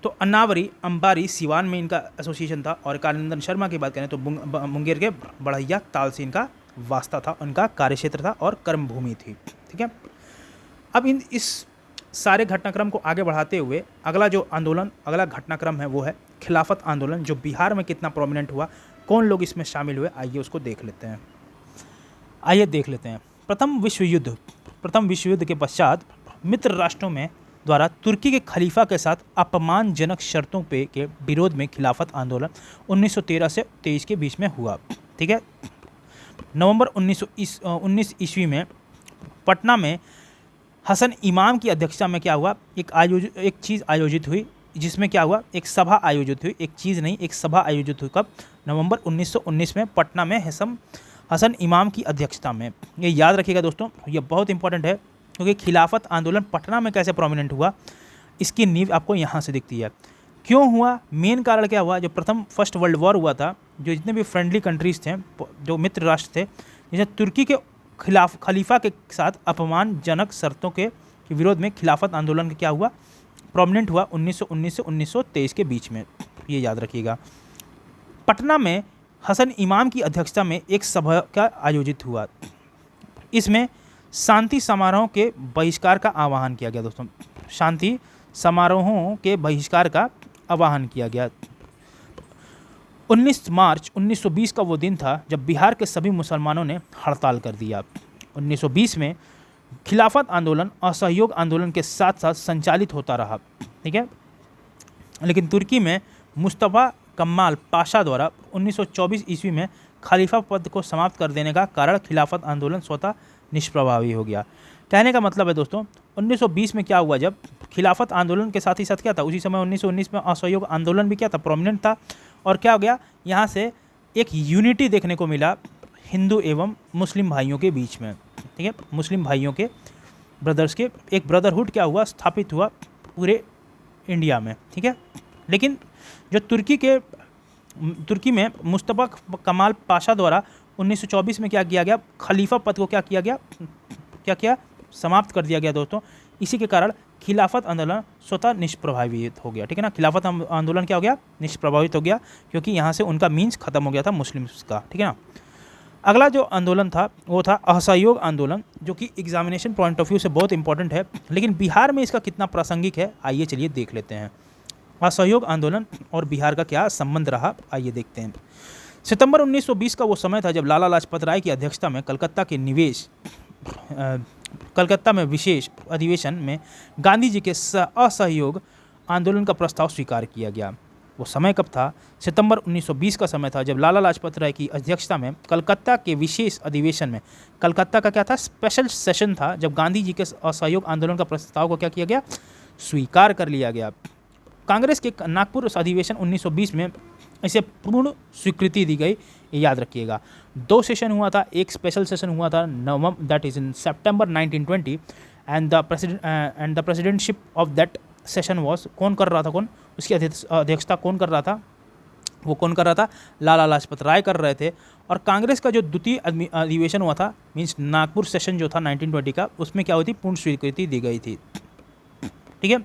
S1: तो अन्नावरी अंबारी सिवान में इनका एसोसिएशन था। और कार्यानंदन शर्मा की बात करें तो मुंगेर के बढ़ैया ताल से इनका वास्ता था, उनका कार्यक्षेत्र था और कर्मभूमि थी। ठीक है, अब इस सारे घटनाक्रम को आगे बढ़ाते हुए अगला घटनाक्रम है वो है खिलाफत आंदोलन, जो बिहार में कितना प्रोमिनेंट हुआ, कौन लोग इसमें शामिल हुए, आइए उसको देख लेते हैं। प्रथम विश्व युद्ध के पश्चात मित्र राष्ट्रों में द्वारा तुर्की के खलीफा के साथ अपमानजनक शर्तों पे के विरोध में खिलाफत आंदोलन 1913 से 23 के बीच में हुआ। ठीक है, नवंबर 1919 ईस्वी में पटना में हसन इमाम की अध्यक्षता में क्या हुआ, एक चीज़ आयोजित हुई, जिसमें क्या हुआ, एक सभा आयोजित हुई, एक चीज़ नहीं एक सभा आयोजित हुई। कब, नवंबर 1919 में पटना में हसन इमाम की अध्यक्षता में। ये याद रखिएगा दोस्तों, ये बहुत इंपॉर्टेंट है, क्योंकि खिलाफत आंदोलन पटना में कैसे प्रोमिनेंट हुआ, इसकी नींव आपको यहाँ से दिखती है। क्यों हुआ, मेन कारण क्या हुआ, जो फर्स्ट वर्ल्ड वॉर हुआ था, जो जितने भी फ्रेंडली कंट्रीज़ थे, जो मित्र राष्ट्र थे, जैसे तुर्की के खिलाफ खलीफा के साथ अपमानजनक शर्तों के विरोध में खिलाफत आंदोलन का क्या हुआ, प्रोमिनेंट हुआ 1919 से 1923 के बीच में। ये याद रखिएगा। पटना में हसन इमाम की अध्यक्षता में एक सभा का आयोजित हुआ। इसमें शांति समारोह के बहिष्कार का आह्वान किया गया दोस्तों, शांति समारोहों के बहिष्कार का आह्वान किया गया। 19 मार्च 1920 का वो दिन था जब बिहार के सभी मुसलमानों ने हड़ताल कर दिया। 1920 में खिलाफत आंदोलन असहयोग आंदोलन के साथ साथ संचालित होता रहा। ठीक है, लेकिन तुर्की में मुस्तफा कमाल पाशा द्वारा 1924 ईस्वी में खलीफा पद को समाप्त कर देने का कारण खिलाफत आंदोलन स्वतः निष्प्रभावी हो गया। कहने का मतलब है दोस्तों, 1920 में क्या हुआ, जब खिलाफत आंदोलन के साथ ही साथ क्या था, उसी समय 1919 में असहयोग आंदोलन भी क्या था, प्रोमिनेंट था। और क्या हो गया, यहाँ से एक यूनिटी देखने को मिला हिंदू एवं मुस्लिम भाइयों के बीच में। ठीक है, मुस्लिम भाइयों के ब्रदर्स के एक ब्रदरहुड क्या हुआ, स्थापित हुआ पूरे इंडिया में। ठीक है, लेकिन जो तुर्की में मुस्तफा कमाल पाशा द्वारा 1924 में क्या किया गया, खलीफा पद को क्या किया, समाप्त कर दिया गया दोस्तों। इसी के कारण खिलाफत आंदोलन स्वतः निष्प्रभावित हो गया। ठीक है ना, खिलाफत आंदोलन क्या हो गया, निष्प्रभावित हो गया, क्योंकि यहाँ से उनका मीन्स खत्म हो गया था मुस्लिम्स का। ठीक है ना, अगला जो आंदोलन था वो था असहयोग आंदोलन, जो कि एग्जामिनेशन पॉइंट ऑफ व्यू से बहुत इंपॉर्टेंट है, लेकिन बिहार में इसका कितना प्रासंगिक है, आइए चलिए देख लेते हैं। असहयोग आंदोलन और बिहार का क्या संबंध रहा, आइए देखते हैं। सितंबर 1920 का वो समय था जब लाला लाजपत राय की अध्यक्षता में कलकत्ता में विशेष अधिवेशन में गांधी जी के असहयोग आंदोलन का प्रस्ताव स्वीकार किया गया। वो समय कब था? सितंबर 1920 का समय था, जब लाला लाजपत राय की अध्यक्षता में कलकत्ता के विशेष अधिवेशन में, कलकत्ता का क्या था? स्पेशल सेशन था, जब गांधी जी के असहयोग आंदोलन का प्रस्ताव को क्या किया गया? स्वीकार कर लिया गया। कांग्रेस के नागपुर अधिवेशन 1920 में इसे पूर्ण स्वीकृति दी गई, याद रखिएगा। 2 सेशन हुआ था, एक स्पेशल सेशन हुआ था नवंबर, that is in September 1920, and the presidentship of that session was, कौन कर रहा था, कौन उसकी अध्यक्षता कौन कर रहा था? वो कौन कर रहा था? लाला लाजपत राय कर रहे थे। और कांग्रेस का जो द्वितीय अधिवेशन हुआ था, मीन्स नागपुर सेशन जो था 1920 का, उसमें क्या हुई थी? पूर्ण स्वीकृति दी गई थी। ठीक है।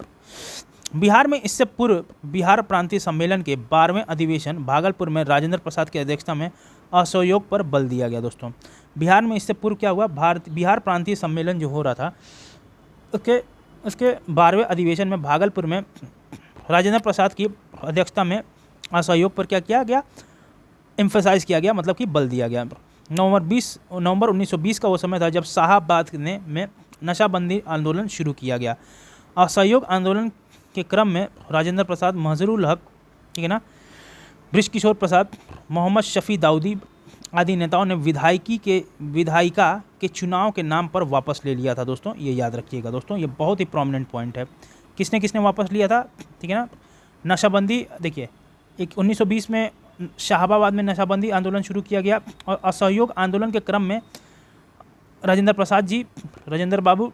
S1: बिहार में इससे पूर्व बिहार प्रांतीय सम्मेलन के 12वें अधिवेशन भागलपुर में राजेंद्र प्रसाद की अध्यक्षता में असहयोग पर बल दिया गया। दोस्तों, बिहार में इससे पूर्व क्या हुआ? बिहार प्रांतीय सम्मेलन जो हो रहा था, उसके 12वें अधिवेशन में भागलपुर में राजेंद्र प्रसाद की अध्यक्षता में असहयोग पर क्या किया गया? एम्फेसाइज किया गया, मतलब कि बल दिया गया। नवंबर 1920 का वो समय था जब शाहाबाद में नशाबंदी आंदोलन शुरू किया गया। असहयोग आंदोलन के क्रम में राजेंद्र प्रसाद, मजहरूल हक, ठीक है ना, बृजकिशोर प्रसाद, मोहम्मद शफी दाऊदी आदि नेताओं ने विधायिका के चुनाव के नाम पर वापस ले लिया था। दोस्तों, ये याद रखिएगा। दोस्तों, ये बहुत ही प्रोमिनेंट पॉइंट है। किसने किसने वापस लिया था? ठीक है ना। नशाबंदी, देखिए, एक 1920 में शाहाबाद में नशाबंदी आंदोलन शुरू किया गया, और असहयोग आंदोलन के क्रम में राजेंद्र प्रसाद जी, राजेंद्र बाबू,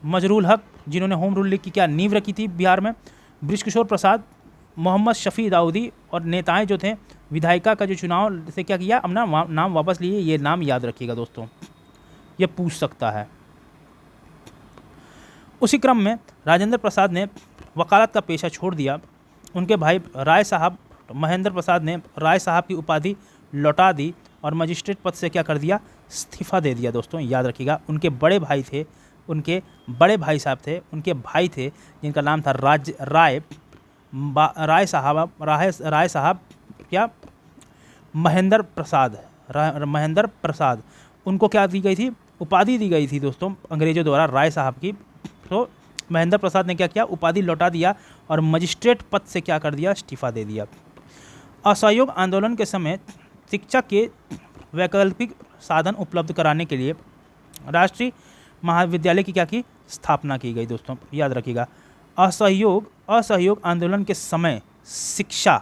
S1: मजहरूल हक, जिन्होंने होम रूल लीग की क्या नींव रखी थी बिहार में, बृजकिशोर प्रसाद, मोहम्मद शफी दाऊदी और नेताएं जो थे, विधायिका का जो चुनाव से क्या किया, अपना नाम वापस लिए। ये नाम याद रखिएगा दोस्तों, ये पूछ सकता है। उसी क्रम में राजेंद्र प्रसाद ने वकालत का पेशा छोड़ दिया। उनके भाई राय साहब, महेंद्र प्रसाद ने राय साहब की उपाधि लौटा दी और मजिस्ट्रेट पद से क्या कर दिया? इस्तीफा दे दिया। दोस्तों, याद रखिएगा, उनके बड़े भाई थे, उनके बड़े भाई साहब थे, उनके भाई थे जिनका नाम था राय साहब क्या? महेंद्र प्रसाद। उनको क्या दी गई थी? उपाधि दी गई थी दोस्तों अंग्रेजों द्वारा राय साहब की। तो महेंद्र प्रसाद ने क्या किया? उपाधि लौटा दिया और मजिस्ट्रेट पद से क्या कर दिया? इस्तीफा दे दिया। असहयोग आंदोलन के समय शिक्षा के वैकल्पिक साधन उपलब्ध कराने के लिए राष्ट्रीय महाविद्यालय की क्या की? स्थापना की गई। दोस्तों, याद रखिएगा, असहयोग आंदोलन के समय शिक्षा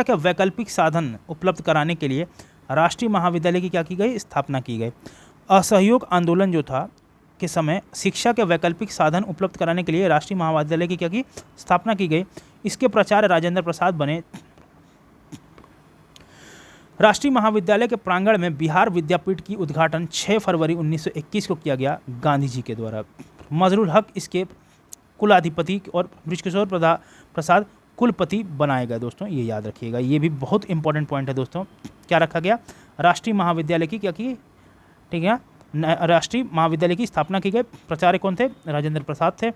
S1: के वैकल्पिक साधन उपलब्ध कराने के लिए राष्ट्रीय महाविद्यालय की क्या की गई? स्थापना की गई। असहयोग आंदोलन जो था के समय शिक्षा के वैकल्पिक साधन उपलब्ध कराने के लिए राष्ट्रीय महाविद्यालय की क्या की? स्थापना की गई। इसके प्राचार्य राजेंद्र प्रसाद बने। राष्ट्रीय महाविद्यालय के प्रांगण में बिहार विद्यापीठ की उद्घाटन 6 फरवरी 1921 को किया गया गांधी जी के द्वारा। मजहरूल हक इसके कुलाधिपति और बृजकिशोर प्रसाद कुलपति बनाए गए। दोस्तों, ये याद रखिएगा, ये भी बहुत इंपॉर्टेंट पॉइंट है। दोस्तों, क्या रखा गया? राष्ट्रीय महाविद्यालय की क्या की? ठीक है, राष्ट्रीय महाविद्यालय की स्थापना की गई। प्राचार्य कौन थे? राजेंद्र प्रसाद थे।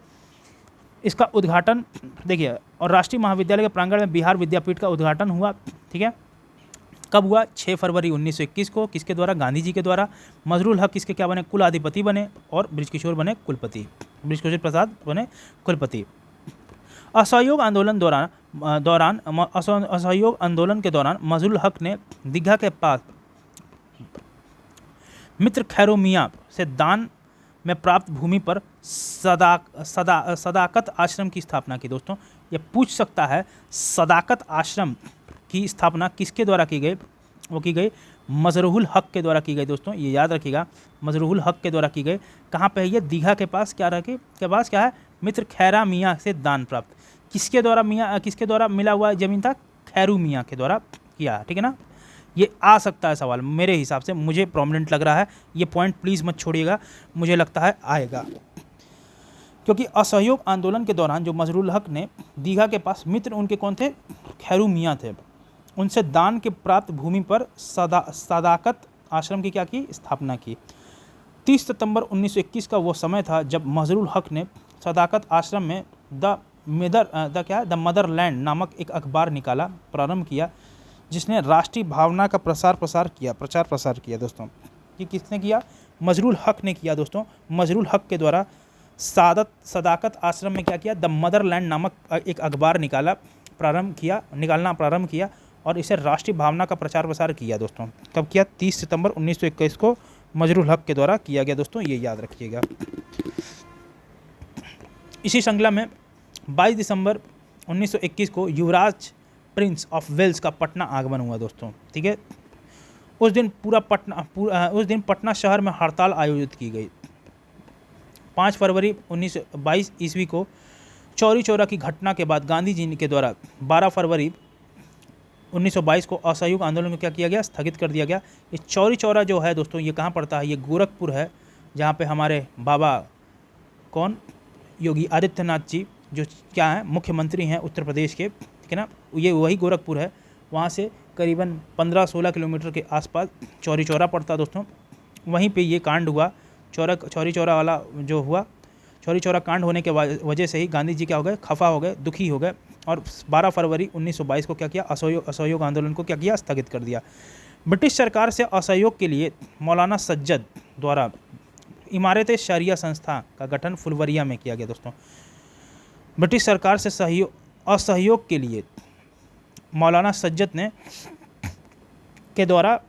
S1: इसका उद्घाटन देखिए, और राष्ट्रीय महाविद्यालय के प्रांगण में बिहार विद्यापीठ का उद्घाटन हुआ। ठीक है, कब हुआ? 6 फरवरी 1921 को। किसके द्वारा? गांधी जी के द्वारा। मजहरूल हक किसके क्या बने? कुलाधिपति बने, और बृजकिशोर बने कुलपति, बृजकिशोर प्रसाद बने कुलपति। असहयोग आंदोलन के दौरान मजहरूल हक ने दीघा के पास मित्र खैरू मियाँ से दान में प्राप्त भूमि पर सदाकत आश्रम की स्थापना की। दोस्तों, ये पूछ सकता है, सदाकत आश्रम की स्थापना किसके द्वारा की गई? वो की गई मजहरूल हक के द्वारा की गई। दोस्तों, ये याद रखिएगा, मजहरूल हक के द्वारा की गई। कहाँ पे है ये? दीघा के पास। क्या है? मित्र खैरा मियाँ से दान प्राप्त। किसके द्वारा मिला हुआ जमीन था? खैरू मियाँ के द्वारा किया। ठीक है ना, ये आ सकता है सवाल, मेरे हिसाब से मुझे प्रोमिनेंट लग रहा है। ये पॉइंट प्लीज़ मत छोड़िएगा, मुझे लगता है आएगा, क्योंकि असहयोग आंदोलन के दौरान जो मजहरूल हक ने दीघा के पास मित्र उनके कौन थे? खैरू मियाँ थे, उनसे दान के प्राप्त भूमि पर सदाकत आश्रम की क्या की? स्थापना की। 30 सितंबर 1921 का वो समय था जब मजहरूल हक ने सदाकत आश्रम में द मदरलैंड नामक एक अखबार प्रारंभ किया, जिसने राष्ट्रीय भावना का प्रचार प्रसार किया। दोस्तों, ये किसने किया? मजहरूल हक ने किया। दोस्तों, मजहरूल हक के द्वारा सदाकत आश्रम में क्या किया? द मदरलैंड नामक एक अखबार निकाला, निकालना प्रारंभ किया और इसे राष्ट्रीय भावना का प्रचार प्रसार किया दोस्तों। कब किया? 30 सितंबर 1921 को मजरूल हक के द्वारा किया गया दोस्तों, ये याद रखिएगा। इसी श्रृंखला में 22 दिसंबर 1921 को युवराज प्रिंस ऑफ वेल्स का पटना आगमन हुआ दोस्तों। ठीक है, उस दिन पटना शहर में हड़ताल आयोजित की गई। 5 फरवरी 1922 ईस्वी को चौरी चौरा की घटना के बाद गांधी जी के द्वारा 12 फरवरी 1922 को असहयोग आंदोलन को क्या किया गया? स्थगित कर दिया गया। ये चौरी चौरा जो है दोस्तों, ये कहाँ पड़ता है? ये गोरखपुर है, जहाँ पे हमारे बाबा कौन, योगी आदित्यनाथ जी जो क्या है, मुख्यमंत्री हैं उत्तर प्रदेश के, ठीक है ना, ये वही गोरखपुर है। वहाँ से करीबन 15-16 किलोमीटर के आसपास चौरी चौरा पड़ता है दोस्तों। वहीं पे ये कांड हुआ, चौरी चौरा वाला जो हुआ, चौरी चौरा कांड होने के वजह से ही गांधी जी क्या हो गए? खफा हो गए, दुखी हो गए और 12 फरवरी 1922 को क्या किया? असहयोग आंदोलन को क्या किया? स्थगित कर दिया। ब्रिटिश सरकार से असहयोग के लिए मौलाना सज्जद द्वारा इमारत शरिया संस्था का गठन फुलवरिया में किया गया दोस्तों। ब्रिटिश सरकार से असहयोग के लिए मौलाना सज्जद ने के द्वारा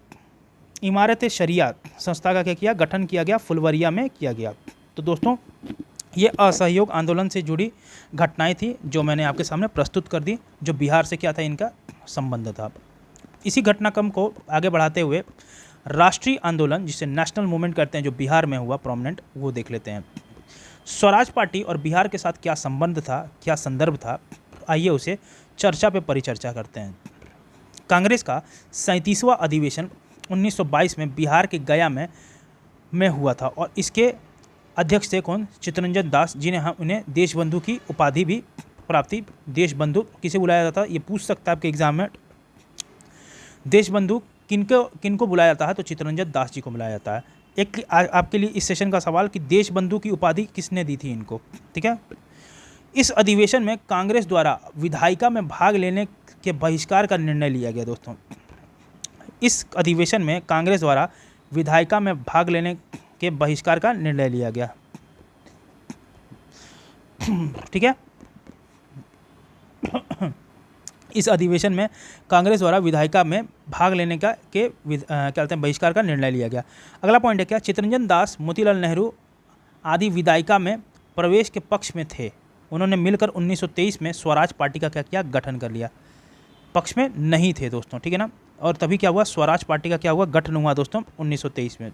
S1: इमारत शरिया संस्था का क्या किया? गठन किया गया, फुलवरिया में किया गया। तो दोस्तों ये असहयोग आंदोलन से जुड़ी घटनाएं थी जो मैंने आपके सामने प्रस्तुत कर दी, जो बिहार से क्या था, इनका संबंध था। इसी घटनाक्रम को आगे बढ़ाते हुए राष्ट्रीय आंदोलन, जिसे नेशनल मूवमेंट कहते हैं, जो बिहार में हुआ प्रोमिनेंट, वो देख लेते हैं। स्वराज पार्टी और बिहार के साथ क्या संबंध था, क्या संदर्भ था, आइए उसे चर्चा पे परिचर्चा करते हैं। कांग्रेस का 37वां अधिवेशन 1922 में बिहार के गया में हुआ था और इसके अध्यक्ष थे कौन? चित्तरंजन दास, जिन्हें हम उन्हें देशबंधु की उपाधि भी प्राप्ति। देशबंधु किसे बुलाया जाता है? ये पूछ सकता है आपके एग्जाम में। देशबंधु किनको बुलाया जाता है? तो चित्तरंजन दास जी को बुलाया जाता है। एक आपके लिए इस सेशन का सवाल कि देशबंधु की उपाधि किसने दी थी इनको? ठीक है, इस अधिवेशन में कांग्रेस द्वारा विधायिका में भाग लेने के बहिष्कार का निर्णय लिया गया दोस्तों। इस अधिवेशन में कांग्रेस द्वारा विधायिका में भाग लेने के बहिष्कार का निर्णय लिया गया। ठीक है, इस अधिवेशन में कांग्रेस द्वारा विधायिका में भाग लेने का क्या कहते हैं, बहिष्कार का निर्णय लिया गया। अगला पॉइंट है क्या? चित्तरंजन दास, मोतीलाल नेहरू आदि विधायिका में प्रवेश के पक्ष में थे। उन्होंने मिलकर 1923 में स्वराज पार्टी का क्या किया? गठन कर लिया। पक्ष में नहीं थे दोस्तों, ठीक है ना, और तभी क्या हुआ? स्वराज पार्टी का क्या हुआ? गठन हुआ दोस्तों 1923 में।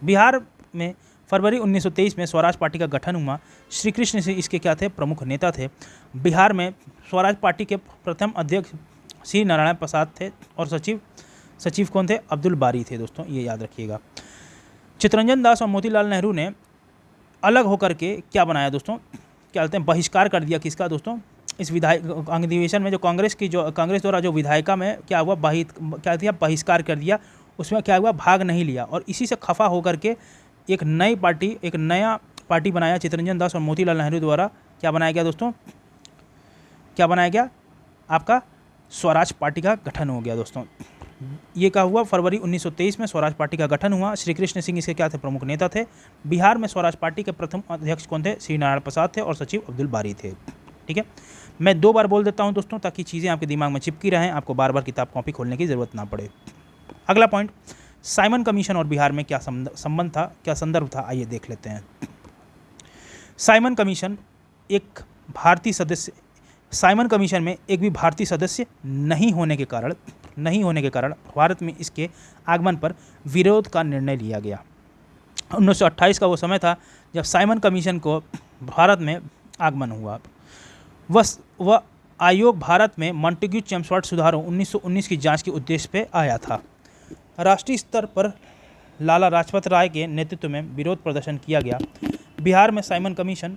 S1: बिहार में फरवरी 1923 में स्वराज पार्टी का गठन हुआ। श्री कृष्ण सिंह इसके क्या थे? प्रमुख नेता थे। बिहार में स्वराज पार्टी के प्रथम अध्यक्ष श्री नारायण प्रसाद थे और सचिव कौन थे? अब्दुल बारी थे दोस्तों, ये याद रखिएगा। चित्तरंजन दास और मोतीलाल नेहरू ने अलग होकर के क्या बनाया दोस्तों? क्या कहते हैं? बहिष्कार कर दिया। किसका दोस्तों? इस अधिवेशन में जो कांग्रेस द्वारा जो विधायिका में क्या हुआ? बहिष्कार कर दिया। उसमें क्या हुआ? भाग नहीं लिया और इसी से खफा होकर के एक नया पार्टी बनाया चित्तरंजन दास और मोतीलाल नेहरू द्वारा। क्या बनाया गया दोस्तों? क्या बनाया गया? आपका स्वराज पार्टी का गठन हो गया दोस्तों। ये क्या हुआ? फरवरी 1923 में स्वराज पार्टी का गठन हुआ। श्री कृष्ण सिंह इसके क्या थे? प्रमुख नेता थे। बिहार में स्वराज पार्टी के प्रथम अध्यक्ष कौन थे? श्री नारायण प्रसाद थे और सचिव अब्दुल बारी थे। ठीक है, मैं 2 बार बोल देता हूं दोस्तों ताकि चीज़ें आपके दिमाग में चिपकी रहें, आपको बार बार किताब कॉपी खोलने की ज़रूरत ना पड़े। अगला पॉइंट, साइमन कमीशन और बिहार में क्या संबंध था, क्या संदर्भ था, आइए देख लेते हैं। साइमन कमीशन में एक भी भारतीय सदस्य नहीं होने के कारण भारत में इसके आगमन पर विरोध का निर्णय लिया गया। 1928 का वो समय था जब साइमन कमीशन को भारत में आगमन हुआ। वह आयोग भारत में मॉन्टेग्यू चेम्सफोर्ड सुधारों 1919 की जांच के उद्देश्य पे आया था। राष्ट्रीय स्तर पर लाला लाजपत राय के नेतृत्व में विरोध प्रदर्शन किया गया। बिहार में साइमन कमीशन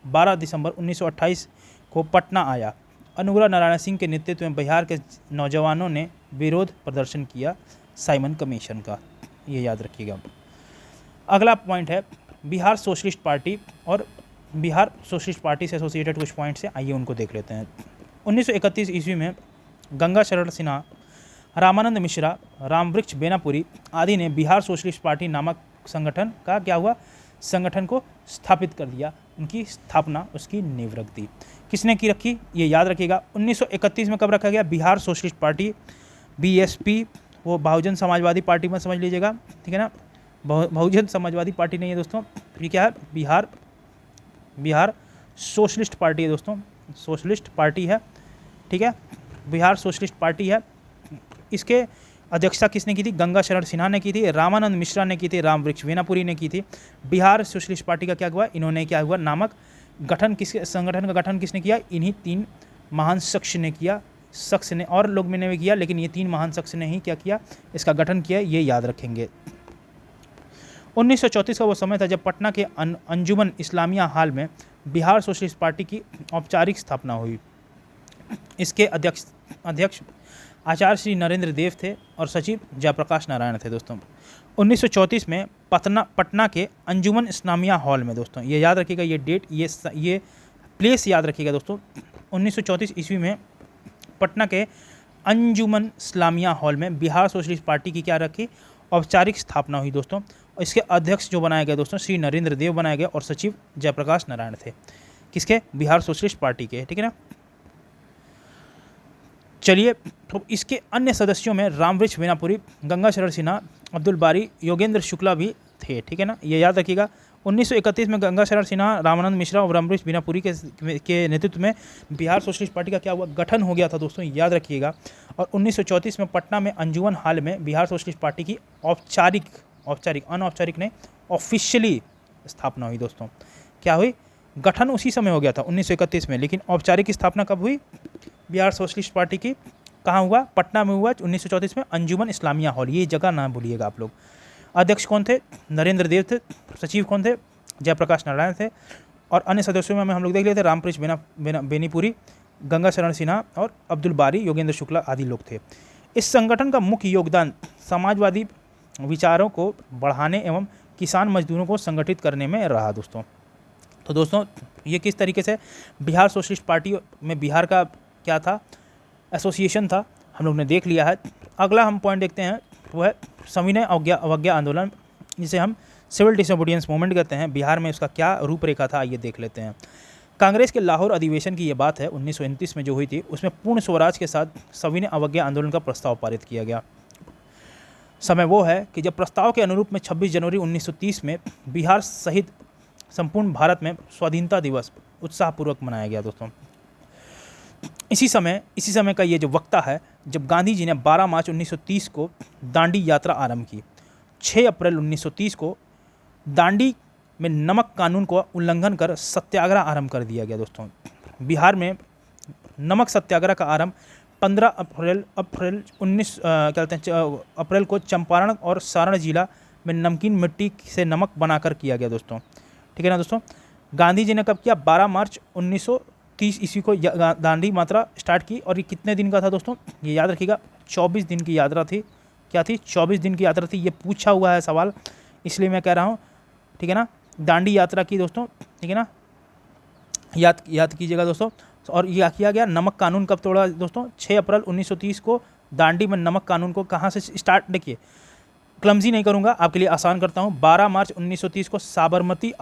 S1: 12 दिसंबर 1928 को पटना आया। अनुग्रह नारायण सिंह के नेतृत्व में बिहार के नौजवानों ने विरोध प्रदर्शन किया साइमन कमीशन का, ये याद रखिएगा। अगला पॉइंट है बिहार सोशलिस्ट पार्टी और बिहार सोशलिस्ट पार्टी से एसोसिएटेड कुछ पॉइंट्स हैं, आइए उनको देख लेते हैं। 1931 ईस्वी में गंगा शरण सिन्हा, रामानंद मिश्रा, रामवृक्ष बेनापुरी आदि ने बिहार सोशलिस्ट पार्टी नामक संगठन का क्या हुआ? संगठन को स्थापित कर दिया। उनकी स्थापना, उसकी नींव रख दी। किसने की रखी, ये याद रखिएगा। 1931 में कब रखा गया, बिहार सोशलिस्ट पार्टी बीएसपी, वो बहुजन समाजवादी पार्टी में समझ लीजिएगा, ठीक है ना। बहुजन समाजवादी पार्टी नहीं है दोस्तों, ये क्या है, बिहार सोशलिस्ट पार्टी है दोस्तों, सोशलिस्ट पार्टी है, ठीक है, बिहार सोशलिस्ट पार्टी है। इसके अध्यक्षता किसने की थी, गंगा शरण सिन्हा ने की थी, रामानंद मिश्रा ने की थी, रामवृक्ष वेनापुरी ने की थी। बिहार सोशलिस्ट पार्टी का क्या हुआ, इन्होंने क्या हुआ नामक गठन, किसके संगठन का गठन किसने किया, इन्हीं 3 महान शख्स ने किया, शख्स ने, और लोग मैंने भी किया, लेकिन ये 3 महान शख्स ने ही क्या किया, इसका गठन किया, ये याद रखेंगे। 1934 का वो समय था जब पटना के अंजुमन इस्लामिया हॉल में बिहार सोशलिस्ट पार्टी की औपचारिक स्थापना हुई। इसके अध्यक्ष आचार्य श्री नरेंद्र देव थे और सचिव जयप्रकाश नारायण थे दोस्तों। 1934 में पटना के अंजुमन इस्लामिया हॉल में दोस्तों, ये याद रखिएगा, ये डेट, ये प्लेस याद रखिएगा दोस्तों। 1934 ईस्वी में पटना के अंजुमन इस्लामिया हॉल में बिहार सोशलिस्ट पार्टी की क्या रखी, औपचारिक स्थापना हुई दोस्तों। इसके अध्यक्ष जो बनाए गए दोस्तों, श्री नरेंद्र देव बनाए गए और सचिव जयप्रकाश नारायण थे, किसके, बिहार सोशलिस्ट पार्टी के, ठीक है ना। चलिए, तो इसके अन्य सदस्यों में रामवृक्ष वेनापुरी, गंगा शरण सिन्हा, अब्दुल बारी, योगेंद्र शुक्ला भी थे, ठीक है ना, ये याद रखिएगा। 1931 में गंगा शरण सिन्हा, रामानंद मिश्रा और रामवृक्ष वेनापुरी के नेतृत्व में बिहार सोशलिस्ट पार्टी का क्या हुआ, गठन हो गया था दोस्तों, याद रखिएगा। और 1934 में पटना में अंजुमन हॉल में बिहार सोशलिस्ट पार्टी की अनौपचारिक ने ऑफिशियली स्थापना हुई दोस्तों। क्या हुई, गठन उसी समय हो गया था 1931 में, लेकिन औपचारिक स्थापना कब हुई, बिहार सोशलिस्ट पार्टी की, कहाँ हुआ, पटना में हुआ 1934 में, अंजुमन इस्लामिया हॉल, ये जगह ना भूलिएगा आप लोग। अध्यक्ष कौन थे, नरेंद्र देव थे, सचिव कौन थे, जयप्रकाश नारायण थे, और अन्य सदस्यों में हम लोग देख लेते, रामवृक्ष वेनापुरी, गंगा शरण सिन्हा और अब्दुल बारी, योगेंद्र शुक्ला आदि लोग थे। इस संगठन का मुख्य योगदान समाजवादी विचारों को बढ़ाने एवं किसान मजदूरों को संगठित करने में रहा दोस्तों। तो दोस्तों, ये किस तरीके से बिहार सोशलिस्ट पार्टी में बिहार का क्या था, एसोसिएशन था, हम लोग ने देख लिया है। अगला हम पॉइंट देखते हैं, वो है सविनय अवज्ञा आंदोलन, जिसे हम सिविल डिसोबीडियंस मूवमेंट कहते हैं। बिहार में उसका क्या रूपरेखा था, आइए देख लेते हैं। कांग्रेस के लाहौर अधिवेशन की ये बात है 1929 में जो हुई थी, उसमें पूर्ण स्वराज के साथ सविनय अवज्ञा आंदोलन का प्रस्ताव पारित किया गया। समय वो है कि जब प्रस्ताव के अनुरूप में 26 जनवरी 1930 में बिहार सहित संपूर्ण भारत में स्वाधीनता दिवस उत्साहपूर्वक मनाया गया दोस्तों। इसी समय का ये जो वक्ता है जब गांधी जी ने 12 मार्च 1930 को दांडी यात्रा आरंभ की। 6 अप्रैल 1930 को दांडी में नमक कानून को उल्लंघन कर सत्याग्रह आरंभ कर दिया गया दोस्तों। बिहार में नमक सत्याग्रह का आरंभ 15 अप्रैल को चंपारण और सारण जिला में नमकीन मिट्टी से नमक बनाकर किया गया दोस्तों, ठीक है ना दोस्तों। गांधी जी ने कब किया, 12 मार्च 1930 ईस्वी को दांडी यात्रा स्टार्ट की, और ये कितने दिन का था दोस्तों, ये याद रखिएगा, 24 दिन की यात्रा थी। क्या थी, 24 दिन की यात्रा थी। ये पूछा हुआ है सवाल, इसलिए मैं कह रहा हूँ, ठीक है ना। दांडी यात्रा की दोस्तों, ठीक है ना, याद कीजिएगा दोस्तों। और यह किया गया। नमक कानून कब तोड़ा दोस्तों, 6 अप्रैल 1930 को दांडी में नमक कानून को कहाँ से स्टार्ट, देखिए क्लमजी नहीं करूँगा, आपके लिए आसान करता हूँ। 12 मार्च 1930 को साबरमती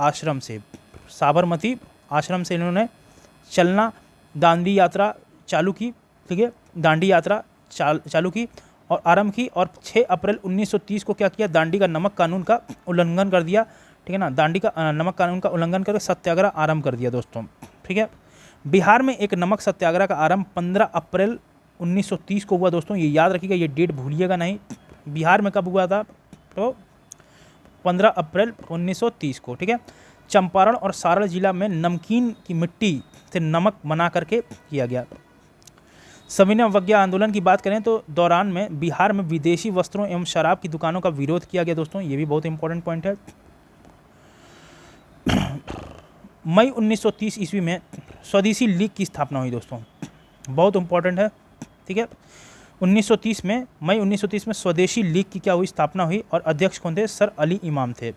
S1: आश्रम से इन्होंने चलना, दांडी यात्रा चालू की, ठीक है, दांडी यात्रा चालू की और आरंभ की, और 6 अप्रैल 1930 को क्या किया, दांडी का नमक कानून का उल्लंघन कर दिया, ठीक है ना। दांडी का नमक कानून का उल्लंघन करके सत्याग्रह आरंभ कर दिया दोस्तों, ठीक है। बिहार में एक नमक सत्याग्रह का आरंभ 15 अप्रैल 1930 को हुआ दोस्तों, ये याद रखिएगा, ये डेट भूलिएगा नहीं। बिहार में कब हुआ था, तो 15 अप्रैल 1930 को, ठीक है। चंपारण और सारण जिला में नमकीन की मिट्टी से नमक बना करके किया गया। सविनय अवज्ञा आंदोलन की बात करें तो दौरान में बिहार में विदेशी वस्त्रों एवं शराब की दुकानों का विरोध किया गया दोस्तों, ये भी बहुत इंपॉर्टेंट पॉइंट है। मई 1930 ईस्वी में स्वदेशी लीग की स्थापना हुई दोस्तों, बहुत इंपॉर्टेंट है, ठीक है। 1930 में मई 1930 में स्वदेशी लीग की क्या हुई, स्थापना हुई, और अध्यक्ष कौन थे, सर अली इमाम थे।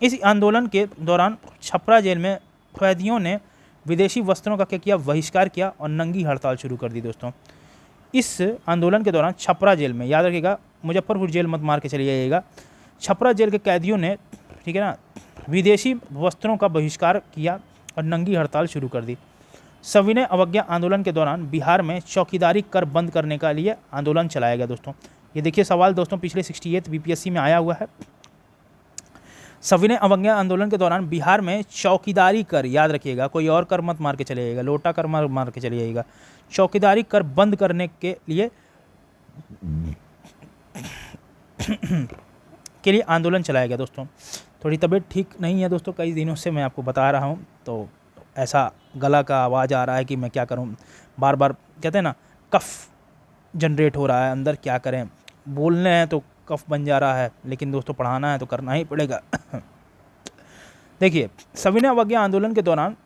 S1: इस आंदोलन के दौरान छपरा जेल में कैदियों ने विदेशी वस्त्रों का क्या किया, बहिष्कार किया और नंगी हड़ताल शुरू कर दी दोस्तों। इस आंदोलन के दौरान छपरा जेल में, याद रखिएगा, मुजफ्फरपुर जेल मत मार के चले जाइएगा, छपरा जेल के कैदियों ने, ठीक है ना, विदेशी वस्त्रों का बहिष्कार किया और नंगी हड़ताल शुरू कर दी। सविनय अवज्ञा आंदोलन के दौरान बिहार में चौकीदारी कर बंद करने का लिए आंदोलन चलाया गया। दोस्तों ये देखिए सवाल दोस्तों पिछले 68 बीपीएससी में आया हुआ है। सविनय अवज्ञा आंदोलन के दौरान बिहार में चौकीदारी कर, याद रखिएगा, कोई और कर मत मार के चले जाइएगा, लोटा कर मार के चले जाइएगा, चौकीदारी कर बंद करने के लिए आंदोलन चलाया गया। दोस्तों थोड़ी तबीयत ठीक नहीं है दोस्तों, कई दिनों से मैं आपको बता रहा हूँ, तो ऐसा गला का आवाज़ आ रहा है कि मैं क्या करूँ, बार बार कहते हैं ना कफ जनरेट हो रहा है अंदर, क्या करें, बोलने हैं तो कफ बन जा रहा है, लेकिन दोस्तों पढ़ाना है तो करना ही पड़ेगा। देखिए सविनय अवज्ञा आंदोलन के दौरान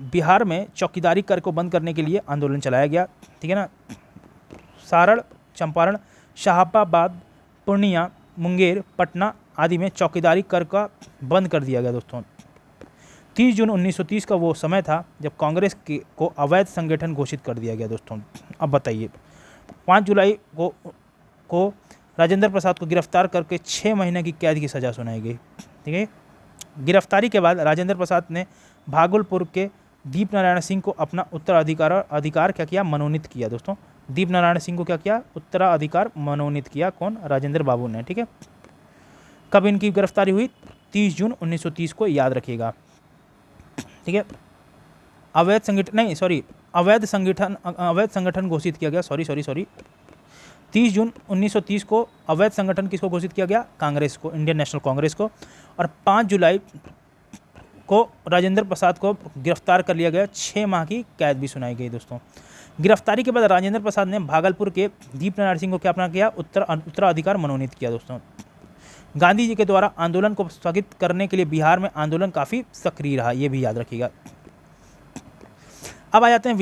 S1: बिहार में चौकीदारी कर को बंद करने के लिए आंदोलन चलाया गया, ठीक है ना। सारण, चंपारण, शाहाबाद, पूर्णिया, मुंगेर, पटना आदि में चौकीदारी कर का बंद कर दिया गया। दोस्तों 30 जून 1930 का वो समय था जब कांग्रेस को अवैध संगठन घोषित कर दिया गया। दोस्तों अब बताइए 5 जुलाई को राजेंद्र प्रसाद को गिरफ्तार करके 6 महीने की कैद की सज़ा सुनाई गई, ठीक है। गिरफ्तारी के बाद राजेंद्र प्रसाद ने भागलपुर के दीप नारायण सिंह को अपना उत्तराधिकार क्या किया, मनोनीत किया। दोस्तों दीप नारायण सिंह को क्या किया, उत्तराधिकार मनोनीत किया, कौन, राजेंद्र बाबू ने, ठीक है। कब इनकी गिरफ्तारी हुई, 30 जून 1930 को, याद रखिएगा, ठीक है। अवैध संगठन घोषित किया गया, सॉरी 30 जून 1930 को अवैध संगठन किसको घोषित किया गया, कांग्रेस को, इंडियन नेशनल कांग्रेस को, और 5 जुलाई को राजेंद्र प्रसाद को गिरफ्तार कर लिया गया, 6 माह की कैद भी सुनाई गई। दोस्तों गिरफ्तारी के बाद राजेंद्र प्रसाद ने भागलपुर के दीप नारायण सिंह को क्या अपना किया, उत्तराधिकार मनोनीत किया। दोस्तों गांधी जी के द्वारा आंदोलन को स्थगित करने के लिए बिहार में आंदोलन काफ़ी सक्रिय रहा, ये भी याद रखिएगा। अब आ जाते हैं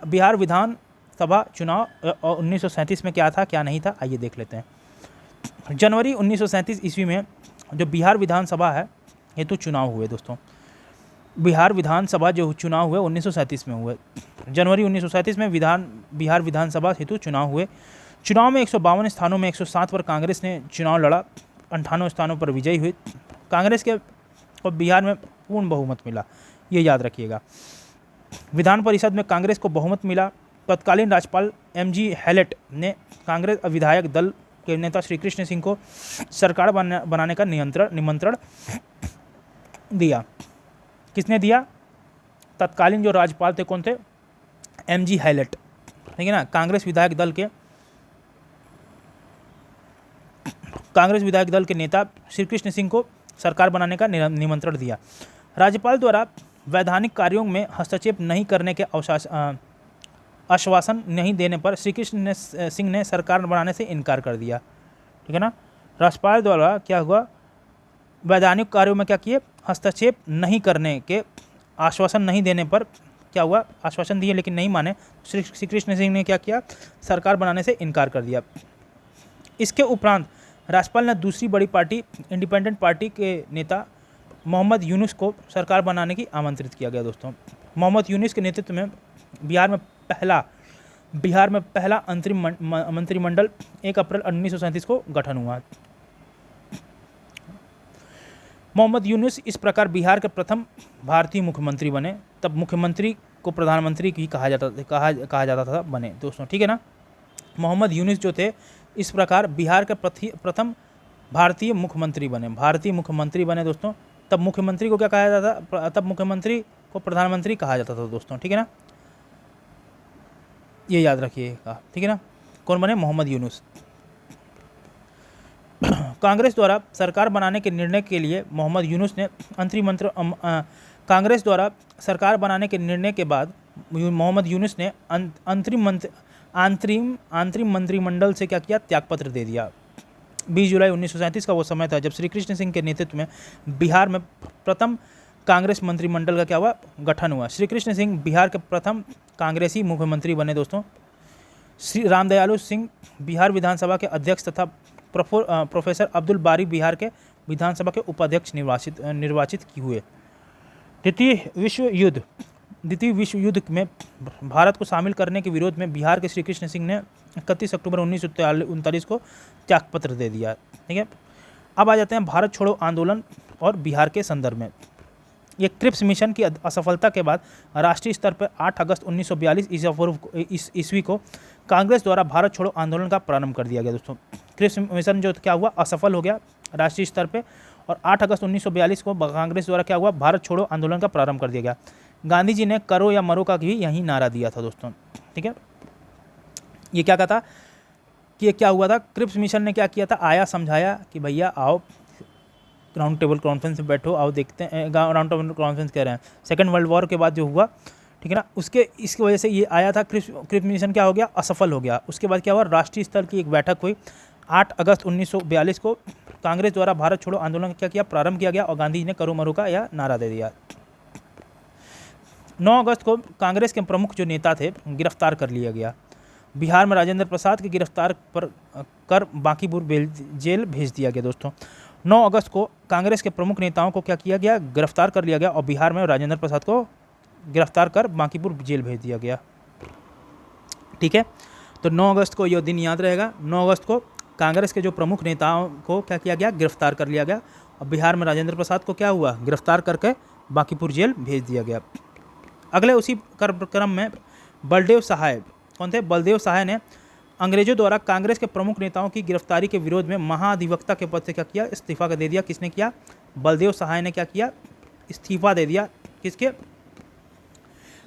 S1: बिहार विधान सभा चुनाव 1937 में क्या था क्या नहीं था, आइए देख लेते हैं। जनवरी 1937 ईस्वी में जो बिहार विधानसभा है हेतु चुनाव हुए। दोस्तों बिहार विधानसभा जो चुनाव हुए 1937 में हुए, जनवरी 1937 में बिहार विधानसभा हेतु चुनाव हुए। चुनाव में 152 स्थानों में 107 पर कांग्रेस ने चुनाव लड़ा, 58 स्थानों पर विजयी हुई। कांग्रेस को बिहार में पूर्ण बहुमत मिला, ये याद रखिएगा। विधान परिषद में कांग्रेस को बहुमत मिला। तत्कालीन राज्यपाल एमजी हैलेट ने कांग्रेस विधायक दल के नेता श्री कृष्ण सिंह को सरकार बनाने का निमंत्रण दिया। किसने दिया, तत्कालीन जो राज्यपाल थे कौन थे, एमजी हैलेट, ठीक है ना। कांग्रेस विधायक दल के नेता श्री कृष्ण सिंह को सरकार बनाने का निमंत्रण दिया। राज्यपाल द्वारा वैधानिक कार्यों में हस्तक्षेप नहीं करने के आश्वासन नहीं देने पर श्री कृष्ण सिंह ने सरकार बनाने से इनकार कर दिया, ठीक है ना। राज्यपाल द्वारा क्या हुआ, वैधानिक कार्यों में क्या किए, हस्तक्षेप नहीं करने के आश्वासन नहीं देने पर क्या हुआ, आश्वासन दिए लेकिन नहीं माने, श्री कृष्ण सिंह ने क्या किया, सरकार बनाने से इनकार कर दिया। इसके उपरांत राज्यपाल ने दूसरी बड़ी पार्टी इंडिपेंडेंट पार्टी के नेता मोहम्मद यूनुस को सरकार बनाने की आमंत्रित किया गया। दोस्तों मोहम्मद यूनुस के नेतृत्व में बिहार में पहला अंतरिम मंत्रिमंडल 1 अप्रैल 1937 को गठन हुआ। मोहम्मद यूनुस इस प्रकार बिहार के प्रथम भारतीय मुख्यमंत्री बने। तब मुख्यमंत्री को प्रधानमंत्री भी कहा जाता था बने। दोस्तों ठीक है ना, मोहम्मद यूनुस जो थे इस प्रकार बिहार के प्रथम भारतीय मुख्यमंत्री बने। दोस्तों तब मुख्यमंत्री को क्या कहा जाता था, तब मुख्यमंत्री को प्रधानमंत्री कहा जाता था। दोस्तों ठीक है ना, ये याद रखिएगा, ठीक है ना। कौन बने, मोहम्मद यूनुस। कांग्रेस द्वारा सरकार बनाने के निर्णय के लिए मोहम्मद यूनुस ने कांग्रेस द्वारा सरकार बनाने के निर्णय के बाद मोहम्मद यूनुस ने आंतरिम मंत्रिमंडल से क्या किया, त्यागपत्र दे दिया। 20 जुलाई 1937 का वो समय था जब श्री कृष्ण सिंह के नेतृत्व में बिहार में प्रथम कांग्रेस मंत्रिमंडल का क्या हुआ, गठन हुआ। श्री कृष्ण सिंह बिहार के प्रथम कांग्रेसी मुख्यमंत्री बने। दोस्तों श्री रामदयालु सिंह बिहार विधानसभा के अध्यक्ष तथा प्रोफेसर अब्दुल बारी बिहार के विधानसभा के उपाध्यक्ष निर्वाचित हुए। द्वितीय विश्व युद्ध में भारत को शामिल करने के विरोध में बिहार के श्री कृष्ण सिंह ने 31 अक्टूबर 1939 को त्यागपत्र दे दिया। ठीक है, अब आ जाते हैं भारत छोड़ो आंदोलन और बिहार के संदर्भ में। ये क्रिप्स मिशन की असफलता के बाद राष्ट्रीय स्तर पर 8 अगस्त 1942 ईस्वी को कांग्रेस द्वारा भारत छोड़ो आंदोलन का प्रारंभ कर दिया गया। दोस्तों क्रिप्स मिशन जो क्या हुआ, असफल हो गया राष्ट्रीय स्तर पे, और 8 अगस्त 1942 को कांग्रेस द्वारा क्या हुआ, भारत छोड़ो आंदोलन का प्रारंभ कर दिया गया। गांधी जी ने करो या मरो का भी यही नारा दिया था दोस्तों। ठीक है, ये क्या कहा था कि ये क्या हुआ था, क्रिप्स मिशन ने क्या किया था, आया समझाया कि भैया आओ राउंड टेबल कॉन्फ्रेंस में बैठो, आओ देखते हैं। राउंड टेबल कॉन्फ्रेंस कह रहे हैं, सेकेंड वर्ल्ड वॉर के बाद जो हुआ, ठीक है ना, इसकी वजह से ये आया था। क्रिप्स मिशन क्या हो गया, असफल हो गया। उसके बाद क्या हुआ, राष्ट्रीय स्तर की एक बैठक हुई 8 अगस्त 1942 को। कांग्रेस द्वारा भारत छोड़ो आंदोलन क्या किया, प्रारंभ किया गया और गांधी जी ने करो मरो का यह नारा दे दिया। 9 अगस्त को कांग्रेस के प्रमुख जो नेता थे गिरफ्तार कर लिया गया। बिहार में राजेंद्र प्रसाद के गिरफ्तार कर बांकीपुर जेल भेज दिया गया। दोस्तों 9 अगस्त को कांग्रेस के प्रमुख नेताओं को क्या किया गया, गिरफ्तार कर लिया गया और बिहार में राजेंद्र प्रसाद को गिरफ्तार कर बांकीपुर जेल भेज दिया गया। ठीक है, तो 9 अगस्त को यह दिन याद रहेगा। 9 अगस्त को कांग्रेस के जो प्रमुख नेताओं को क्या किया गया, गिरफ्तार कर लिया गया और बिहार में राजेंद्र प्रसाद को क्या हुआ, गिरफ्तार करके बांकीपुर जेल भेज दिया गया। अगले उसी क्रम में बलदेव सहाय, कौन थे, बलदेव सहाय ने अंग्रेजों द्वारा कांग्रेस के प्रमुख नेताओं की गिरफ्तारी के विरोध में महाधिवक्ता के पद से क्या किया, इस्तीफा दे दिया। किसने किया, बलदेव सहाय ने क्या किया, इस्तीफा दे दिया। किसके,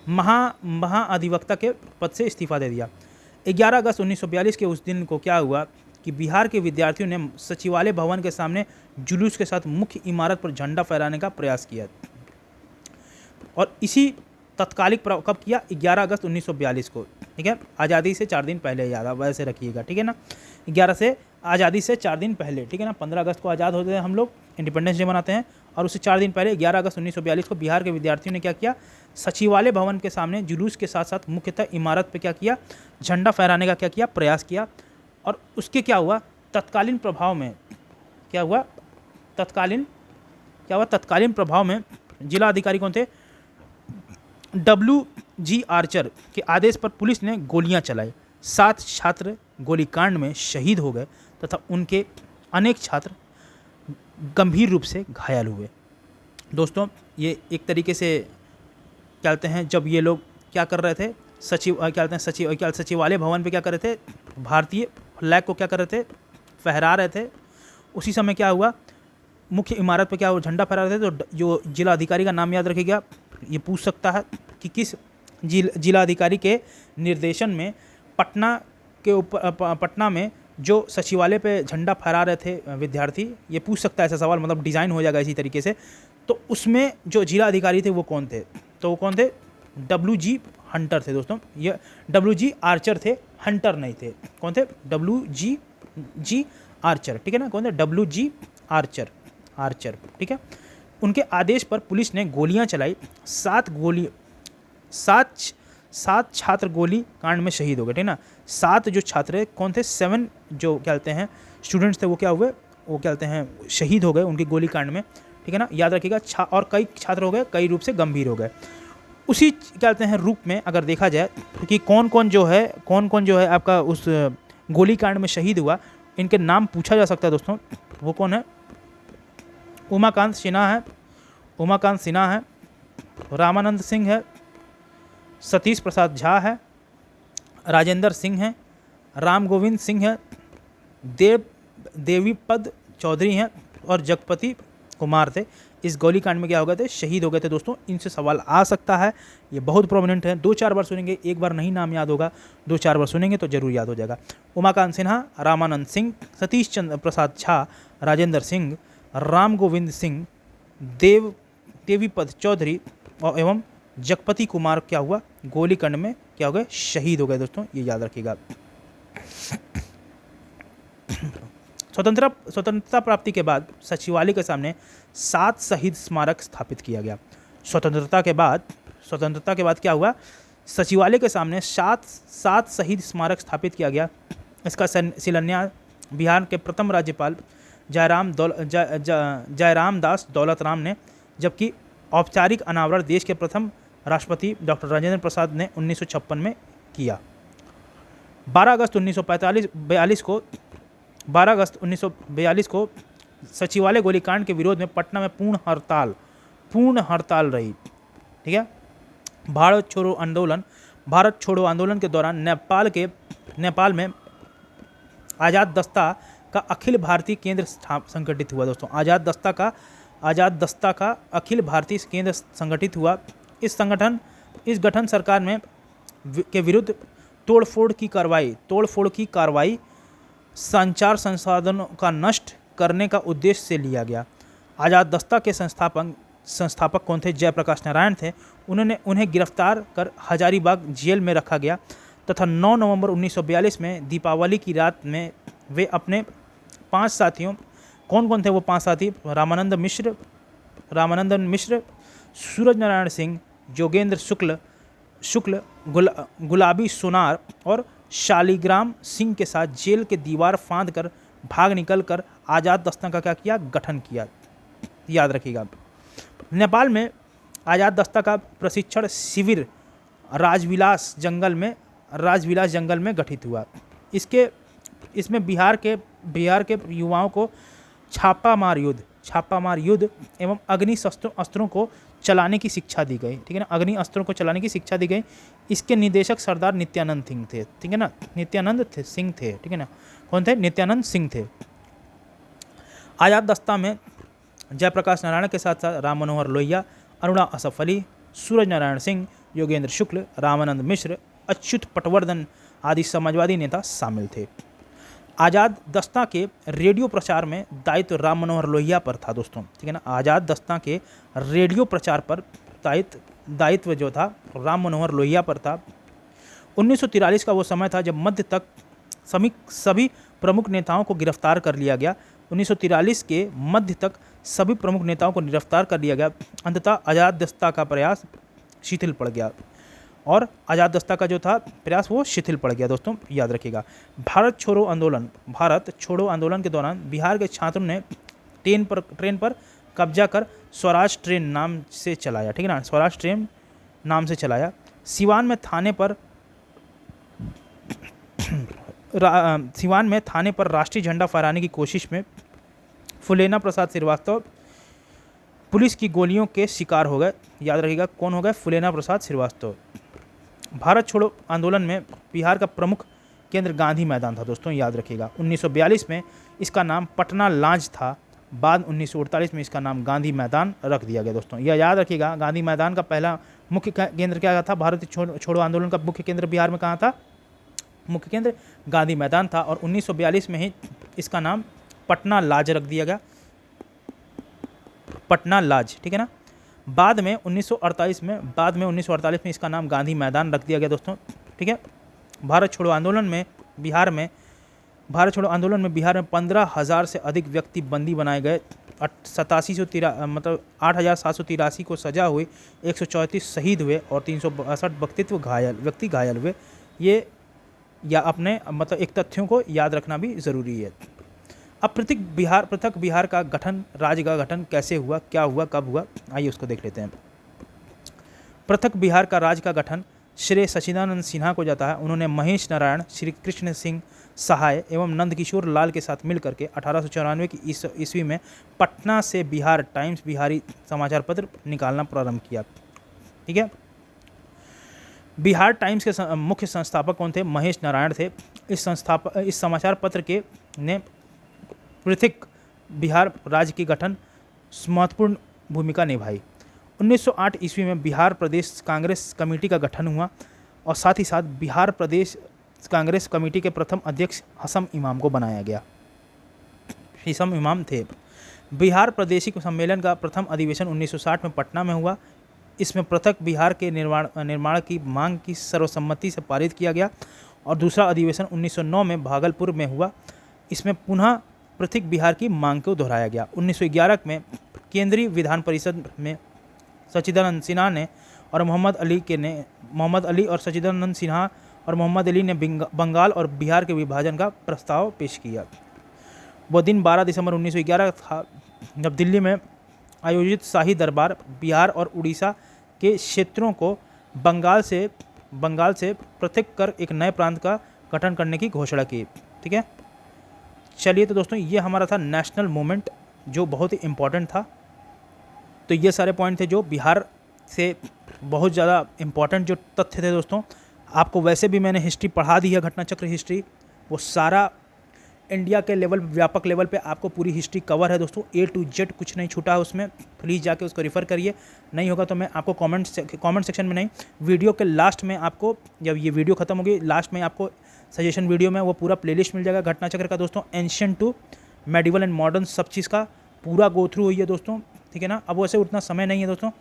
S1: महाधिवक्ता के पद से इस्तीफा दे दिया। 11 अगस्त 1942 के उस दिन को क्या हुआ कि बिहार के विद्यार्थियों ने सचिवालय भवन के सामने जुलूस के साथ मुख्य इमारत पर झंडा फहराने का प्रयास किया और इसी तत्कालिक कब किया, 11 अगस्त 1942 को। ठीक है, आज़ादी से 4 दिन पहले, याद वैसे रखिएगा। ठीक है ना, 11 से आज़ादी से 4 दिन पहले। ठीक है ना, 15 अगस्त को आज़ाद होते हैं हम लोग, इंडिपेंडेंस डे मनाते हैं, और उससे 4 दिन पहले 11 अगस्त 1942 को बिहार के विद्यार्थियों ने क्या किया, सचिवालय भवन के सामने जुलूस के साथ साथ मुख्यतः इमारत पर क्या किया, झंडा फहराने का क्या किया, प्रयास किया। और उसके क्या हुआ, तत्कालीन प्रभाव में क्या हुआ, तत्कालीन प्रभाव में जिला अधिकारी कौन थे, WG आर्चर के आदेश पर पुलिस ने गोलियां चलाई। 7 छात्र गोलीकांड में शहीद हो गए तथा उनके अनेक छात्र गंभीर रूप से घायल हुए। दोस्तों ये एक तरीके से क्या कहते हैं, जब ये लोग क्या कर रहे थे, सचिवालय भवन पे क्या कर रहे थे, भारतीय फ्लैग को क्या कर रहे थे, फहरा रहे थे। उसी समय क्या हुआ, मुख्य इमारत पे क्या हुआ, झंडा फहरा रहे थे। तो जो जिला अधिकारी का नाम याद रखिएगा, ये पूछ सकता है कि किस जिला अधिकारी के निर्देशन में पटना में जो सचिवालय पे झंडा फहरा रहे थे विद्यार्थी, ये पूछ सकता है ऐसा सवाल, मतलब डिज़ाइन हो जाएगा इसी तरीके से। तो उसमें जो जिला अधिकारी थे वो कौन थे, तो वो कौन थे, WG हंटर थे। दोस्तों ये WG आर्चर थे, हंटर नहीं थे। कौन थे, WG आर्चर। ठीक है ना, कौन थे, WG आर्चर। ठीक है, उनके आदेश पर पुलिस ने गोलियां चलाई। 7 छात्र गोली कांड में शहीद हो गए। ठीक है ना, 7 जो छात्र कौन थे, 7 जो क्या कहते हैं स्टूडेंट्स थे, वो क्या हुए, वो क्या कहते हैं शहीद हो गए उनकी गोली कांड में। ठीक है ना, याद रखिएगा। और कई छात्र हो गए, कई रूप से गंभीर हो गए। उसी क्या कहते हैं रूप में अगर देखा जाए कि कौन कौन जो है आपका उस गोली कांड में शहीद हुआ, इनके नाम पूछा जा सकता है दोस्तों। वो कौन है, उमाकांत सिन्हा है, रामानंद सिंह है, सतीश प्रसाद झा है, राजेंद्र सिंह है, राम गोविंद सिंह है, देवीपद चौधरी हैं और जगपति कुमार थे। इस गोलीकांड में क्या हो गए थे, शहीद हो गए थे। दोस्तों इनसे सवाल आ सकता है, ये बहुत प्रोमिनेंट है। 2-4 बार सुनेंगे, एक बार नहीं नाम याद होगा, 2-4 बार सुनेंगे तो जरूर याद हो जाएगा। उमाकांत सिन्हा, रामानंद सिंह, सतीश चंद्र प्रसाद झा, राजेंद्र सिंह, राम गोविंद सिंह, देवीपद चौधरी और एवं जगपति कुमार क्या हुआ, गोलीकांड में क्या हो गए, शहीद हो गए। दोस्तों ये याद रखिएगा। स्वतंत्रता प्राप्ति के बाद सचिवालय के सामने 7 शहीद स्मारक स्थापित किया गया। स्वतंत्रता के बाद क्या हुआ, सचिवालय के सामने 7 शहीद स्मारक स्थापित किया गया। इसका शिलान्यास बिहार के प्रथम राज्यपाल जयराम दास दौलतराम ने, जबकि औपचारिक अनावरण देश के प्रथम राष्ट्रपति डॉक्टर राजेंद्र प्रसाद ने 1956 में किया। 12 अगस्त 1942 को सचिवालय गोलीकांड के विरोध में पटना में पूर्ण हड़ताल रही। ठीक है। भारत छोड़ो आंदोलन के दौरान नेपाल में आज़ाद दस्ता का अखिल भारतीय केंद्र संगठित हुआ। दोस्तों आज़ाद दस्ता का अखिल भारतीय केंद्र संगठित हुआ। इस गठन सरकार में के विरुद्ध तोड़फोड़ की कार्रवाई संचार संसाधनों का नष्ट करने का उद्देश्य से लिया गया। आज़ाद दस्ता के संस्थापक कौन थे? जयप्रकाश नारायण थे। उन्हें गिरफ्तार कर हजारीबाग जेल में रखा गया तथा 9 नवंबर 1942 में दीपावली की रात में वे अपने 5 साथियों, कौन थे वो 5 साथी? रामानंदन मिश्र, सूरज नारायण सिंह, जोगेंद्र शुक्ल, गुलाबी सोनार और शालिग्राम सिंह के साथ जेल के दीवार फांद कर भाग निकल कर आज़ाद दस्ता का क्या किया? गठन किया। याद रखिएगा। नेपाल में आज़ाद दस्ता का प्रशिक्षण शिविर राजविलास जंगल में गठित हुआ। इसमें बिहार के युवाओं को छापामार युद्ध एवं अग्नि अस्त्रों को चलाने की शिक्षा दी गई। ठीक है ना, अग्नि अस्त्रों को चलाने की शिक्षा दी गई। इसके निदेशक सरदार नित्यानंद सिंह थे। ठीक है ना, नित्यानंद सिंह थे। ठीक है ना, कौन थे? नित्यानंद सिंह थे। आज़ाद दस्ता में जयप्रकाश नारायण के साथ साथ राम मनोहर लोहिया, अरुणा असफ अली, सूरज नारायण सिंह, योगेंद्र शुक्ल, रामानंद मिश्र, अच्युत पटवर्धन आदि समाजवादी नेता शामिल थे। आज़ाद दस्ता के रेडियो प्रचार में दायित्व राम मनोहर लोहिया पर था। दोस्तों ठीक है ना, आज़ाद दस्ता के रेडियो प्रचार पर दायित्व जो था राम मनोहर लोहिया पर था। 1943 का वो समय था जब मध्य तक सभी प्रमुख नेताओं को गिरफ्तार कर लिया गया। 1943 के मध्य तक सभी प्रमुख नेताओं को गिरफ्तार कर लिया गया। अंततः आज़ाद दस्ता का प्रयास शिथिल पड़ गया और आज़ाद दस्ता का जो था प्रयास वो शिथिल पड़ गया। दोस्तों याद रखिएगा। भारत छोड़ो आंदोलन के दौरान बिहार के छात्रों ने ट्रेन पर कब्जा कर स्वराज ट्रेन नाम से चलाया। ठीक है ना, स्वराज ट्रेन नाम से चलाया। सिवान में थाने पर राष्ट्रीय झंडा फहराने की कोशिश में फुलेना प्रसाद श्रीवास्तव पुलिस की गोलियों के शिकार हो गए। याद रखिएगा, कौन हो गए? फुलेना प्रसाद श्रीवास्तव। भारत छोड़ो आंदोलन में बिहार का प्रमुख केंद्र गांधी मैदान था। दोस्तों याद रखिएगा। 1942 में इसका नाम पटना लॉन्च था। बाद 1948 में इसका नाम गांधी मैदान रख दिया गया। दोस्तों यह याद रखिएगा, गांधी मैदान का पहला मुख्य केंद्र क्या था? भारत छोड़ो आंदोलन का मुख्य केंद्र बिहार में कहाँ था? मुख्य केंद्र गांधी मैदान था। और 1942 में ही इसका नाम पटना लॉज रख दिया गया, पटना लॉज। ठीक है ना। बाद में 1948 में इसका नाम गांधी मैदान रख दिया गया। दोस्तों ठीक है। भारत छोड़ो आंदोलन में बिहार में 15,000 से अधिक व्यक्ति बंदी बनाए गए। 8,783 को सजा हुई, 134 शहीद हुए और 362 व्यक्ति घायल हुए। ये या अपने एक तथ्यों को याद रखना भी ज़रूरी है। अब पृथक बिहार का गठन, राज्य का गठन कैसे हुआ, क्या हुआ, कब हुआ, आइए उसको देख लेते हैं। पृथक बिहार का राज्य का गठन श्री सच्चिदानंद सिन्हा को जाता है। उन्होंने महेश नारायण, श्री कृष्ण सिंह सहाय एवं नंदकिशोर लाल के साथ मिलकर के 1894 की ईस्वी में पटना से बिहार टाइम्स बिहारी समाचार पत्र निकालना प्रारंभ किया। ठीक है। बिहार टाइम्स के मुख्य संस्थापक कौन थे? महेश नारायण थे। इस समाचार पत्र के ने पृथक बिहार राज्य की गठन महत्वपूर्ण भूमिका निभाई। 1908 ईस्वी में बिहार प्रदेश कांग्रेस कमेटी का गठन हुआ और साथ ही साथ बिहार प्रदेश कांग्रेस कमेटी के प्रथम अध्यक्ष हसम इमाम को बनाया गया। हसम इमाम थे। बिहार प्रादेशिक सम्मेलन का प्रथम अधिवेशन 1960 में पटना में हुआ। इसमें पृथक बिहार के निर्माण की मांग की सर्वसम्मति से पारित किया गया और दूसरा अधिवेशन 1909 में भागलपुर में हुआ। इसमें पुनः पृथक बिहार की मांग को दोहराया गया। 1911 में केंद्रीय विधान परिषद में सच्चिदानंद सिन्हा ने और मोहम्मद अली ने बंगाल और बिहार के विभाजन का प्रस्ताव पेश किया। वो दिन 12 दिसंबर 1911 था जब दिल्ली में आयोजित शाही दरबार बिहार और उड़ीसा के क्षेत्रों को बंगाल से पृथक कर एक नए प्रांत का गठन करने की घोषणा की। ठीक है। चलिए तो दोस्तों ये हमारा था नेशनल मूवमेंट जो बहुत ही इम्पोर्टेंट था। तो ये सारे पॉइंट थे जो बिहार से बहुत ज़्यादा इम्पोर्टेंट जो तथ्य थे दोस्तों। आपको वैसे भी मैंने हिस्ट्री पढ़ा दी है, घटना चक्र हिस्ट्री, वो सारा इंडिया के लेवल, व्यापक लेवल पे आपको पूरी हिस्ट्री कवर है दोस्तों, A to Z कुछ नहीं छूटा है उसमें। प्लीज़ जाके उसको रेफ़र करिए। नहीं होगा तो मैं आपको कमेंट सेक्शन में नहीं, वीडियो के लास्ट में आपको, जब ये वीडियो खत्म होगी लास्ट में आपको सजेशन वीडियो में वो पूरा प्लेलिस्ट मिल जाएगा घटना चक्र का दोस्तों। Ancient to medieval and modern सब चीज़ का पूरा गो थ्रू हुई है दोस्तों, ठीक है ना। अब वैसे उतना समय नहीं है दोस्तों।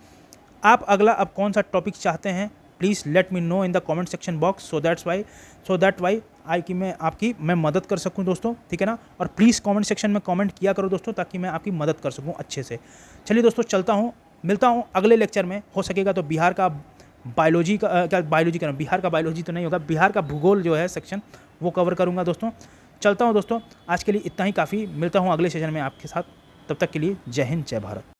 S1: आप अगला अब कौन सा टॉपिक चाहते हैं, please let me know in the comment section box, so that why I कि मैं मदद कर सकूं दोस्तों, ठीक है ना। और प्लीज़ कमेंट सेक्शन में कमेंट किया करो दोस्तों, ताकि मैं आपकी मदद कर सकूं अच्छे से। चलिए दोस्तों, चलता हूं, मिलता हूं अगले लेक्चर में। हो सकेगा तो बिहार का बायोलॉजी का, क्या बायोलॉजी का, बिहार का बायोलॉजी तो नहीं होगा, बिहार का भूगोल जो है सेक्शन वो कवर करूँगा दोस्तों। चलता हूँ दोस्तों, आज के लिए इतना ही काफ़ी। मिलता हूँ अगले सेशन में आपके साथ, तब तक के लिए जय हिंद, जय भारत।